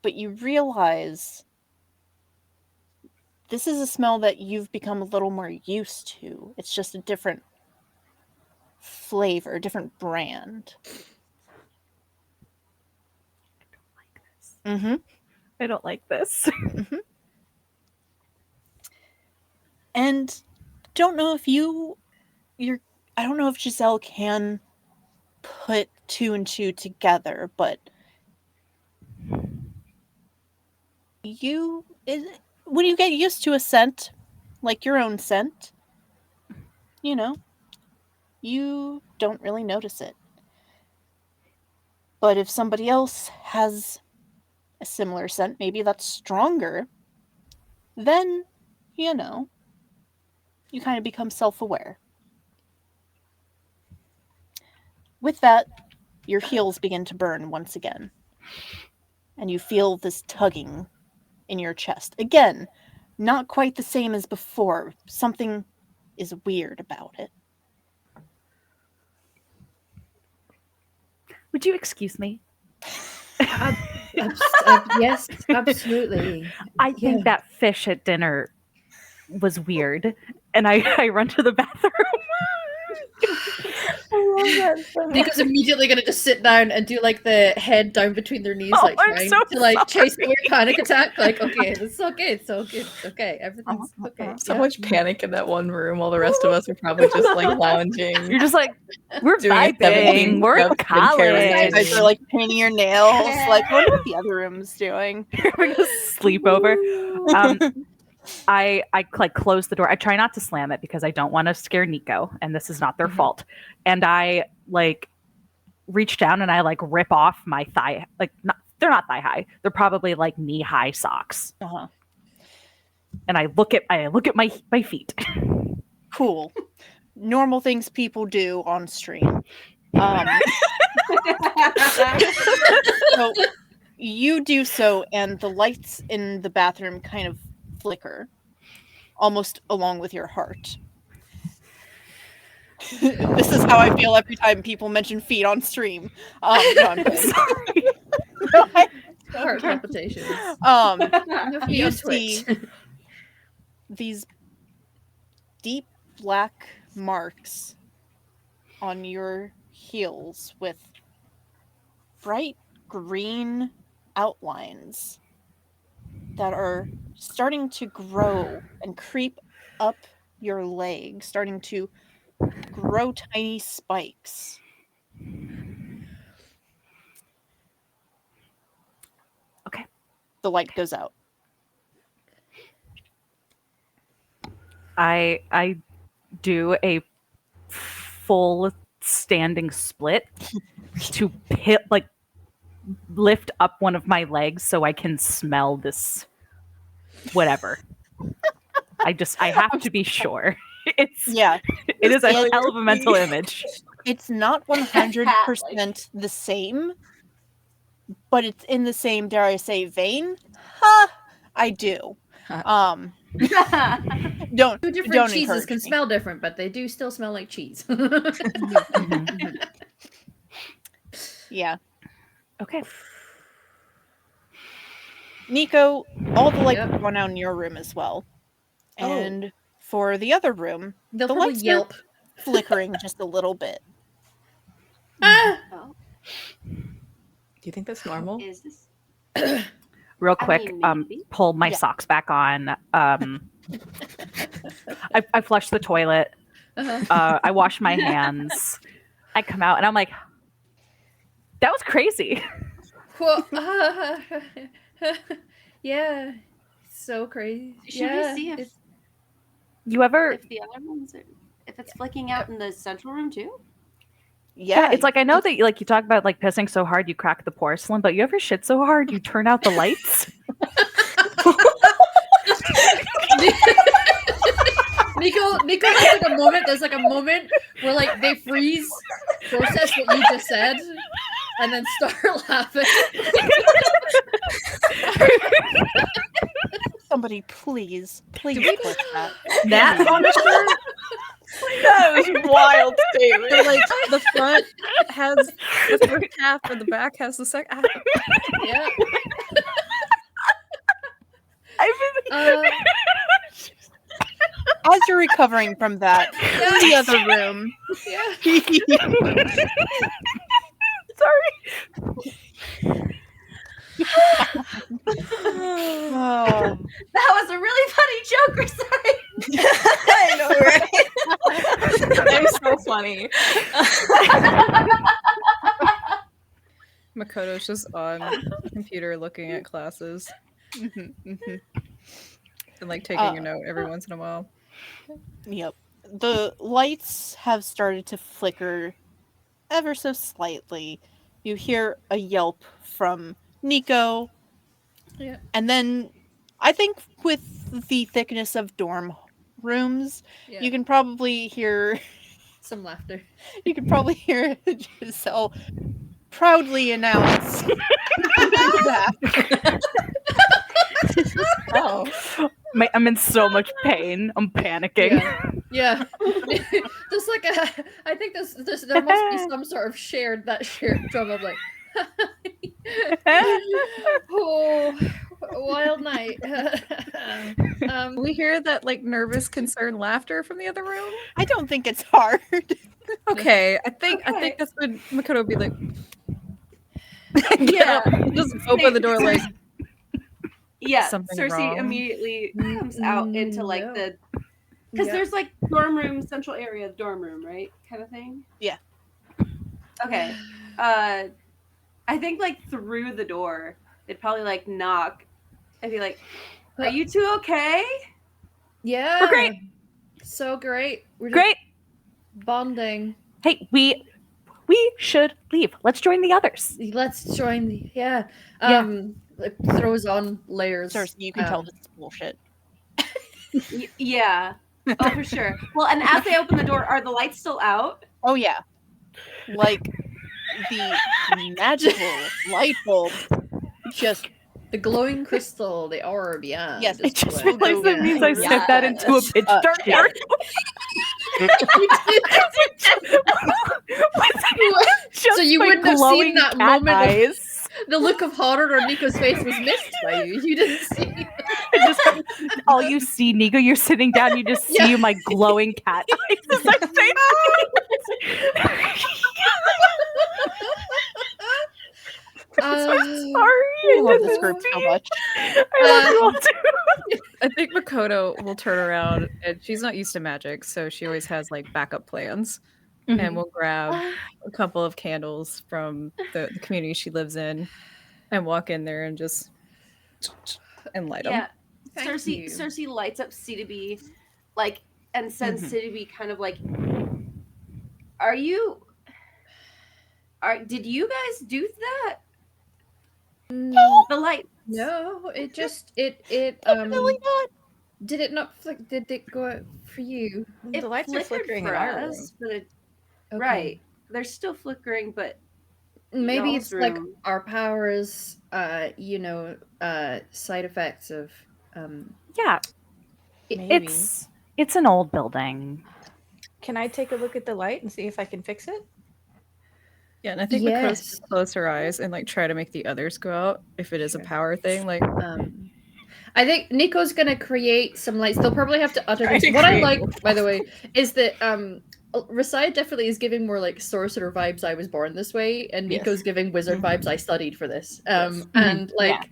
but you realize this is a smell that you've become a little more used to. It's just a different flavor, a different brand. Mm-hmm. I don't like this. Mm-hmm. And don't know if I don't know if Giselle can put 2 and 2 together, but when you get used to a scent, like your own scent, you don't really notice it. But if somebody else has a similar scent, maybe that's stronger, then, you know, you kind of become self-aware. With that, your heels begin to burn once again. And you feel this tugging in your chest. Again, not quite the same as before. Something is weird about it. Would you excuse me? Yes, absolutely. I think that fish at dinner was weird. And I run to the bathroom. I love that so much. Nico's immediately gonna just sit down and do like the head down between their knees, like I'm trying so to like sorry. chase away panic attack. Like, okay, it's okay, it's okay, it's okay, everything's okay. So yeah. much panic in that one room while the rest of us are probably just like lounging. You're just like, we're Doing a vibing. 17 We're in step skincare college. You guys are like painting your nails. Like, I wonder what the other room's doing. Having a sleepover. I like close the door. I try not to slam it because I don't want to scare Nico, and this is not their fault. And I like reach down and I like rip off my thigh. Like they're not thigh high. They're probably like knee high socks. Uh-huh. And I look at my feet. Cool. Normal things people do on stream. So you do so, and the lights in the bathroom kind of flicker, almost along with your heart. This is how I feel every time people mention feet on stream. No, I'm kidding. Sorry. No, Heart palpitations. You see these deep black marks on your heels with bright green outlines that are starting to grow and creep up your leg, starting to grow tiny spikes. Okay. The light goes out. I do a full standing split to lift up one of my legs so I can smell this whatever. I have to be sure. It is a hell of a mental image. It's not 100% the same, but it's in the same, dare I say, vein. I do. Don't Two different don't cheeses encourage can me. smell different, but they do still smell like cheese. Yeah. Okay. Nico, all the lights Yep. have gone out in your room as well. Oh. And for the other room, They'll the probably lights yelp. are flickering just a little bit. Ah! Oh, Do you think that's normal? is this? Real I quick, mean, maybe. pull my Yeah. socks back on. I flush the toilet. Uh-huh. I wash my hands. I come out and I'm like, that was crazy. Well, yeah, so crazy. Should yeah, we see if, it's- You ever? if the other ones are, if it's flicking out in the central room too? Yeah, it's like I know that you talk about like pissing so hard you crack the porcelain, but you ever shit so hard you turn out the lights? Nico has like a moment. There's like a moment where like they freeze, process what you just said, and then start laughing. Somebody please clip that. That on a shirt? That was a wild statement. So, like the front has the first half and the back has the second half. Yeah. As you're recovering from that, in the other room, Yeah. Sorry. oh, That was a really funny joke, or sorry. I know, right? They're so funny. Makoto's just on the computer looking at classes mhm, mhm. and like taking a note every once in a while. Yep. The lights have started to flicker ever so slightly. You hear a yelp from Nico Yeah. And then I think with the thickness of dorm rooms, Yeah. you can probably hear Some laughter. you can probably hear Giselle proudly announce that Oh. I'm in so much pain. I'm panicking. Yeah. There's like I think there must be some sort of shared trauma of like oh, wild night. We hear that like nervous, concerned laughter from the other room. I don't think it's hard. Okay, I think Okay. that's when Makoto would be like, Yeah. just open the door like Yeah, something Cersei wrong. immediately comes out into like No. the because Yeah. there's like dorm room, central area of dorm room, right? Kind of thing. Yeah. Okay. I think like through the door, they'd probably like knock and be like, "Are you two okay?" Yeah. We're great. So great. We're just Great. bonding. Hey, we should leave. Let's join the others. Let's join the Yeah. it throws on layers. Cersei, you can tell this is bullshit. Yeah. Oh, for sure. Well, and as they open the door, are the lights still out? Oh yeah. Like the magical light bulb just the glowing crystal, the orb, yeah. Yes, I just glowing. realized that means I Yeah. set that into a pitch dark yeah. dark. So you my wouldn't have seen glowing that cat moment of- eyes. The look of horror on Nico's face was missed by you. You didn't see. I just all you see, Nico, you're sitting down, you just see Yeah. my glowing cat eyes as I say I'm sorry. I love this group so much. I love you all too. I think Makoto will turn around, and she's not used to magic, so she always has like backup plans. And we'll grab a couple of candles from the community she lives in, and walk in there and just and light them. Yeah. Thank Cersei you. Cersei lights up C2B, like, and sends C2B kind of like, did you guys do that? The light. No, it just it Definitely not. did it not flick? Did it go out for you? It The lights are flickered flickering for in our room. us, but it, Okay. right. They're still flickering, but Maybe y'all's it's like room. our powers, side effects of Yeah. Maybe. It's an old building. Can I take a look at the light and see if I can fix it? Yeah, and I think Yes. Makoto's gonna close her eyes and like try to make the others go out if it is a power thing. Like, I think Nico's gonna create some lights. They'll probably have to utter Try this. to What I create like, more by the way, is that Rasai definitely is giving more like sorcerer vibes. I was born this way, and Yes. Nico's giving wizard vibes. I studied for this. Yes. And like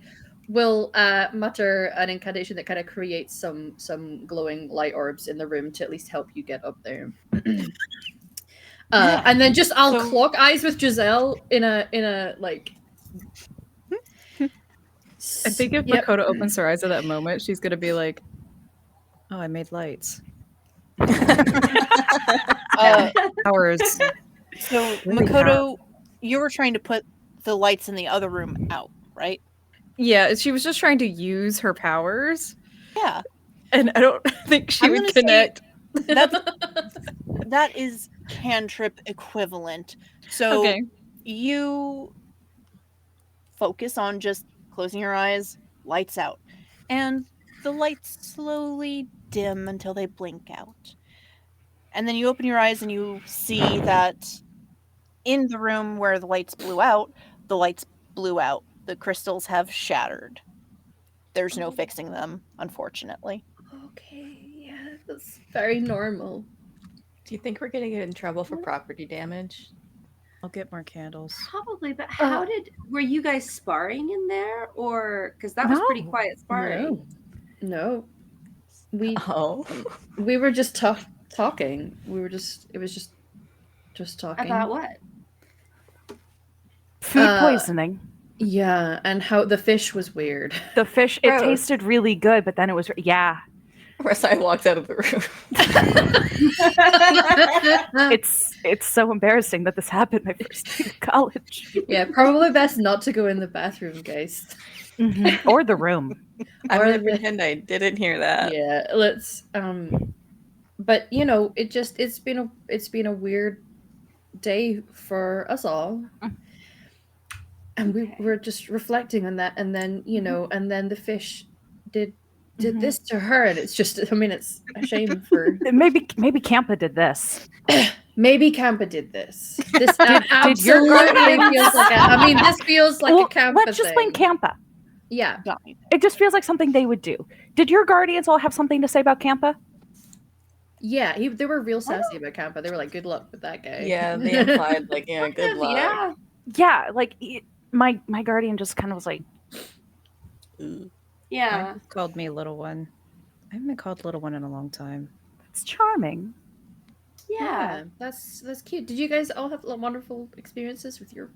we'll mutter an incantation that kind of creates some glowing light orbs in the room to at least help you get up there. And then just I'll So- clock eyes with Giselle in a like. I think if Yep. Makoto opens her eyes at that moment, she's gonna be like, "Oh, I made lights. Powers." So Really Makoto, you were trying to put the lights in the other room out, right? Yeah, she was just trying to use her powers, Yeah. and I don't think she I'm would gonna say- connect. That is cantrip equivalent. So Okay. you focus on just closing your eyes, lights out. And the lights slowly dim until they blink out. And then you open your eyes and you see that in the room where the lights blew out, the lights blew out. The crystals have shattered. There's no fixing them, unfortunately. Okay, yeah, that's very normal. Do you think we're gonna get in trouble for property damage? I'll get more candles. Probably, but were you guys sparring in there, or because that was pretty No. quiet sparring? No, we Oh. were just talking. It was just talking. About what? Food poisoning. Yeah, and how the fish was weird. The fish, it Gross. tasted really good, but then it was, yeah. Rasai walks out of the room. It's so embarrassing that this happened my first day of college. Yeah, probably best not to go in the bathroom, guys. Or the room. I'm Or gonna the- pretend I didn't hear that. Yeah, let's but you know, it's been a weird day for us all. And we were just reflecting on that, and then and then the fish did this to her, and it's just, I mean, it's a shame for Maybe Campa did this. maybe Campa did this. This Did your absolutely guardians- feels like I mean, this feels like Well, a Campa let's just blame thing. Campa. Yeah, It just feels like something they would do. Did your guardians all have something to say about Campa? yeah, they were real sassy about Campa. They were like, "Good luck with that guy." Yeah, they implied like, yeah, good luck. Yeah. Yeah, like my guardian just kind of was like, Yeah. Mine called me little one. I haven't been called little one in a long time. it's charming. Yeah. That's cute. Did you guys all have wonderful experiences with your?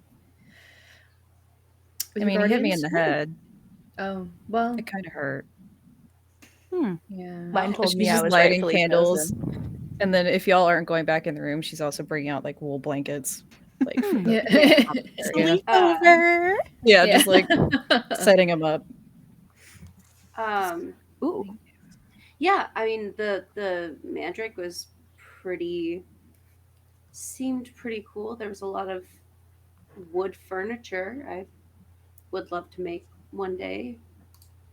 I mean, he hit me in the guardians? head. Oh well, It kind of hurt. yeah. Mine told She's me I just was lighting rightfully candles. chosen. And then if y'all aren't going back in the room, she's also bringing out like wool blankets. Like, for the Yeah. area. Sleepover. Yeah, just like setting them up. Ooh. Yeah, I mean the Mandrake was seemed pretty cool. There was a lot of wood furniture. I would love to make one day.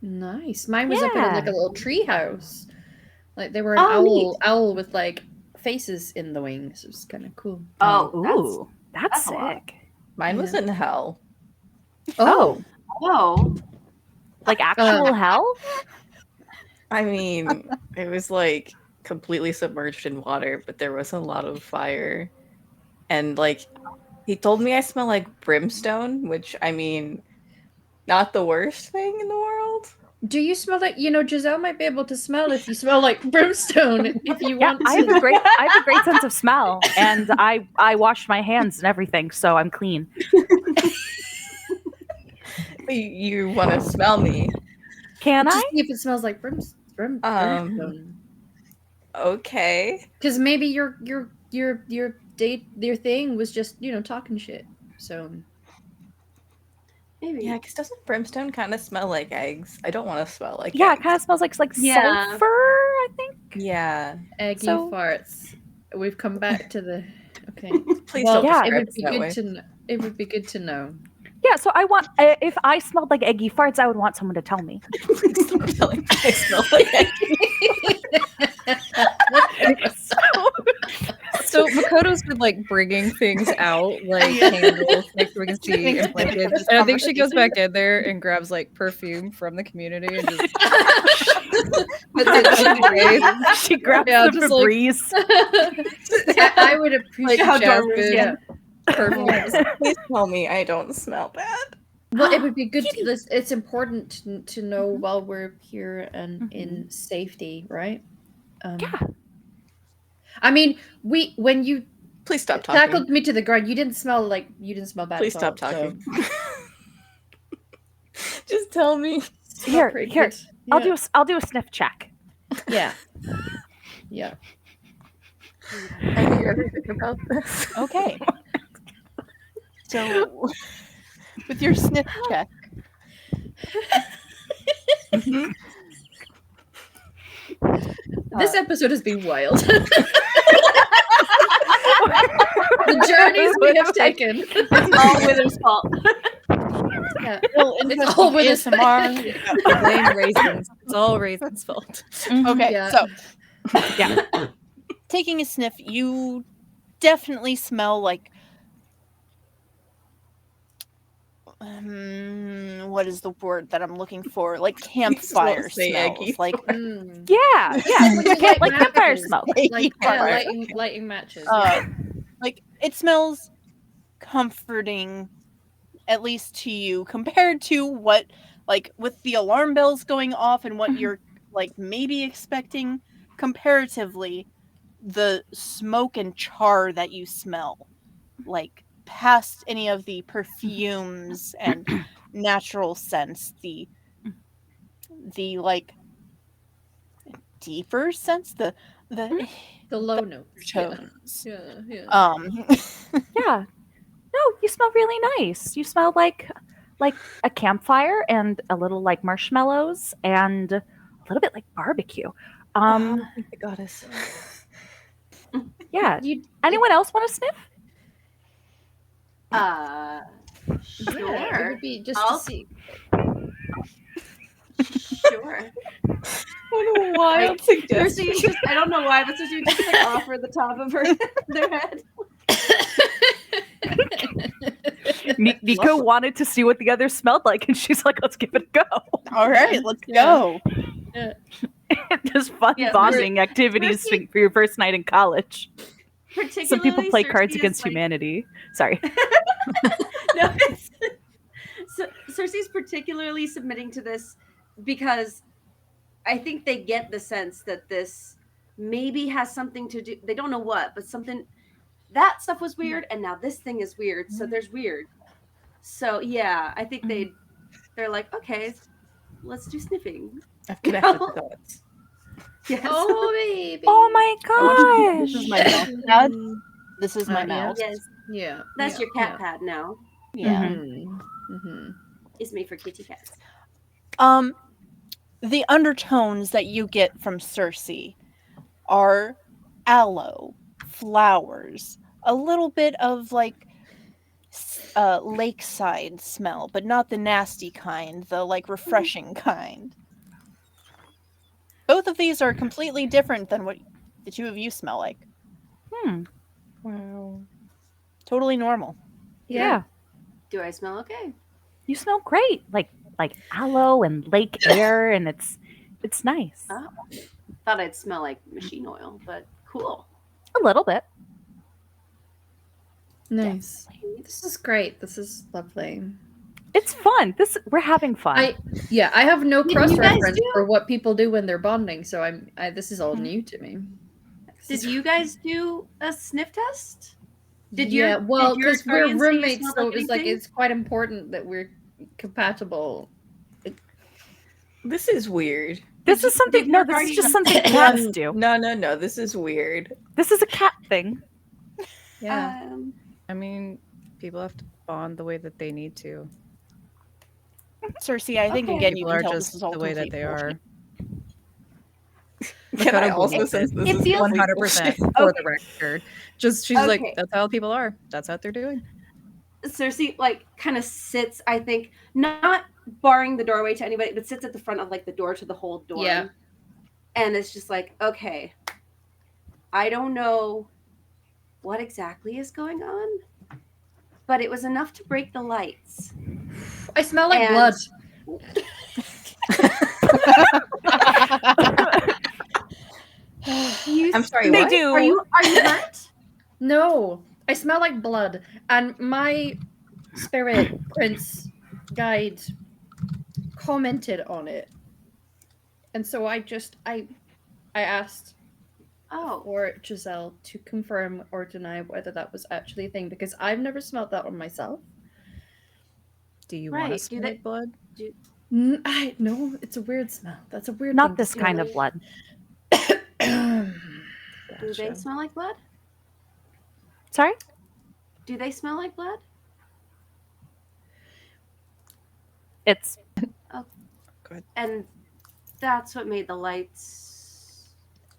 Nice. Mine was up in like a little tree house. Like they were an Oh, owl with like faces in the wings. It was kind of cool. Oh, Ooh, that's that's a lot. sick. Mine was in hell. Oh, oh, like actual hell? I mean, it was like completely submerged in water, but there was a lot of fire. And like, he told me I smell like brimstone, which I mean, not the worst thing in the world. Do you smell like, Giselle might be able to smell if you smell like brimstone if you Yeah, want I have to. a great sense of smell, and I washed my hands and everything, so I'm clean. You want to smell me? Can Just I? see if it smells like brimstone. Okay. Because maybe your thing was just, talking shit. So maybe. Yeah, because doesn't brimstone kind of smell like eggs? I don't want to smell like Yeah, it eggs. kind of smells like Yeah. sulfur, I think. Yeah. eggy So- farts. We've come back to the okay. Please Well, don't yeah, describe it would it be that good way. to know. It would be good to know. Yeah, so I want if I smelled like eggy farts, I would want someone to tell me. Please don't tell me I smell like eggs. So Makoto's been like bringing things out, like candles, like we can see, and blankets. And I think she goes back in there and grabs like perfume from the community and just puts it in her face. She grabs Yeah, the just like- Febreze. I would appreciate how Dormer is, Jasmine yeah. perfume. Please tell me I don't smell bad. Well, it would be good. It's important to know while we're here and in safety, right? Yeah. I mean, when you Please stop talking. tackled me to the ground, you didn't smell bad. Please at stop all, talking. Just tell me. so Here, pretty here. good. I'll do a sniff check. Yeah. Yeah. Have you ever think about this? Okay. So, with your sniff check, This episode has been wild. The journeys we have taken. It's all Wither's fault. Yeah. well, It's all with us. ASMR. Blame raisins. It's all raisins' fault. Okay, Yeah. so Yeah. taking a sniff, you definitely smell like what is the word that I'm looking for? Like campfire say smells. eggy. Like Yeah, like campfire matches. smoke. Like Campfire. lighting matches. like it smells comforting, at least to you, compared to what, like, with the alarm bells going off and what you're like maybe expecting. Comparatively, the smoke and char that you smell, like past any of the perfumes and natural scents, the like deeper sense, the low notes. tones. Yeah. Yeah. No, you smell really nice. You smell like a campfire and a little like marshmallows and a little bit like barbecue. Thank the goddess. Yeah. You, Anyone else want to sniff? Sure. Yeah, it would be just I'll- to see. Sure. What a wild suggestion. Cersei just, I don't know why, but Cersei just like offer the top of their head. Nico wanted to see what the others smelled like, and she's like, "Let's give it a go." All right, let's Yeah. go. Just fun Yeah, bonding activities Cersei- for your first night in college. Particularly, Some people play Cersei Cards is, Against like- Humanity. Sorry. No, so Cersei's particularly submitting to this because I think they get the sense that this maybe has something to do. They don't know what, but something. That stuff was weird, and now this thing is weird. So there's weird. So yeah, I think they're like, okay, let's do sniffing. I've connected the dots. Yes. Oh, baby. Oh my This gosh. is my mouse pad. This is my Yeah. mouse. Yes. Yeah. That's yeah, your cat pad now. Yeah. Mm-hmm. It's made for kitty cats. The undertones that you get from Cersei are aloe, flowers, a little bit of like lakeside smell, but not the nasty kind, the like refreshing kind. Both of these are completely different than what the two of you smell like. Wow. Totally normal. Yeah. Do I smell okay? You smell great. Like aloe and lake air, and it's nice. Oh. Thought I'd smell like machine oil, but cool. A little bit. Nice. This is great. This is lovely. It's fun. We're having fun. I have no Did cross you guys reference do- for what people do when they're bonding, so this is all new to me. Did you guys do a sniff test? Did yeah, your well, did your because we're guardian say you roommates, smelled so it was like anything? it's quite important that we're compatible. This is weird. This is something. did No, your this is guardian- just something cats do. No. This is weird. This is a cat thing. Yeah. I mean, people have to bond the way that they need to. Cersei, I think Okay. again you People can are tell just this is all the way that complete they bullshit. are. Can I Dakota also believes sense it. this It is feels- complete 100% bullshit? for the record. She's like, Okay. that's how people are. That's what they're doing. Cersei like kind of sits, I think, not barring the doorway to anybody, but sits at the front of like the door to the whole dorm. Yeah. And it's just like, okay, I don't know what exactly is going on, but it was enough to break the lights. I smell like And- blood. I'm sorry, They what? do. Are you hurt? No, I smell like blood, and my spirit prince guide commented on it, and so I asked Oh, for Giselle to confirm or deny whether that was actually a thing, because I've never smelled that on myself. Do you Right. want Do to smell they- like blood? No, it's a weird smell. That's a weird. Not thing this to kind of blood. do they smell like blood? Sorry? Do they smell like blood? It's And that's what made the lights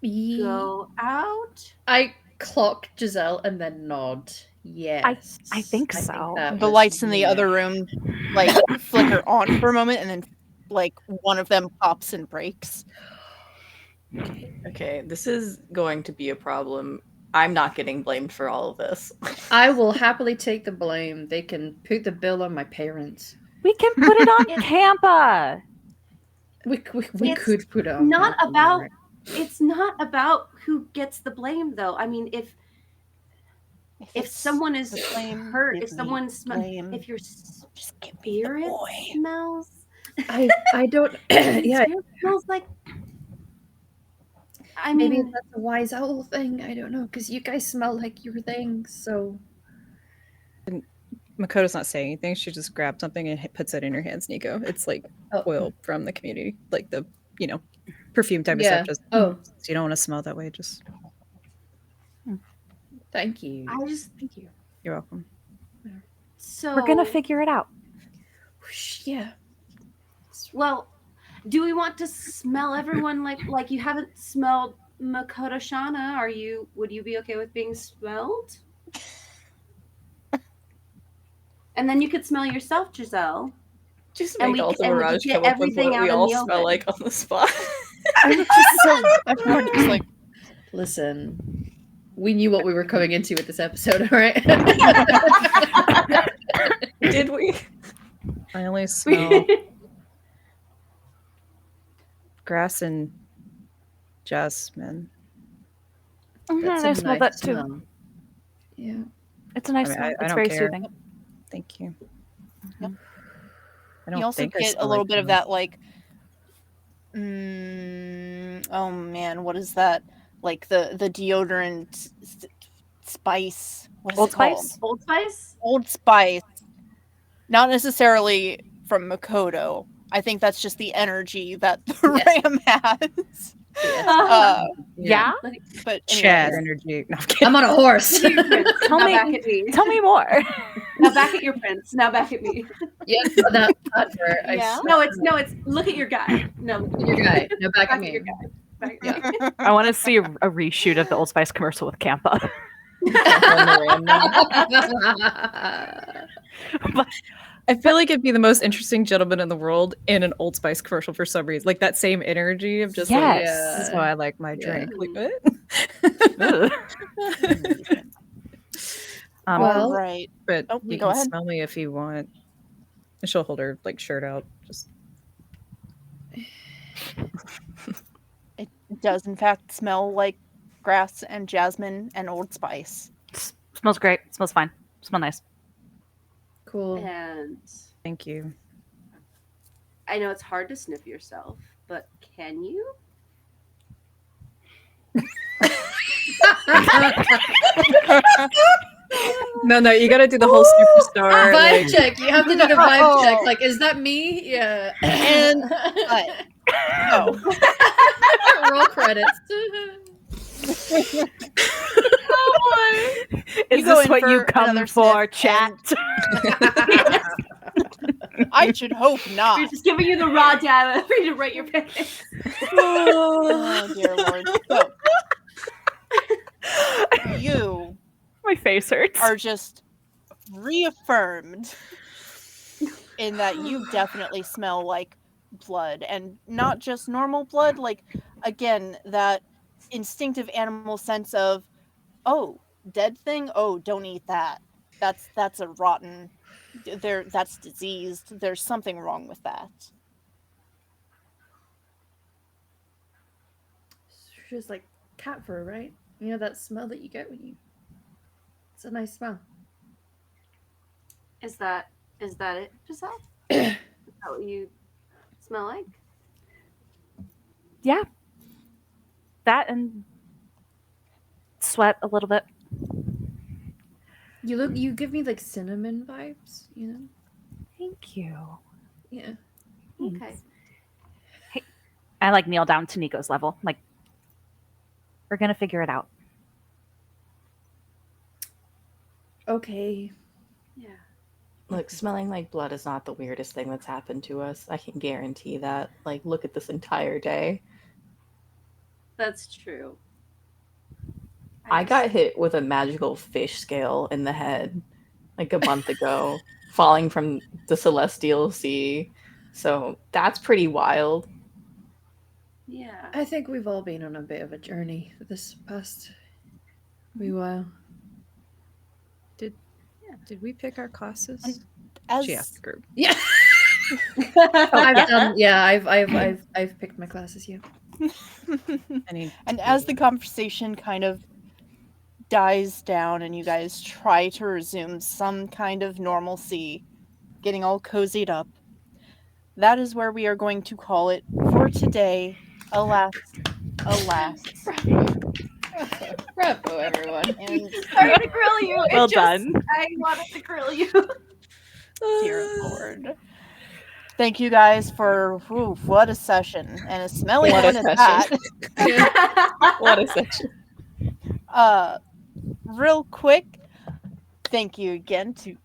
go out? I clock Giselle and then nod. Yes, I think so. that The was- lights in the yeah. other room like flicker on for a moment, and then like one of them pops and breaks. Okay, this is going to be a problem. I'm not getting blamed for all of this. I will happily take the blame. They can put the bill on my parents. we can put it on Campa. We It's could put it on. not Camp, about- right? It's not about who gets the blame, though. I mean, if it's someone is the blame, hurt, give if someone blame. if your just give me the spirit boy. smells, I don't. your yeah, spirit smells like. I maybe mean, that's a wise owl thing. I don't know, because you guys smell like your things. So Makoto's not saying anything. She just grabs something and puts it in her hands, Nico. It's like Oh. oil from the community, like the perfume type of Yeah. stuff. Just Oh. so you don't want to smell that way. Just Thank you. Thank you. you're welcome. So We're gonna figure it out. Yeah. Well, do we want to smell everyone like you haven't smelled Makoto Shana? Would you be okay with being smelled? And then you could smell yourself, Giselle. Just And make we Alta could Mirage get come up with everything what out we in all the smell open. like on the spot. I'm just so everyone just like Listen, we knew what we were coming into with this episode, all right? Did we? I only smell grass and jasmine. That's I a smell nice that too. smell. Yeah. It's a nice I mean, smell. I It's don't very care. soothing. Thank you. Yep. I don't you also think I get a smell little like bit of them. that like oh man, what is that? Like the deodorant spice. What is Old it called? Spice? Old Spice? Old Spice. Not necessarily from Makoto. I think that's just the energy that the Yes. Ram has. Yes. Yeah. But Chad anyways, energy. No, I'm kidding. I'm on a horse. Look at your prince. Tell Now me- back at me. Tell me more. Now back at your prince. Now back at me. Yeah, that advert. Yeah. No, it's look at your guy. No, look at Your guy. No, back back at me. your guy. Back Yeah. I want to see a reshoot of the Old Spice commercial with Campa. I feel like it'd be the most interesting gentleman in the world in an Old Spice commercial for some reason. Like that same energy of just like, Yes. this is how I like my Yeah. drink. Like, Ugh. Well, right. but Oh, you go can ahead. smell me if you want. And she'll hold her like shirt out. Just It does in fact smell like grass and jasmine and Old Spice. Smells great. Smells fine. Smell nice. cool. And thank you. I know it's hard to sniff yourself, but can you? No, you gotta do the whole superstar. Vibe like, check. You have to do the vibe check. Like, is that me? Yeah. And no. Roll credits. Is go this in what you for come another for, sniff chat? I should hope We're not. just giving you the raw data for you to write your picks. Oh dear lord. So, you My face hurts. are just reaffirmed in that you definitely smell like blood, and not just normal blood, like again that instinctive animal sense of, oh, dead thing, oh, don't eat that, that's a rotten, that's diseased, there's something wrong with that. It's just like cat fur, right? You know that smell that you get when you. It's a nice smell. Is that it, Giselle? Is that what you smell like? Yeah. That and sweat a little bit. You give me like cinnamon vibes, you know? Thank you. Yeah. Okay. I like kneel down to Nico's level. Like, we're gonna figure it out. Okay. Yeah. Look, smelling like blood is not the weirdest thing that's happened to us. I can guarantee that. Like, look at this entire day. That's true. I got hit with a magical fish scale in the head like a month ago, falling from the Celestial Sea. So that's pretty wild. Yeah. I think we've all been on a bit of a journey this past wee while. Did we pick our classes? As She asked the group. Yeah. Oh, I've done. Yeah, I've picked my classes. Yeah. and as the conversation kind of dies down and you guys try to resume some kind of normalcy, getting all cozied up, that is where we are going to call it for today. Alas. Bravo, everyone. And Sorry to grill you. Well done. I wanted to grill you. dear lord. Thank you guys for what a session and a smelly What a one at that. session. What a session. Real quick, thank you again to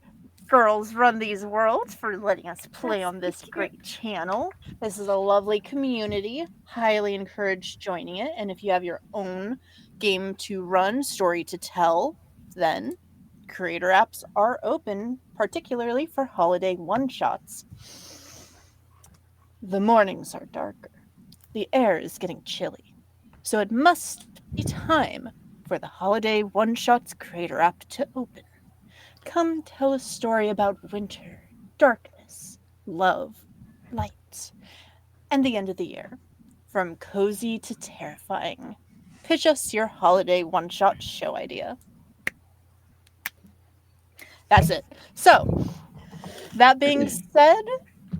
Girls Run These Worlds for letting us play Yes, on this thank you. great channel. This is a lovely community. Highly encourage joining it. And if you have your own game to run, story to tell, then creator apps are open, particularly for holiday one-shots. The mornings are darker. The air is getting chilly. So it must be time for the holiday one-shots creator app to open. Come tell a story about winter, darkness, love, light, and the end of the year. From cozy to terrifying. Pitch us your holiday one-shot show idea. That's it. So, that being said,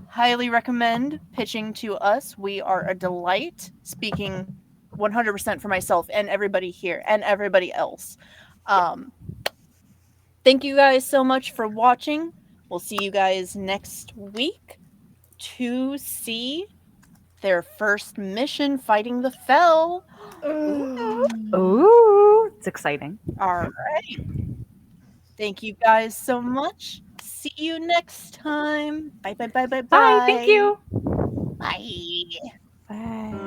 highly recommend pitching to us. We are a delight, speaking 100% for myself and everybody here and everybody else. Thank you guys so much for watching. We'll see you guys next week to see their first mission fighting the Fell. Ooh, it's exciting. All right. Thank you guys so much. See you next time. Bye, bye, bye, bye, bye. Bye. Thank you. Bye. Bye.